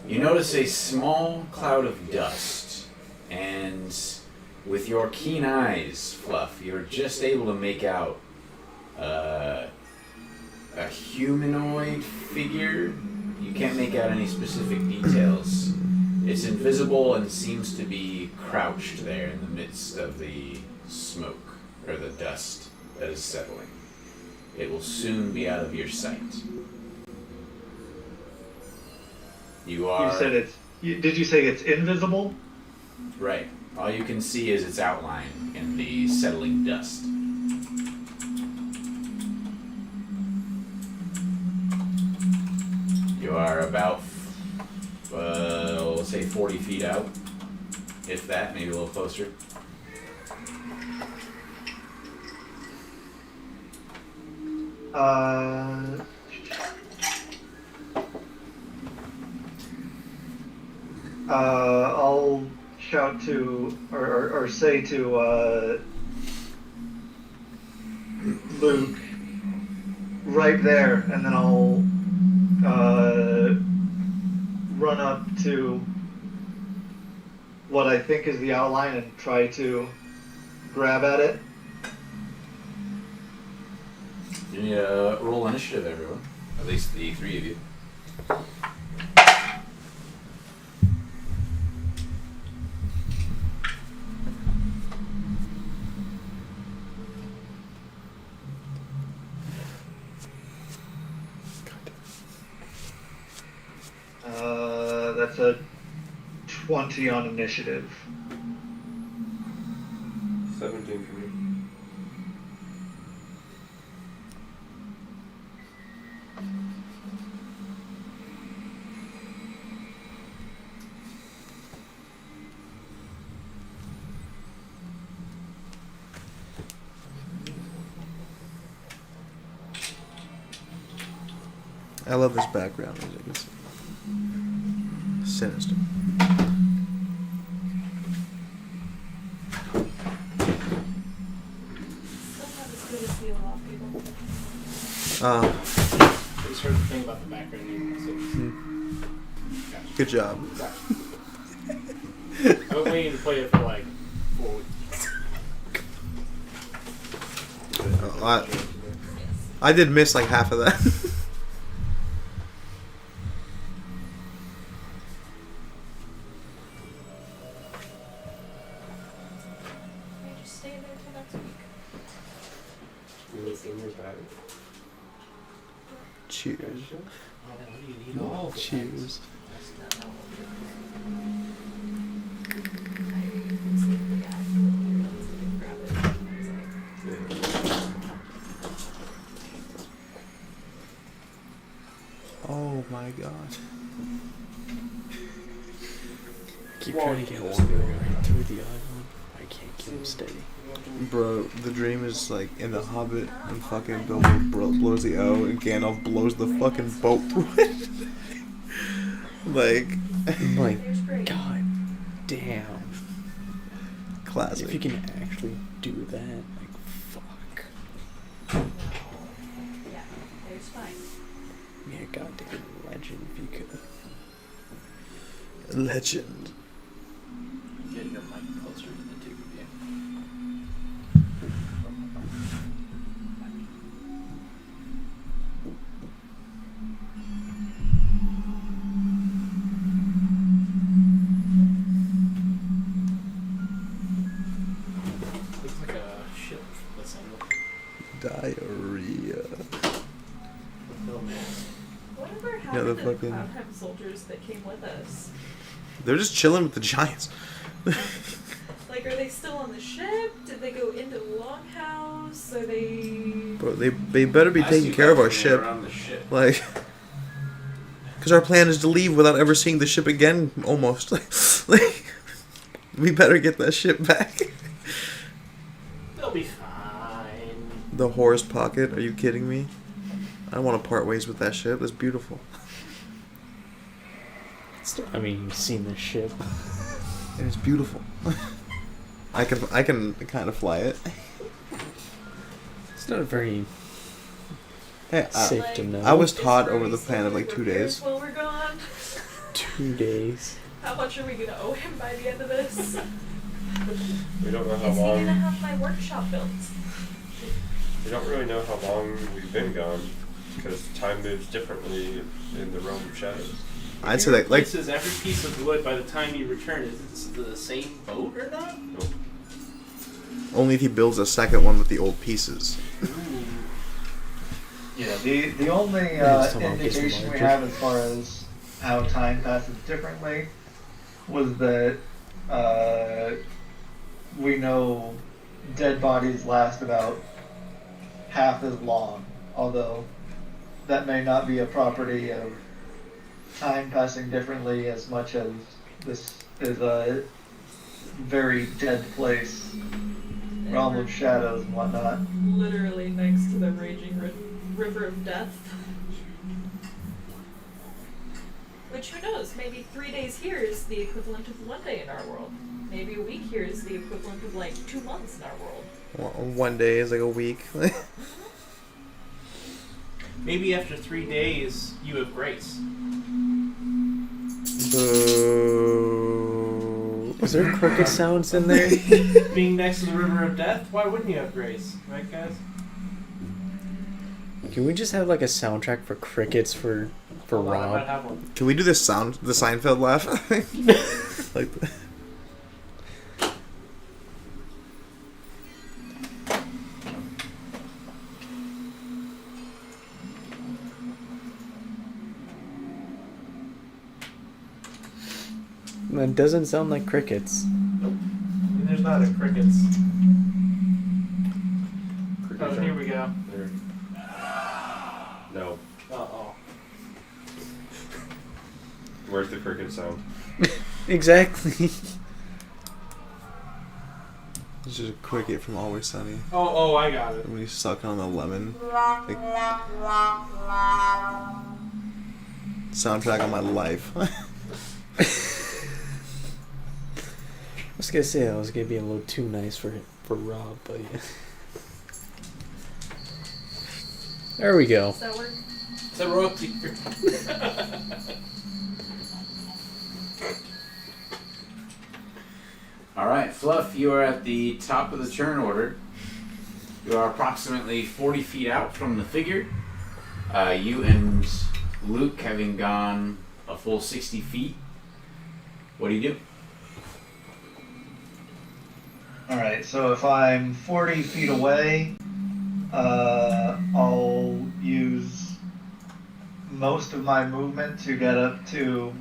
S1: You notice a small cloud of dust, and with your keen eyes, Fluff, you're just able to make out a humanoid figure. You can't make out any specific details. It's invisible and seems to be crouched there in the midst of the smoke, or the dust that is settling. It will soon be out of your sight. You
S8: Did you say it's invisible?
S1: Right. All you can see is its outline in the settling dust. You are about, let's say 40 feet out. If that, maybe a little closer.
S8: I'll shout to, or say to, Luke, right there, and then I'll, run up to what I think is the outline and try to grab at it.
S1: You need to roll initiative, everyone. At least the three of you.
S8: That's a 20 on initiative.
S2: 17 for me.
S7: I love this background music. It's sinister.
S3: I just heard the thing about the background music.
S7: Good job.
S3: I've been waiting to play it for like 4 weeks.
S7: I did miss like half of that.
S5: Just stay there till next week.
S2: You look in your bag.
S7: Cheers.
S3: You need all of it.
S7: Cheers. Oh my god.
S9: Keep trying to get one going through the other one. I can't keep him steady.
S7: Bro, the dream is like in The Hobbit and fucking Bilbo blows the O and Gandalf blows the fucking boat through it.
S9: Like, god damn.
S7: Classic.
S9: If you can actually do that, like, fuck. me a goddamn legend if you could.
S7: Legend.
S3: Get your mic closer to the tube. Yeah. Looks like a ship assembled.
S7: Diarrhea.
S3: Oh man.
S5: Whatever
S7: Yeah,
S5: happened
S7: the
S5: to the
S7: fucking-
S5: Cloudheim soldiers that came with us?
S7: They're just chilling with the giants.
S5: Like, are they still on the ship? Did they go into the longhouse? Are they...
S7: Bro, they better be taking care of our ship.
S1: Around the ship.
S7: Like, because our plan is to leave without ever seeing the ship again, almost. Like, we better get that ship back.
S3: They'll be fine.
S7: The Horse Pocket, are you kidding me? I don't want to part ways with that ship. That's beautiful.
S9: I mean, you've seen this ship.
S7: It is beautiful. I can kind of fly it.
S9: It's not very
S7: Hey,
S9: safe to know.
S7: I was
S5: Is
S7: taught
S5: Ray
S7: over the
S5: still
S7: span of like
S5: in
S7: 2
S5: repairs
S7: days.
S5: while we're gone?
S9: 2 days.
S5: How much are we gonna owe him by the end of this?
S2: We don't know how
S5: Is he
S2: long.
S5: gonna have my workshop built?
S2: We don't really know how long we've been gone because time moves differently in the realm of shadows.
S7: I'd say that, like,
S3: Pieces, every piece of wood by the time you return, is it the same boat or not?
S2: Nope.
S7: only if he builds a second one with the old pieces.
S8: Yeah, the only
S9: Somehow gets
S8: indication we
S9: larger.
S8: have as far as how time passes differently was that we know dead bodies last about half as long, although that may not be a property of time passing differently as much as this is a very dead place, realm of shadows and whatnot.
S5: Literally next to the raging river of death. Which, who knows, maybe 3 days here is the equivalent of 1 day in our world. Maybe a week here is the equivalent of like 2 months in our world.
S7: 1 day is like a week.
S3: Maybe after 3 days, you have grace.
S7: Boo.
S9: Was there cricket sounds in there?
S3: Being next to the river of death, why wouldn't you have grace? Right, guys?
S9: Can we just have like a soundtrack for crickets for
S3: Hold on, I might
S9: Rob?
S3: have one.
S7: Can we do this sound, the Seinfeld laugh? Like,
S9: That doesn't sound like crickets.
S3: Nope. There's not a crickets. Oh, here we go.
S2: There. No.
S3: Uh-oh.
S2: Where's the cricket sound?
S9: Exactly.
S7: it's just a cricket from Always Sunny.
S3: Oh, I got it.
S7: When he's sucking on the lemon. Like, soundtrack of my life.
S9: I was gonna say I was gonna be a little too nice for Rob, but yeah. There we go.
S5: Does that work?
S3: It's a royalty.
S1: All right, Fluff, you are at the top of the turn order. You are approximately 40 feet out from the figure. You and Luke having gone a full 60 feet. What do you do?
S8: Alright, so if I'm 40 feet away, I'll use most of my movement to get up to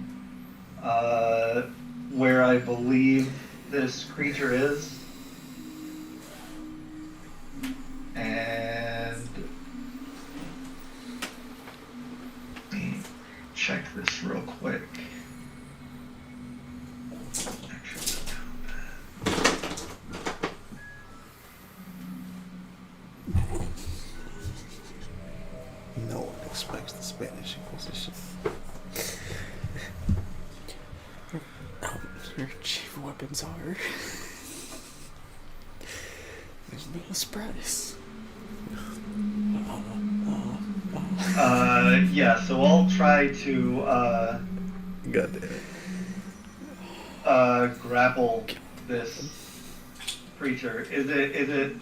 S8: where I believe this creature is. And let me check this real quick.
S7: No one expects the Spanish Inquisition.
S9: Your chief weapons are. There's no Spratus.
S8: Yeah, so try to
S7: God damn it.
S8: grapple this creature. Is it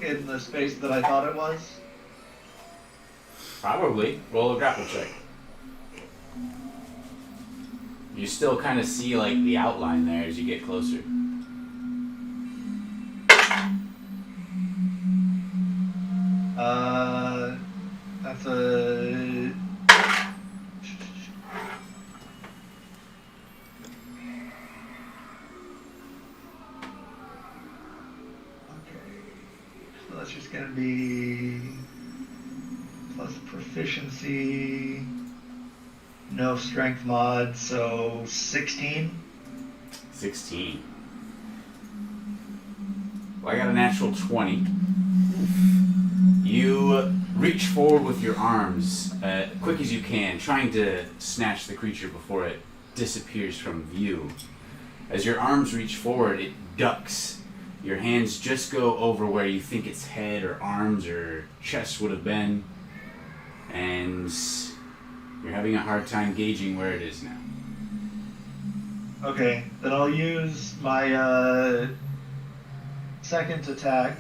S8: in the space that I thought it was?
S1: Probably. Roll a grapple check. You still kind of see like the outline there as you get closer.
S8: That's a... So that's just gonna be plus proficiency, no strength mod, so 16.
S1: 16. Well, I got a natural 20. You reach forward with your arms, quick as you can, trying to snatch the creature before it disappears from view. As your arms reach forward, it ducks. Your hands just go over where you think its head or arms or chest would have been, and you're having a hard time gauging where it is now.
S8: Okay, then I'll use my second attack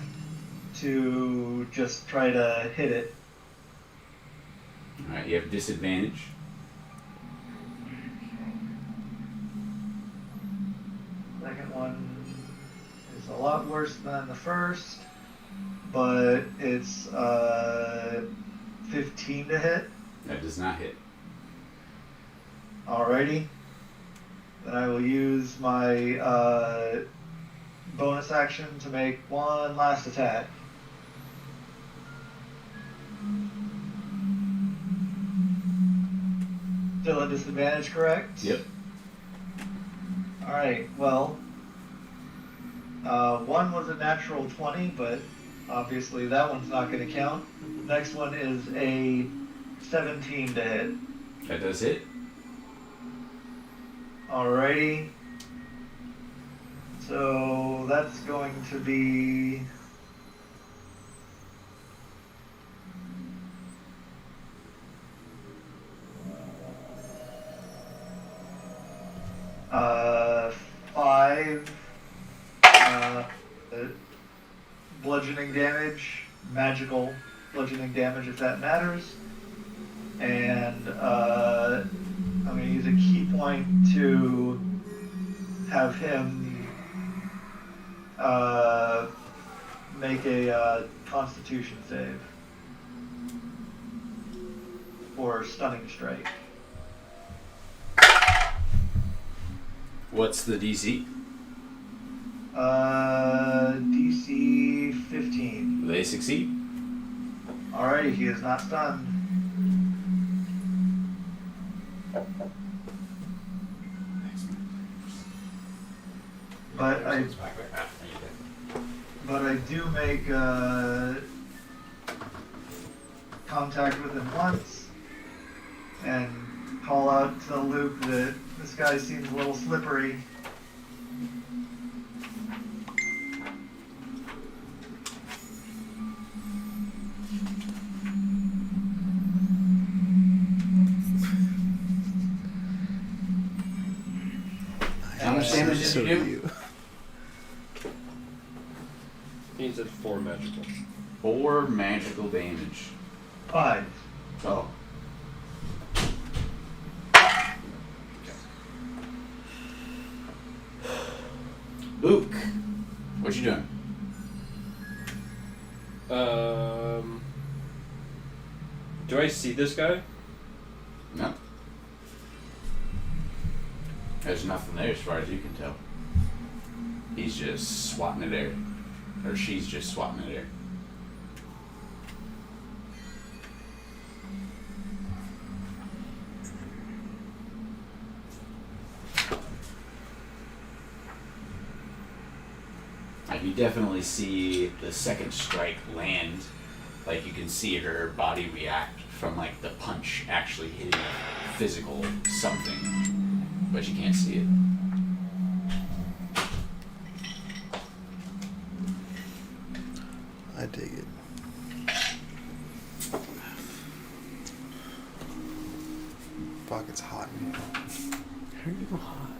S8: to just try to hit it.
S1: Alright, you have disadvantage.
S8: Second one is a lot worse than the first, but it's 15 to hit.
S1: That does not hit.
S8: Alrighty. Then I will use my bonus action to make one last attack. Still at disadvantage, correct?
S1: Yep.
S8: Alright, well, one was a natural 20, but obviously that one's not going to count. Next one is a 17 to hit.
S1: That does hit.
S8: Alrighty. So that's going to be... five bludgeoning damage, magical bludgeoning damage if that matters, and I'm going to use a key point to have him make a Constitution save for stunning strike.
S1: What's the DC?
S8: DC 15.
S1: They succeed.
S8: Alrighty, he is not stunned. But I do make contact with him once and call out to Luke that this guy seems a little slippery.
S1: How much damage did you do?
S2: He said 4 magical.
S1: 4 magical damage.
S8: 5.
S1: Oh. Luke, what you doing?
S2: Do I see this guy?
S1: No. There's nothing there as far as you can tell. He's just swatting at air. Or she's just swatting at air. You definitely see the second strike land. Like you can see her body react from like the punch actually hitting a physical something, but you can't see it.
S7: I dig it. Fuck, it's hot in here.
S9: How are you hot?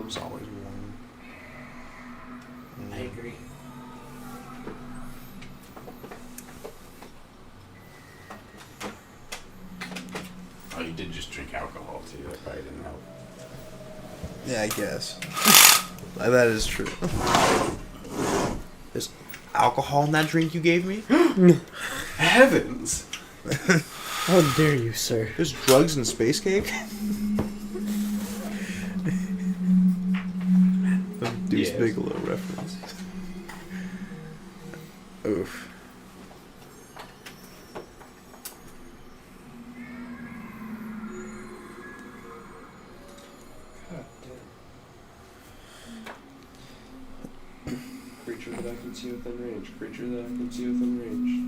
S7: It's always warm.
S3: I agree.
S1: Oh, you did just drink alcohol too. That probably didn't help.
S7: Yeah, I guess. That is true. There's alcohol in that drink you gave me?
S1: Heavens!
S9: How dare you, sir?
S7: There's drugs in space cake? A Deuce
S1: Yes.
S7: Bigelow reference. Oof.
S2: Creature that I can see within range. Creature that I can see within range.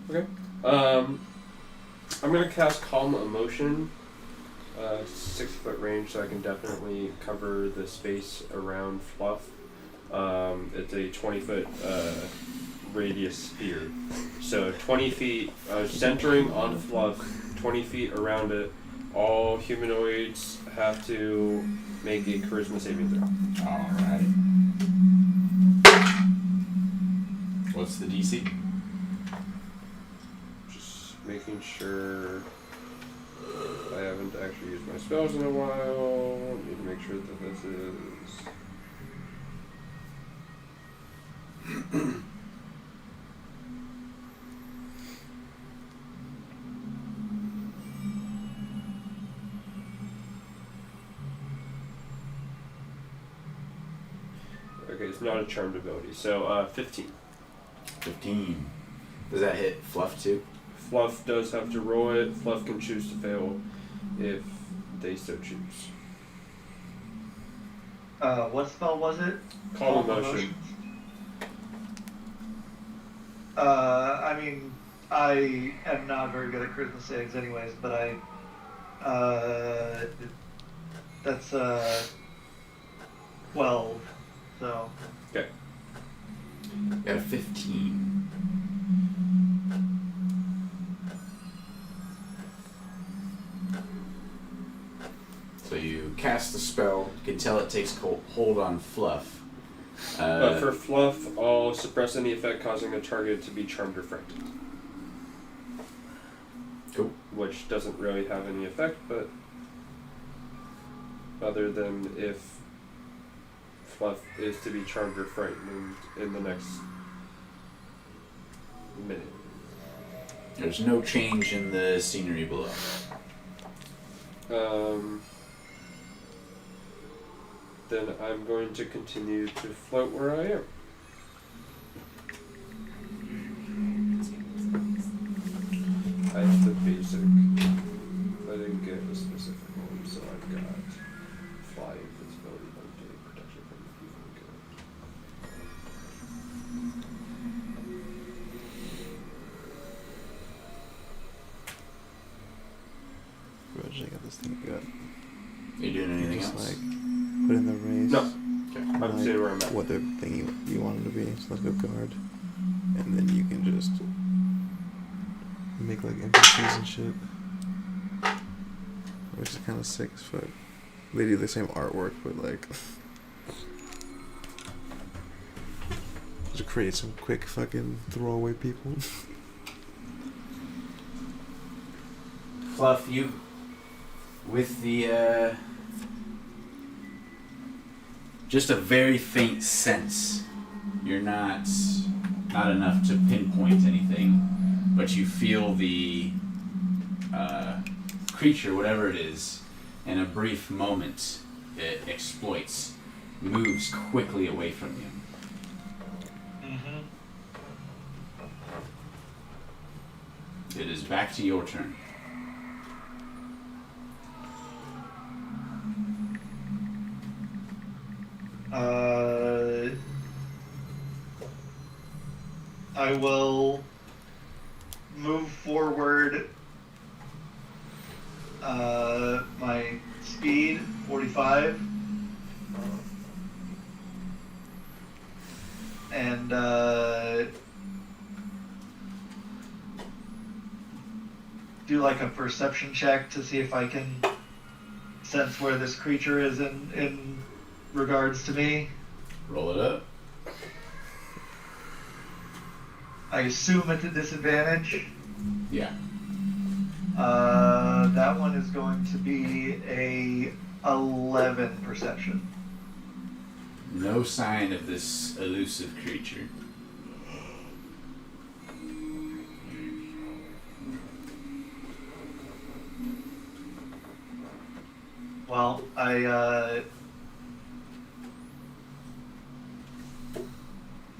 S2: Okay. I'm gonna cast Calm Emotion. 6-foot range, so I can definitely cover the space around Fluff. It's a 20-foot radius sphere. So 20 feet, centering on Fluff, 20 feet around it. All humanoids have to make a charisma saving throw.
S1: Alright. What's the DC?
S2: Just making sure I haven't actually used my spells in a while. Need to make sure that this is... Okay, it's not a charmed ability, so 15.
S1: 15. Does that hit Fluff too?
S2: Fluff does have to roll it. Fluff can choose to fail if they so choose.
S8: What spell was it?
S2: Calm Emotion.
S8: I mean, I am not very good at charisma savings anyways, but that's 12, so.
S2: Okay.
S1: Got a 15. So you cast the spell. You can tell it takes hold on Fluff.
S2: But for Fluff, I'll suppress any effect causing a target to be charmed or frightened.
S1: Cool.
S2: Which doesn't really have any effect, but other than if Fluff is to be charmed or frightened in the next minute.
S1: There's no change in the scenery below.
S2: Then I'm going to continue to float where I am. I have the basic. I didn't get a specific one, so I've got flying, visibility, levitating, protection from the evil good.
S7: I got this thing good.
S1: You doing anything
S7: Just
S1: else?
S7: like put in the race.
S2: No.
S1: Okay.
S2: I'm
S7: like,
S2: seeing where I'm at.
S7: what the thing you want them to be. So like a guard, and then you can just make like NPCs and shit, which is kind of sick as fuck. They do the same artwork, but like just create some quick fucking throwaway people.
S1: Fluff, you with the just a very faint sense. You're not enough to pinpoint anything, but you feel the creature, whatever it is, in a brief moment it exploits, moves quickly away from you.
S8: Mm-hmm.
S1: It is back to your turn.
S8: I will move forward my speed 45 and do like a perception check to see if I can sense where this creature is in regards to me.
S1: Roll it up.
S8: I assume it's a disadvantage.
S1: Yeah.
S8: That one is going to be a 11 perception.
S1: No sign of this elusive creature.
S8: Well, I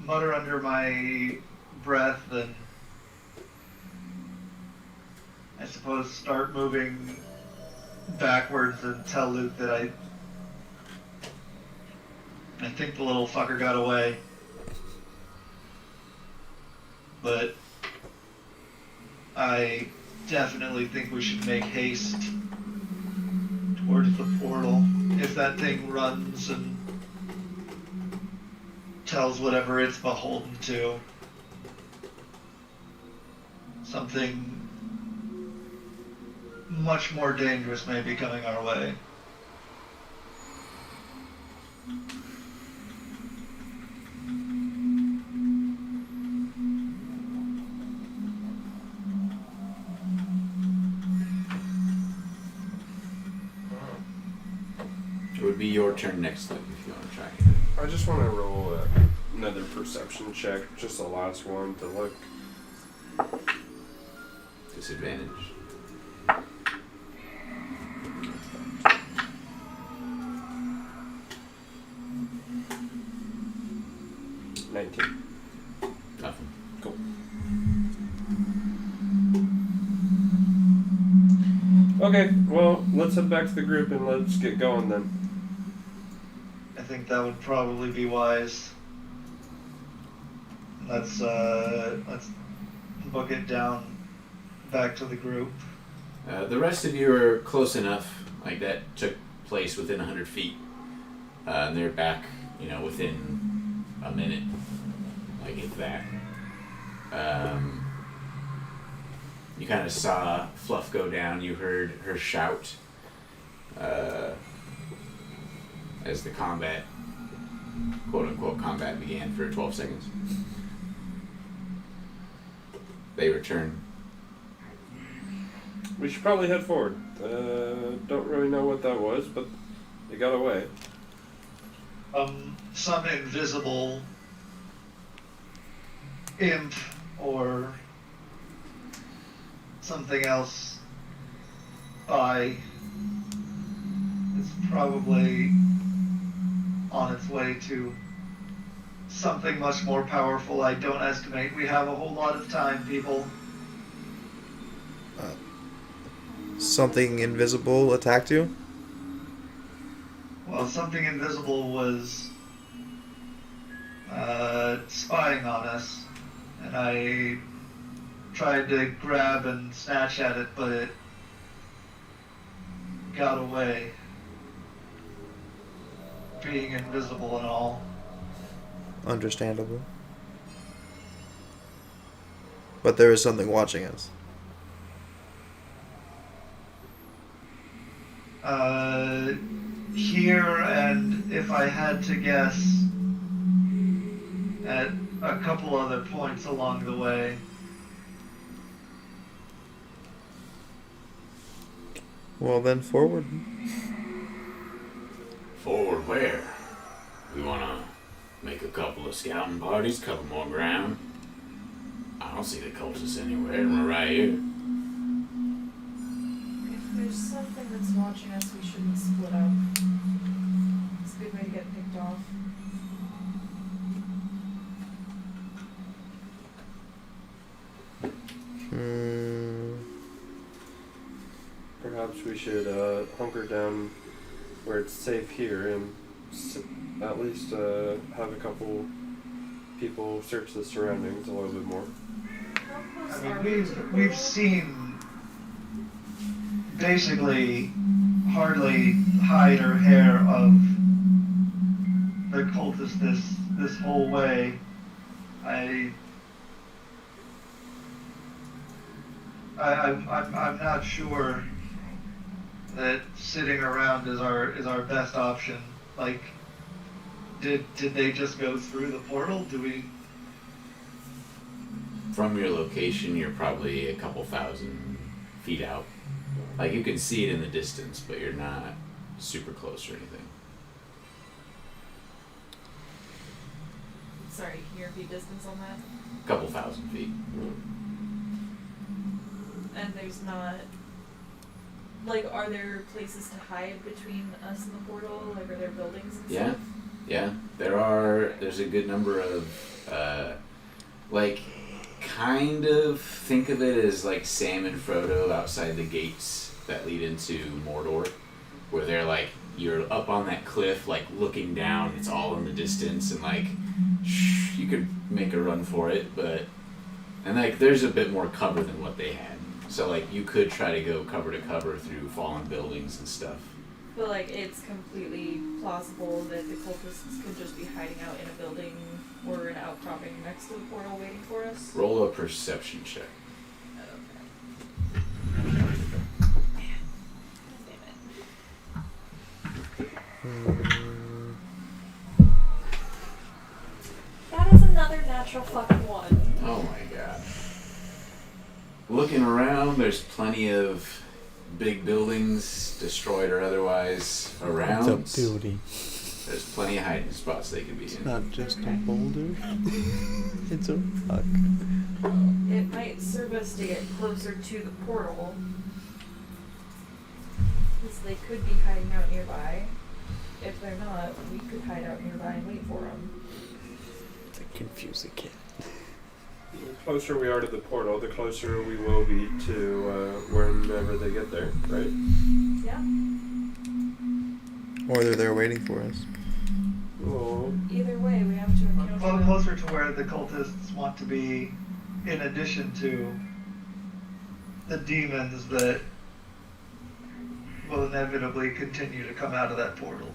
S8: mutter under my breath and I suppose start moving backwards and tell Luke that I think the little fucker got away. But I definitely think we should make haste towards the portal. If that thing runs and tells whatever it's beholden to, something much more dangerous may be coming our way.
S1: It would be your turn next, Luke, if you want to try.
S2: I just want to roll another perception check, just the last one, to look.
S1: Disadvantage. Nothing.
S2: Cool. Okay, well, let's head back to the group and let's get going then.
S8: I think that would probably be wise. Let's book it down back to the group.
S1: The rest of you are close enough, like that took place within 100 feet. And they're back, within a minute, like if that. You kind of saw Fluff go down, you heard her shout as the combat, quote-unquote combat, began for 12 seconds. They return.
S2: We should probably head forward. Don't really know what that was, but they got away.
S8: Some invisible imp or something else is probably on its way to something much more powerful. I don't estimate we have a whole lot of time, people.
S7: Something invisible attacked you?
S8: Well, something invisible was spying on us, and I tried to grab and snatch at it, but it got away, being invisible and all.
S7: Understandable. But there is something watching us.
S8: Here, and if I had to guess, at a couple other points along the way.
S7: Well then, forward.
S1: Forward where? We want to make a couple of scouting parties, cover more ground. I don't see the cultists anywhere, and we're right here.
S5: If there's something that's watching us, we shouldn't split up. It's a good way to get picked off.
S2: Perhaps we should hunker down where it's safe here and at least have a couple people search the surroundings a little bit more.
S5: How close
S8: I
S5: are
S8: mean,
S5: we to the
S8: we've
S5: portal?
S8: seen basically hardly hide or hair of the cultists this whole way. I'm not sure that sitting around is our best option. Like, did they just go through the portal? Do we?
S1: From your location, you're probably a couple thousand feet out. Like, you can see it in the distance, but you're not super close or anything.
S5: Sorry, can you repeat distance on that?
S1: A couple thousand feet.
S5: And there's not... Like, are there places to hide between us and the portal? Like, are there buildings and
S1: Yeah.
S5: stuff?
S1: Yeah. There's a good number of, like, kind of think of it as like Sam and Frodo outside the gates that lead into Mordor, where they're like, you're up on that cliff, like looking down, it's all in the distance, and like, you could make a run for it, and like, there's a bit more cover than what they had. So like, you could try to go cover to cover through fallen buildings and stuff.
S5: But, like, it's completely plausible that the cultists could just be hiding out in a building or an outcropping next to the portal waiting for us.
S1: Roll a perception check.
S5: That is another natural fucking one.
S1: Oh my god. Looking around, there's plenty of big buildings, destroyed or otherwise, around.
S9: It's a building.
S1: There's plenty of hiding spots they could be in.
S9: Not just a boulder. It's a rock.
S5: It might serve us to get closer to the portal. Because they could be hiding out nearby. If they're not, we could hide out nearby and wait for them.
S9: To confuse a kid.
S2: The closer we are to the portal, the closer we will be to whenever they get there, right?
S5: Yeah.
S7: Or they're there waiting for us.
S2: Oh.
S5: Either way, we have to encounter
S8: Well,
S5: them.
S8: closer to where the cultists want to be, in addition to the demons that will inevitably continue to come out of that portal.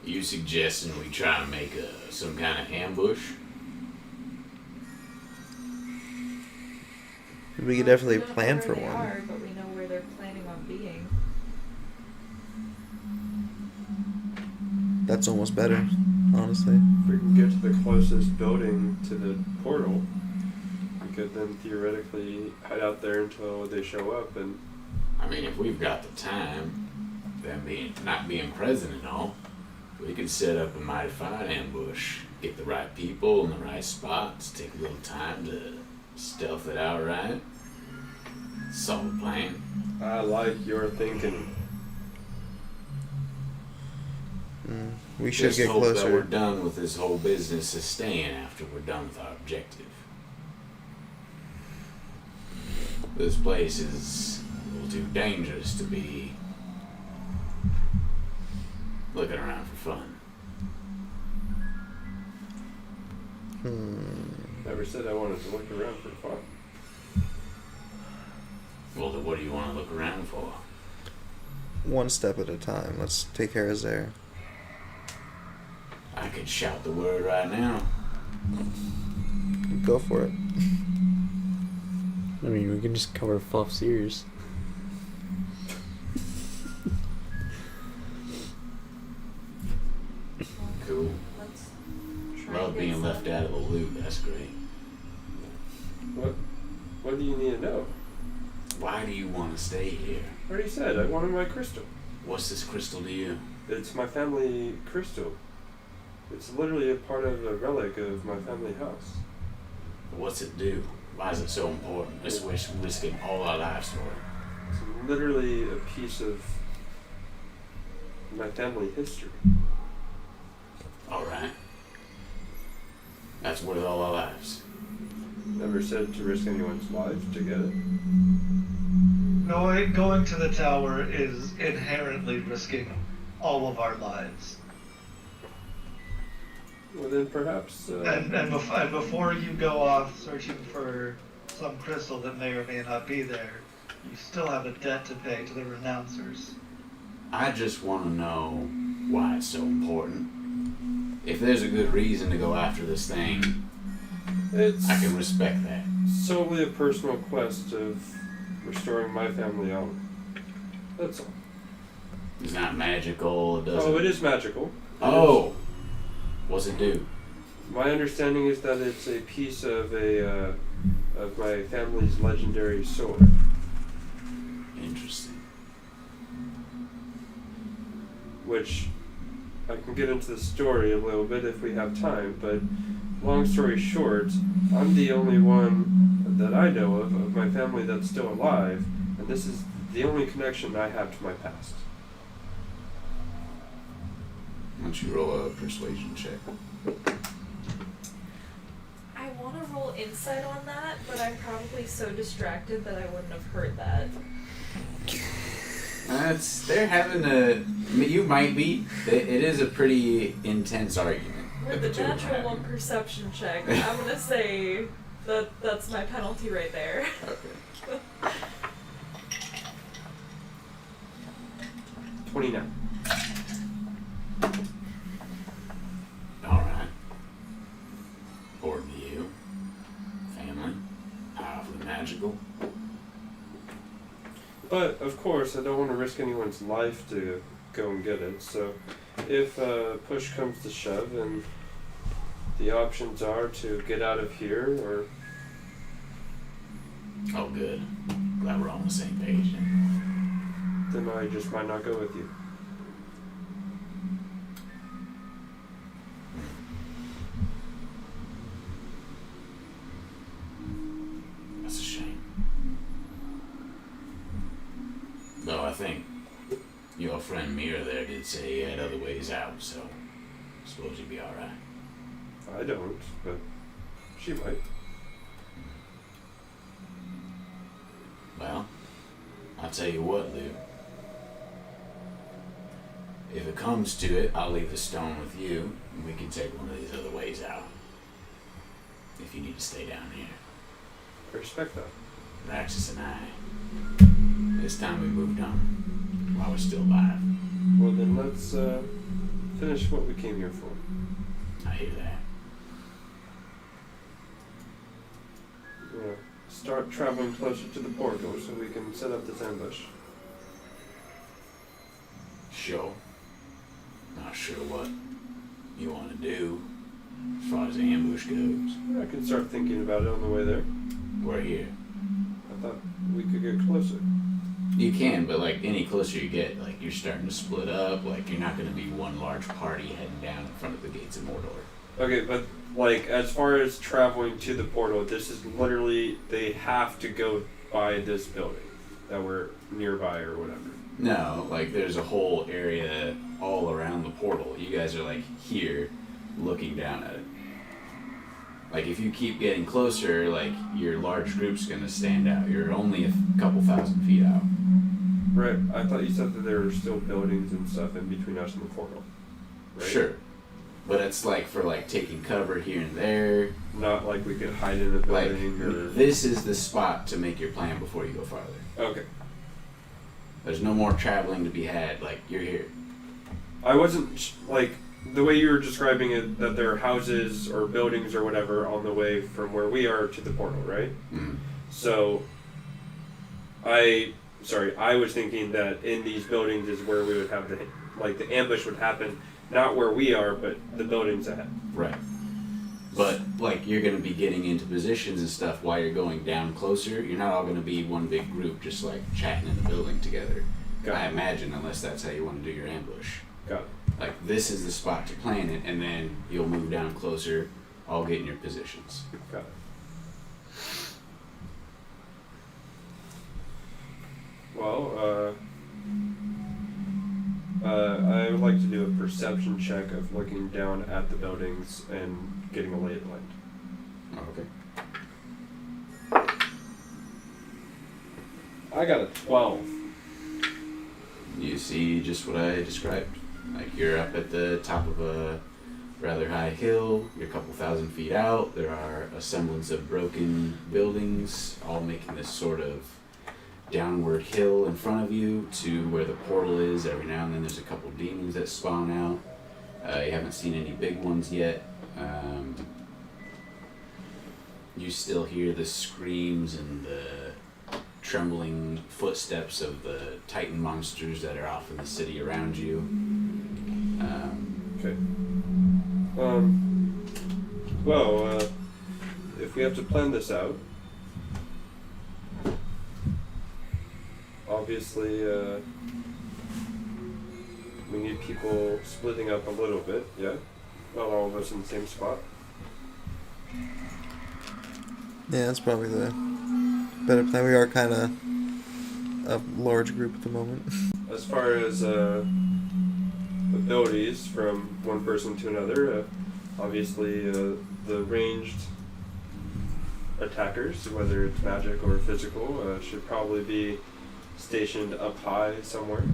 S1: You suggesting we try and make some kind of ambush?
S7: We could definitely
S5: We don't know
S7: plan
S5: where
S7: for
S5: they
S7: one.
S5: are, but we know where they're planning on being.
S7: That's almost better, honestly.
S2: If we can get to the closest building to the portal, we could then theoretically hide out there until they show up and...
S1: I mean, if we've got the time, them not being present and all, we could set up a mighty fine ambush, get the right people in the right spots, take a little time to stealth it out right. Solid plan.
S2: I like your thinking.
S7: We should
S1: Just
S7: get
S1: hope that we're
S7: closer.
S1: done with this whole business of staying after we're done with our objective. This place is a little too dangerous to be looking around for fun.
S2: Never said I wanted to look around for fun.
S1: Well, then what do you want to look around for?
S7: One step at a time. Let's take care of Zare.
S1: I could shout the word right now.
S7: Go for it.
S9: I mean, we can just cover Fluff's ears.
S1: Cool.
S5: Let's try
S1: Love
S5: and get
S1: being
S5: some.
S1: left out of the loop. That's great.
S2: What do you need to know?
S1: Why do you want to stay here?
S2: I already said I wanted my crystal.
S1: What's this crystal to you?
S2: It's my family crystal. It's literally a part of a relic of my family house.
S1: What's it do? Why is it so important? It's risking all our lives for it.
S2: It's literally a piece of my family history.
S1: Alright. That's worth all our lives.
S2: Never said to risk anyone's life to get it.
S8: Going to the tower is inherently risking all of our lives.
S2: Well, then perhaps.
S8: And before you go off searching for some crystal that may or may not be there, you still have a debt to pay to the renouncers.
S1: I just want to know why it's so important. if there's a good reason to go after this thing,
S2: It's
S1: I can respect that.
S2: solely a personal quest of restoring my family honor. That's all.
S1: It's not magical. It doesn't.
S2: Oh, it is magical.
S1: Oh, what's it do?
S2: My understanding is that it's a piece of of my family's legendary sword.
S1: Interesting.
S2: Which I can get into the story a little bit if we have time, but long story short, I'm the only one that I know of my family that's still alive, and this is the only connection I have to my past.
S1: Why don't you roll a persuasion check?
S5: I want to roll insight on that, but I'm probably so distracted that I wouldn't have heard that.
S1: They're having a. You might be. It is a pretty intense argument. that
S5: With
S1: the
S5: the
S1: two of them are
S5: natural
S1: having.
S5: one perception check, I'm gonna say that's my penalty right there.
S1: Okay.
S2: 29.
S1: Alright. Important to you. Family. Powerfully magical.
S2: But, of course, I don't want to risk anyone's life to go and get it, so if push comes to shove and the options are to get out of here or...
S1: Oh, good. Glad we're all on the same page then.
S2: then I just might not go with you.
S1: That's a shame. Though I think your friend Mira there did say he had other ways out, so I suppose you'd be alright.
S2: I don't, but she might.
S1: Well, I'll tell you what, Lou. If it comes to it, I'll leave the stone with you, and we can take one of these other ways out. If you need to stay down here.
S2: I respect that.
S1: Raxus and I. This time we moved on, while we're still alive.
S2: Well then let's finish what we came here for.
S1: I hear that.
S2: Yeah. Start traveling closer to the portal so we can set up this ambush.
S1: Sure. Not sure what you want to do as far as the ambush goes.
S2: I can start thinking about it on the way there.
S1: We're here.
S2: I thought we could get closer.
S1: You can, but like any closer you get, like you're starting to split up. Like you're not going to be one large party heading down in front of the gates of Mordor.
S2: Okay, but like as far as traveling to the portal, this is literally they have to go by this building that we're nearby or whatever.
S1: No, like there's a whole area all around the portal. You guys are like here, looking down at it. Like if you keep getting closer, like your large group's gonna stand out. You're only a couple thousand feet out.
S2: Right. I thought you said that there were still buildings and stuff in between us and the portal. Right?
S1: Sure. But it's like for like taking cover here and there.
S2: Not like we could hide in a
S1: Like
S2: building or...
S1: this is the spot to make your plan before you go farther.
S2: Okay.
S1: There's no more traveling to be had. Like you're here.
S2: I wasn't like the way you were describing it, that there are houses or buildings or whatever on the way from where we are to the portal, right?
S1: Mm.
S2: So, I was thinking that in these buildings is where we would have the ambush would happen, not where we are, but the buildings ahead.
S1: Right. But like you're gonna be getting into positions and stuff while you're going down closer. You're not all gonna be one big group just like chatting in the building together.
S2: Got
S1: I
S2: it.
S1: imagine, unless that's how you want to do your ambush.
S2: Got it.
S1: Like this is the spot to plan it, and then you'll move down closer. All get in your positions.
S2: Got it. Well, I would like to do a perception check of looking down at the buildings and getting a lay of the land.
S1: Okay.
S2: I got a 12.
S1: You see just what I described. Like you're up at the top of a rather high hill. You're a couple thousand feet out. There are a semblance of broken buildings, all making this sort of downward hill in front of you to where the portal is. Every now and then there's a couple demons that spawn out. You haven't seen any big ones yet. You still hear the screams and the trembling footsteps of the Titan monsters that are off in the city around you.
S2: Okay. Well, if we have to plan this out, obviously, we need people splitting up a little bit, yeah? Not all of us in the same spot.
S7: Yeah, that's probably the better plan. We are kind of a large group at the moment.
S2: As far as abilities from one person to another, obviously the ranged attackers, whether it's magic or physical, should probably be stationed up high somewhere,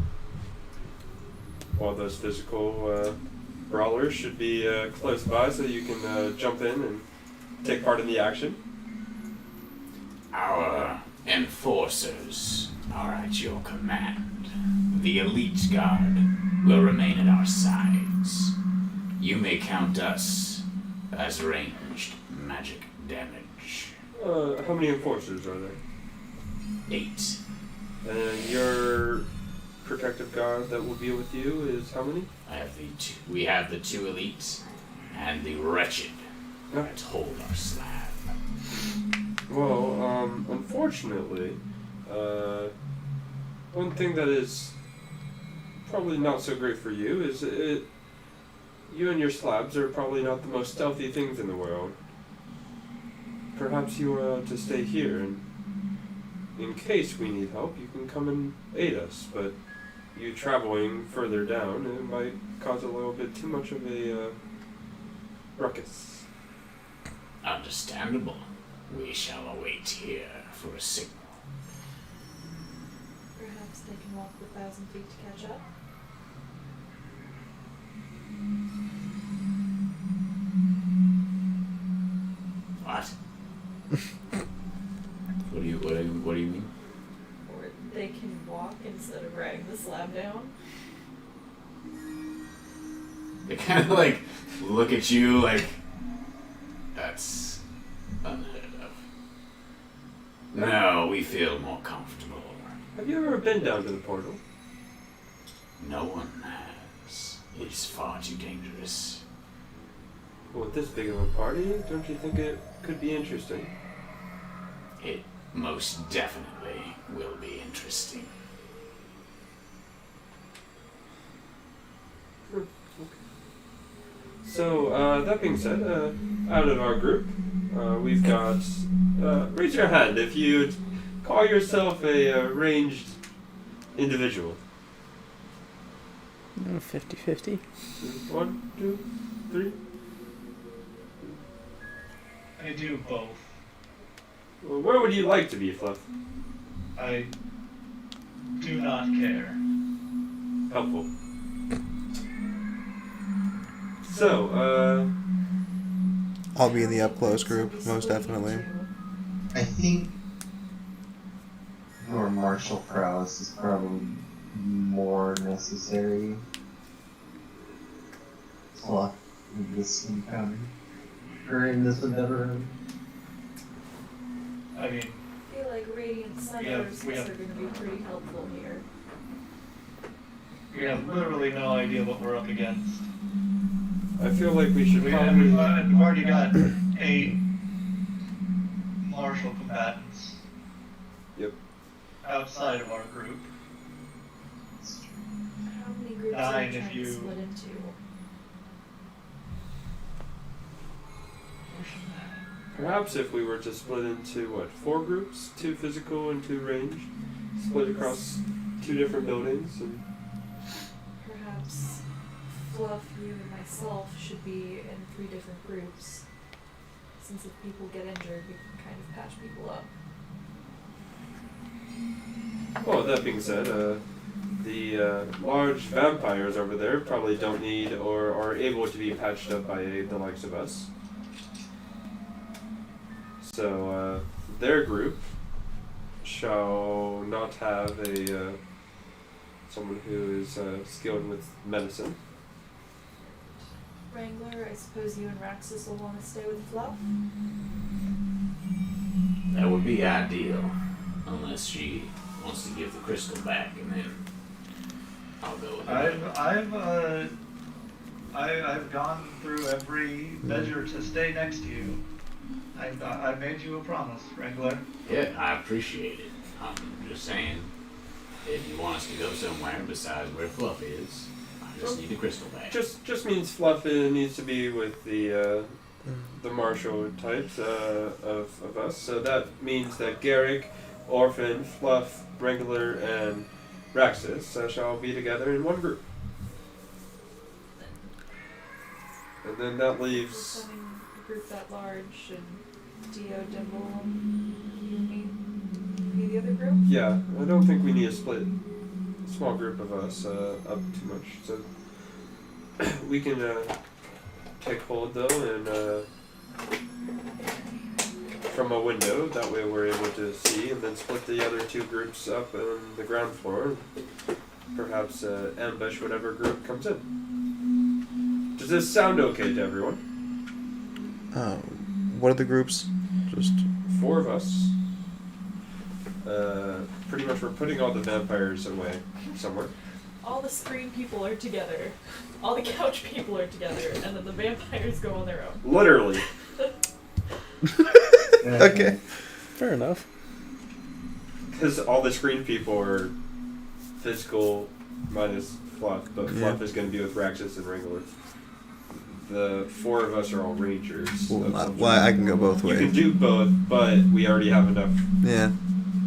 S2: while those physical brawlers should be close by so you can jump in and take part in the action.
S1: Our enforcers are at your command. The elite guard will remain at our sides. You may count us as ranged magic damage.
S2: How many enforcers are there?
S1: 8.
S2: And your protective guard that will be with you is how many?
S1: We have the 2 elites and the wretched that hold our slab.
S2: Well, unfortunately, one thing that is probably not so great for you is you and your slabs are probably not the most stealthy things in the world. Perhaps you are to stay here, and in case we need help, you can come and aid us, but you traveling further down, it might cause a little bit too much of a ruckus.
S1: Understandable. We shall await here for a signal.
S5: Perhaps they can walk the 1,000 feet to catch up.
S1: What? What do you mean?
S5: Or they can walk instead of dragging the slab down.
S1: They kind of like look at you like that's unheard of. No, we feel more comfortable.
S2: Have you ever been down to the portal?
S1: No one has. It's far too dangerous.
S2: Well, with this big of a party, don't you think it could be interesting?
S1: It most definitely will be interesting.
S2: So, that being said, out of our group, we've got, raise your hand if you'd call yourself a ranged individual.
S9: 50-50.
S2: 1, 2, 3.
S8: I do both.
S2: Well, where would you like to be, Fluff?
S8: I do not care.
S2: Helpful. So,
S7: I'll be in the up close group, most definitely.
S6: I think your martial prowess is probably more necessary. Slot in this encounter. Or in this endeavor.
S8: I mean,
S5: I feel like Radiant
S8: we
S5: Sunbursts
S8: have-
S5: are going to be pretty helpful here.
S8: we have literally no idea what we're up against.
S2: I feel like we should
S8: We've
S2: probably...
S8: already got 8 martial combatants.
S2: Yep.
S8: Outside of our group.
S5: How many groups
S8: 9
S5: are
S8: if
S5: you trying to
S8: you-
S5: split into?
S2: Perhaps if we were to split into, 4 groups? 2 physical and 2 ranged? Split across 2 different buildings and...
S5: Perhaps Fluff, you, and myself should be in 3 different groups. Since if people get injured, we can kind of patch people up.
S2: Well, that being said, the large vampires over there probably don't need or are able to be patched up by the likes of us. So, their group shall not have someone who is skilled with medicine.
S5: Wrangler, I suppose you and Raxus will want to stay with Fluff?
S1: That would be ideal, unless she wants to give the crystal back, and then I'll go with it.
S8: I've gone through every measure to stay next to you. I made you a promise, Wrangler.
S1: Yeah, I appreciate it. I'm just saying, if you want us to go somewhere besides where Fluff is, I just need the crystal back.
S2: Just means Fluff needs to be with the martial types of us. So that means that Garrick, Orphan, Fluff, Wrangler, and Raxus shall be together in one group. And then that leaves.
S5: Sending a group that large and Dio, Dimble, you and me be the other group?
S2: Yeah, I don't think we need to split a small group of us up too much. So we can take hold though and from a window. That way we're able to see, and then split the other two groups up on the ground floor. Perhaps ambush whatever group comes in. Does this sound okay to everyone?
S7: What are the groups? Just
S2: 4 of us. Pretty much we're putting all the vampires away somewhere.
S5: All the screen people are together. All the couch people are together, and then the vampires go on their own.
S2: Literally.
S7: okay.
S9: Fair enough.
S2: Because all the screen people are physical minus Fluff, but Fluff is going to be with Raxus and Wrangler. The 4 of us are all rangers.
S7: Well, I can go both
S2: You
S7: ways.
S2: can do both, but we already have enough
S7: Yeah.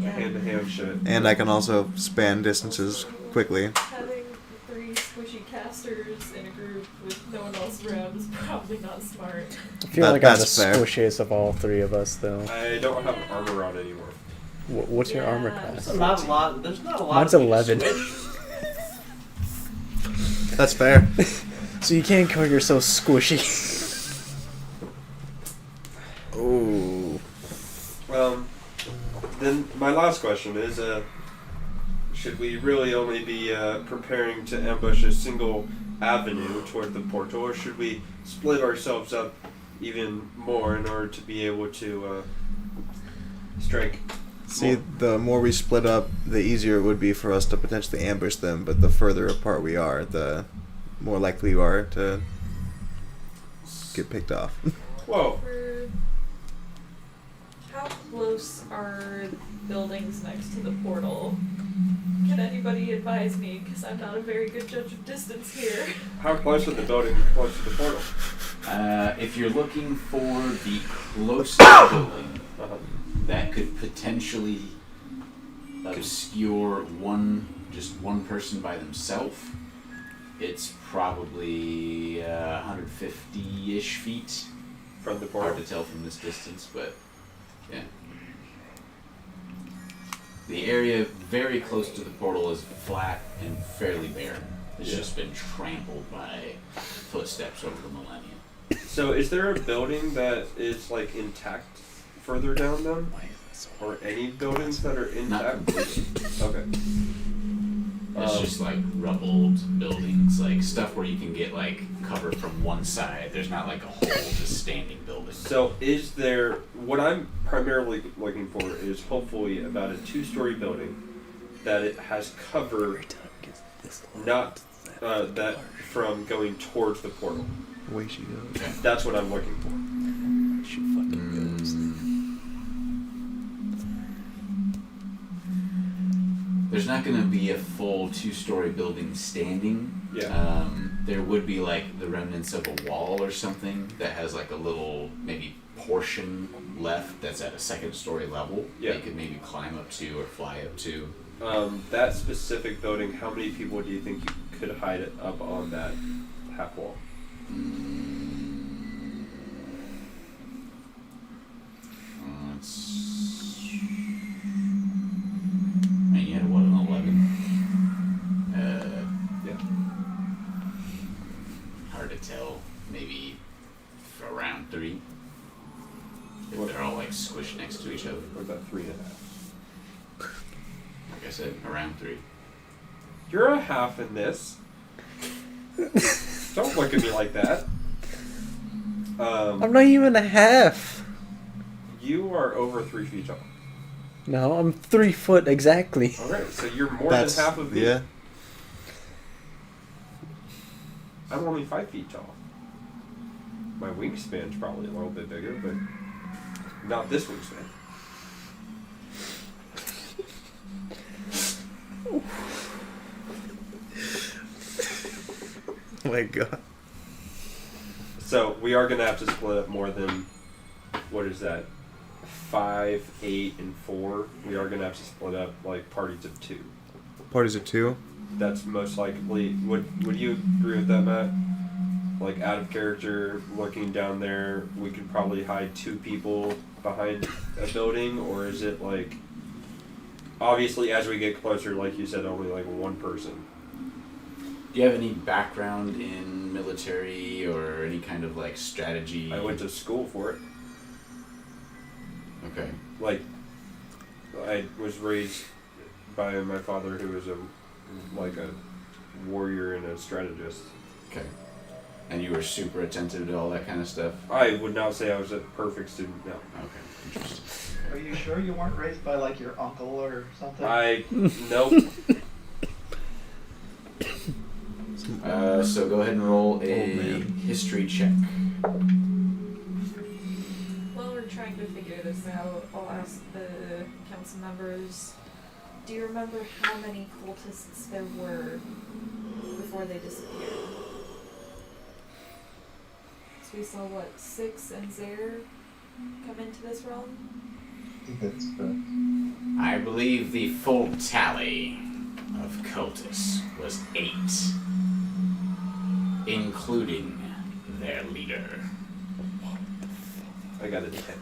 S2: hand-to-hand shit.
S7: And I can also span distances quickly.
S5: Having 3 squishy casters in a group with no one else around is probably not smart.
S9: I feel like I'm the
S7: that's fair.
S9: squishiest of all 3 of us, though.
S2: I don't have armor on anymore.
S9: What's your armor
S5: Yeah.
S9: class?
S3: There's not a lot. There's not a lot.
S9: Mine's
S3: of
S9: 11.
S7: That's fair.
S9: So you can't call yourself squishy.
S7: Oh.
S2: Then my last question is, should we really only be preparing to ambush a single avenue toward the portal, or should we split ourselves up even more in order to be able to strike?
S7: See, the more we split up, the easier it would be for us to potentially ambush them, but the further apart we are, the more likely we are to get picked off.
S2: Whoa.
S5: How close are buildings next to the portal? Can anybody advise me? Because I'm not a very good judge of distance here.
S2: How close are the building close to the portal?
S1: If you're looking for the closest building that could potentially obscure just one person by themselves, it's probably 150-ish feet.
S2: From the portal?
S1: Hard to tell from this distance, but yeah. The area very close to the portal is flat and fairly barren. It's just been trampled by footsteps over the millennia.
S2: So is there a building that is like intact further down them? Or any buildings that are
S1: Not
S2: intact?
S1: completely.
S2: Okay.
S1: It's just like rubbled buildings, like stuff where you can get like cover from one side. There's not like a whole just standing building.
S2: So is there, what I'm primarily looking for is hopefully about a 2-story building that it has cover, not that from going towards the portal.
S7: Away she goes.
S1: Okay.
S2: That's what I'm looking for.
S9: She fucking goes.
S1: There's not going to be a full 2-story building standing.
S2: Yeah.
S1: There would be like the remnants of a wall or something that has like a little maybe portion left that's at a 2nd-story level.
S2: Yeah.
S1: That you could maybe climb up to or fly up to.
S2: That specific building, how many people do you think you could hide it up on that half wall?
S1: Man, you had what, an 11?
S2: Yeah.
S1: Hard to tell. Maybe around 3. If
S2: What?
S1: they're all like squished next to each other.
S2: What about 3.5?
S1: Like I said, around 3.
S2: You're a half in this. Don't look at me like that.
S7: I'm not even a half.
S2: You are over 3 feet tall.
S9: No, I'm 3 foot exactly.
S2: Alright, so you're more
S4: That's
S2: than half of me.
S4: yeah.
S2: I'm only 5 feet tall. My wingspan's probably a little bit bigger, but not this wingspan.
S7: Oh my god.
S2: So we are gonna have to split up more than, what is that? 5, 8, and 4. We are gonna have to split up like parties of 2.
S7: Parties of 2?
S2: That's most likely. Would you agree with that, Matt? Like out of character, looking down there, we could probably hide 2 people behind a building, or is it like? Obviously, as we get closer, like you said, only like 1 person.
S1: Do you have any background in military or any kind of like strategy?
S2: I went to school for it.
S1: Okay.
S2: Like, I was raised by my father, who was a warrior and a strategist.
S1: Okay. And you were super attentive to all that kind of stuff?
S2: I would not say I was a perfect student. No.
S1: Okay, interesting.
S8: Are you sure you weren't raised by like your uncle or something?
S2: Nope.
S1: So go ahead and roll a
S7: man.
S1: history check.
S5: While we're trying to figure this out, I'll ask the council members, do you remember how many cultists there were before they disappeared? So we saw, 6 and Zaire come into this realm?
S6: I think that's correct.
S1: I believe the full tally of cultists was 8, including their leader.
S2: I got a 10.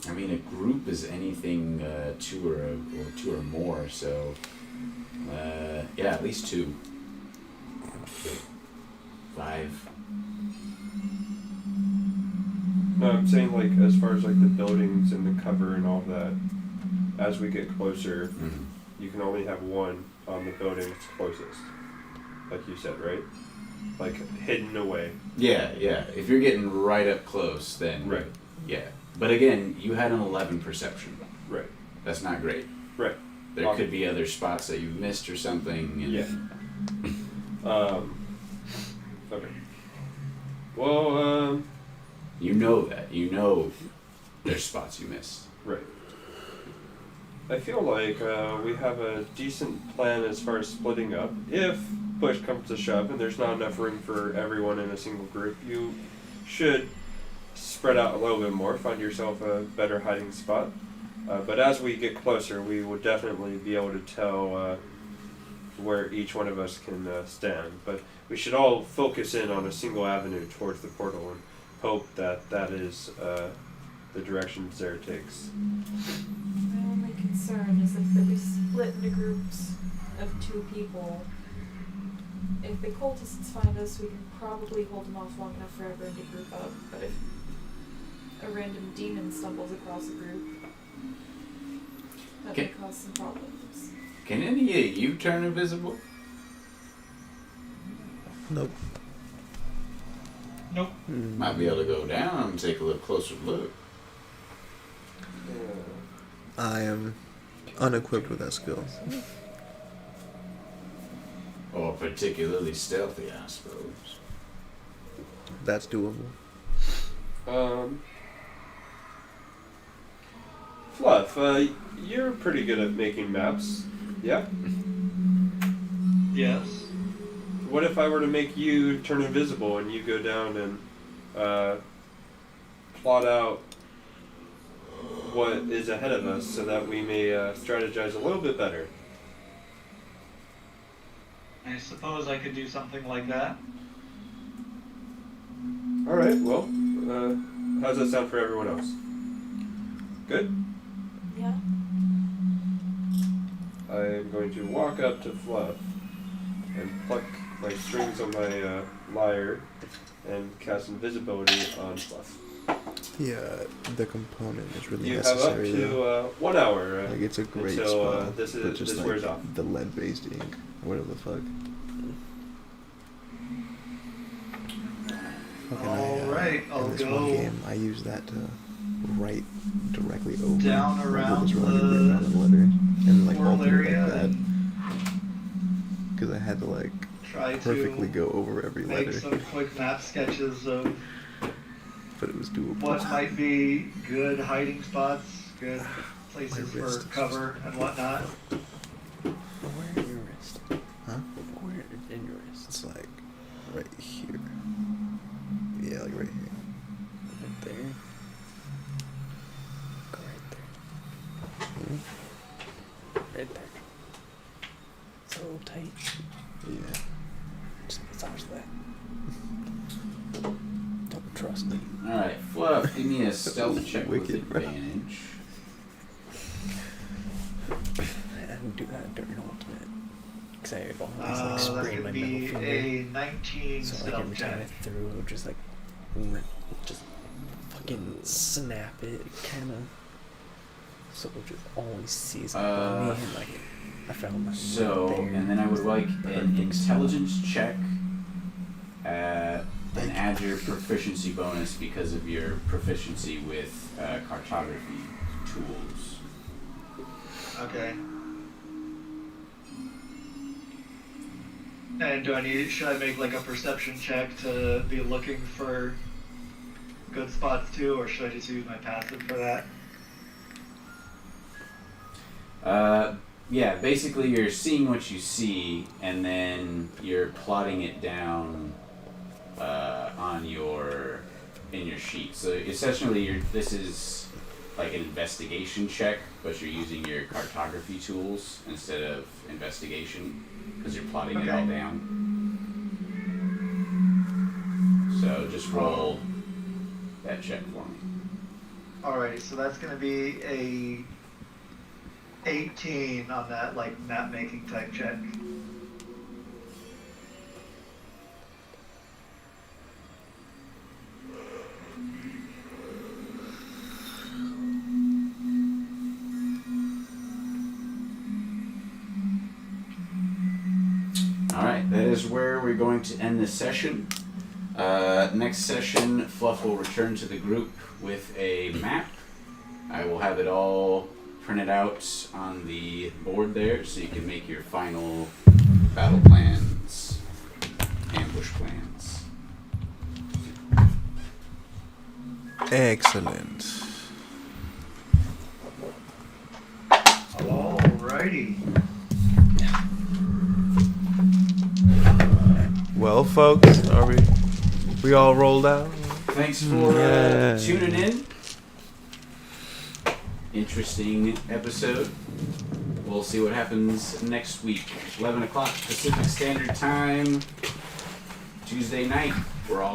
S1: I mean, a group is anything 2 or 2 or more, so yeah, at least 2. 5.
S2: No, I'm saying like as far as like the buildings and the cover and all that. As we get closer, you can only have 1 on the buildings closest, like you said, right? Like hidden away.
S1: Yeah. If you're getting right up close, then
S2: Right.
S1: Yeah. But again, you had an 11 perception.
S2: Right.
S1: That's not great.
S2: Right.
S1: There could be other spots that you missed or something. And
S2: Yeah. Okay. Well,
S1: you know that. You know there's spots you missed.
S2: right. I feel like we have a decent plan as far as splitting up. If push comes to shove and there's not enough room for everyone in a single group, you should spread out a little bit more, find yourself a better hiding spot. But as we get closer, we will definitely be able to tell where each one of us can stand. But we should all focus in on a single avenue towards the portal and hope that that is the direction Zare takes.
S5: My only concern is if we split into groups of 2 people, if the cultists find us, we can probably hold them off long enough for everyone to group up. But if a random demon stumbles across a group, that may cause some problems.
S1: Can any of you turn invisible?
S7: Nope.
S8: Nope.
S1: Might be able to go down and take a little closer look.
S7: I am unequipped with that skill.
S1: Or particularly stealthy, I suppose.
S7: That's doable.
S2: Fluff, you're pretty good at making maps, yeah?
S8: Yes.
S2: What if I were to make you turn invisible and you go down and plot out what is ahead of us so that we may strategize a little bit better?
S8: I suppose I could do something like that.
S2: Alright, well, how's that sound for everyone else? Good?
S5: Yeah?
S2: I'm going to walk up to Fluff and pluck my strings on my lyre and cast invisibility on Fluff.
S7: Yeah, the component is really
S2: You have up
S7: necessary. though.
S2: to 1 hour.
S7: Like it's a great
S2: until,
S7: spell,
S2: this
S7: but just like
S2: wears off.
S7: the lead-based ink, or whatever the fuck. Fucking
S8: Alright, I'll
S7: in this one
S8: go
S7: game, I use that to write directly over
S8: down
S7: what
S8: around
S7: was written on the letter, and like
S8: world
S7: alter it
S8: area
S7: like that,
S8: and
S7: because I had to like
S8: try
S7: perfectly
S8: to
S7: go over every
S8: make
S7: letter,
S8: some quick map sketches of
S7: but it was doable.
S8: what might be good hiding spots, good places
S7: My wrist
S8: for
S7: is
S8: cover and whatnot.
S9: Where in your wrist?
S7: Huh?
S9: Where in your wrist?
S7: It's like right here. Yeah, like right here.
S9: Right there. Go right there. Right there. So tight.
S7: Yeah.
S9: Just massage that. Don't trust me.
S1: Alright, Fluff, give me a stealth check with
S7: Wicked, bro.
S1: advantage.
S9: I didn't do that during Ultimate. Because I always like
S8: That's
S9: sprayed
S8: gonna
S9: my
S8: be
S9: middle finger.
S8: a 19
S9: So like
S8: stealth
S9: every time I
S8: check.
S9: threw, it would just like just fucking snap it, kind of. So it just always sees me, and like I found my
S1: So,
S9: there.
S1: and then I would like an
S9: Perfect spot.
S1: intelligence check and add your proficiency bonus because of your proficiency with cartography tools.
S8: Okay. And should I make like a perception check to be looking for good spots too, or should I just use my passive for that?
S1: Yeah, basically you're seeing what you see, and then you're plotting it down in your sheet. So essentially, this is like an investigation check, but you're using your cartography tools instead of investigation because you're plotting it all down. So just roll that check for me.
S8: Alright, so that's gonna be a 18 on that like map making type check.
S1: Alright, that is where we're going to end this session. Next session, Fluff will return to the group with a map. I will have it all printed out on the board there so you can make your final battle plans, ambush plans.
S7: Excellent.
S8: Alrighty.
S7: Well, folks, are we all rolled out?
S1: Thanks for
S7: Yeah.
S1: tuning in. Interesting episode. We'll see what happens next week. 11 o'clock Pacific Standard Time, Tuesday night. We're all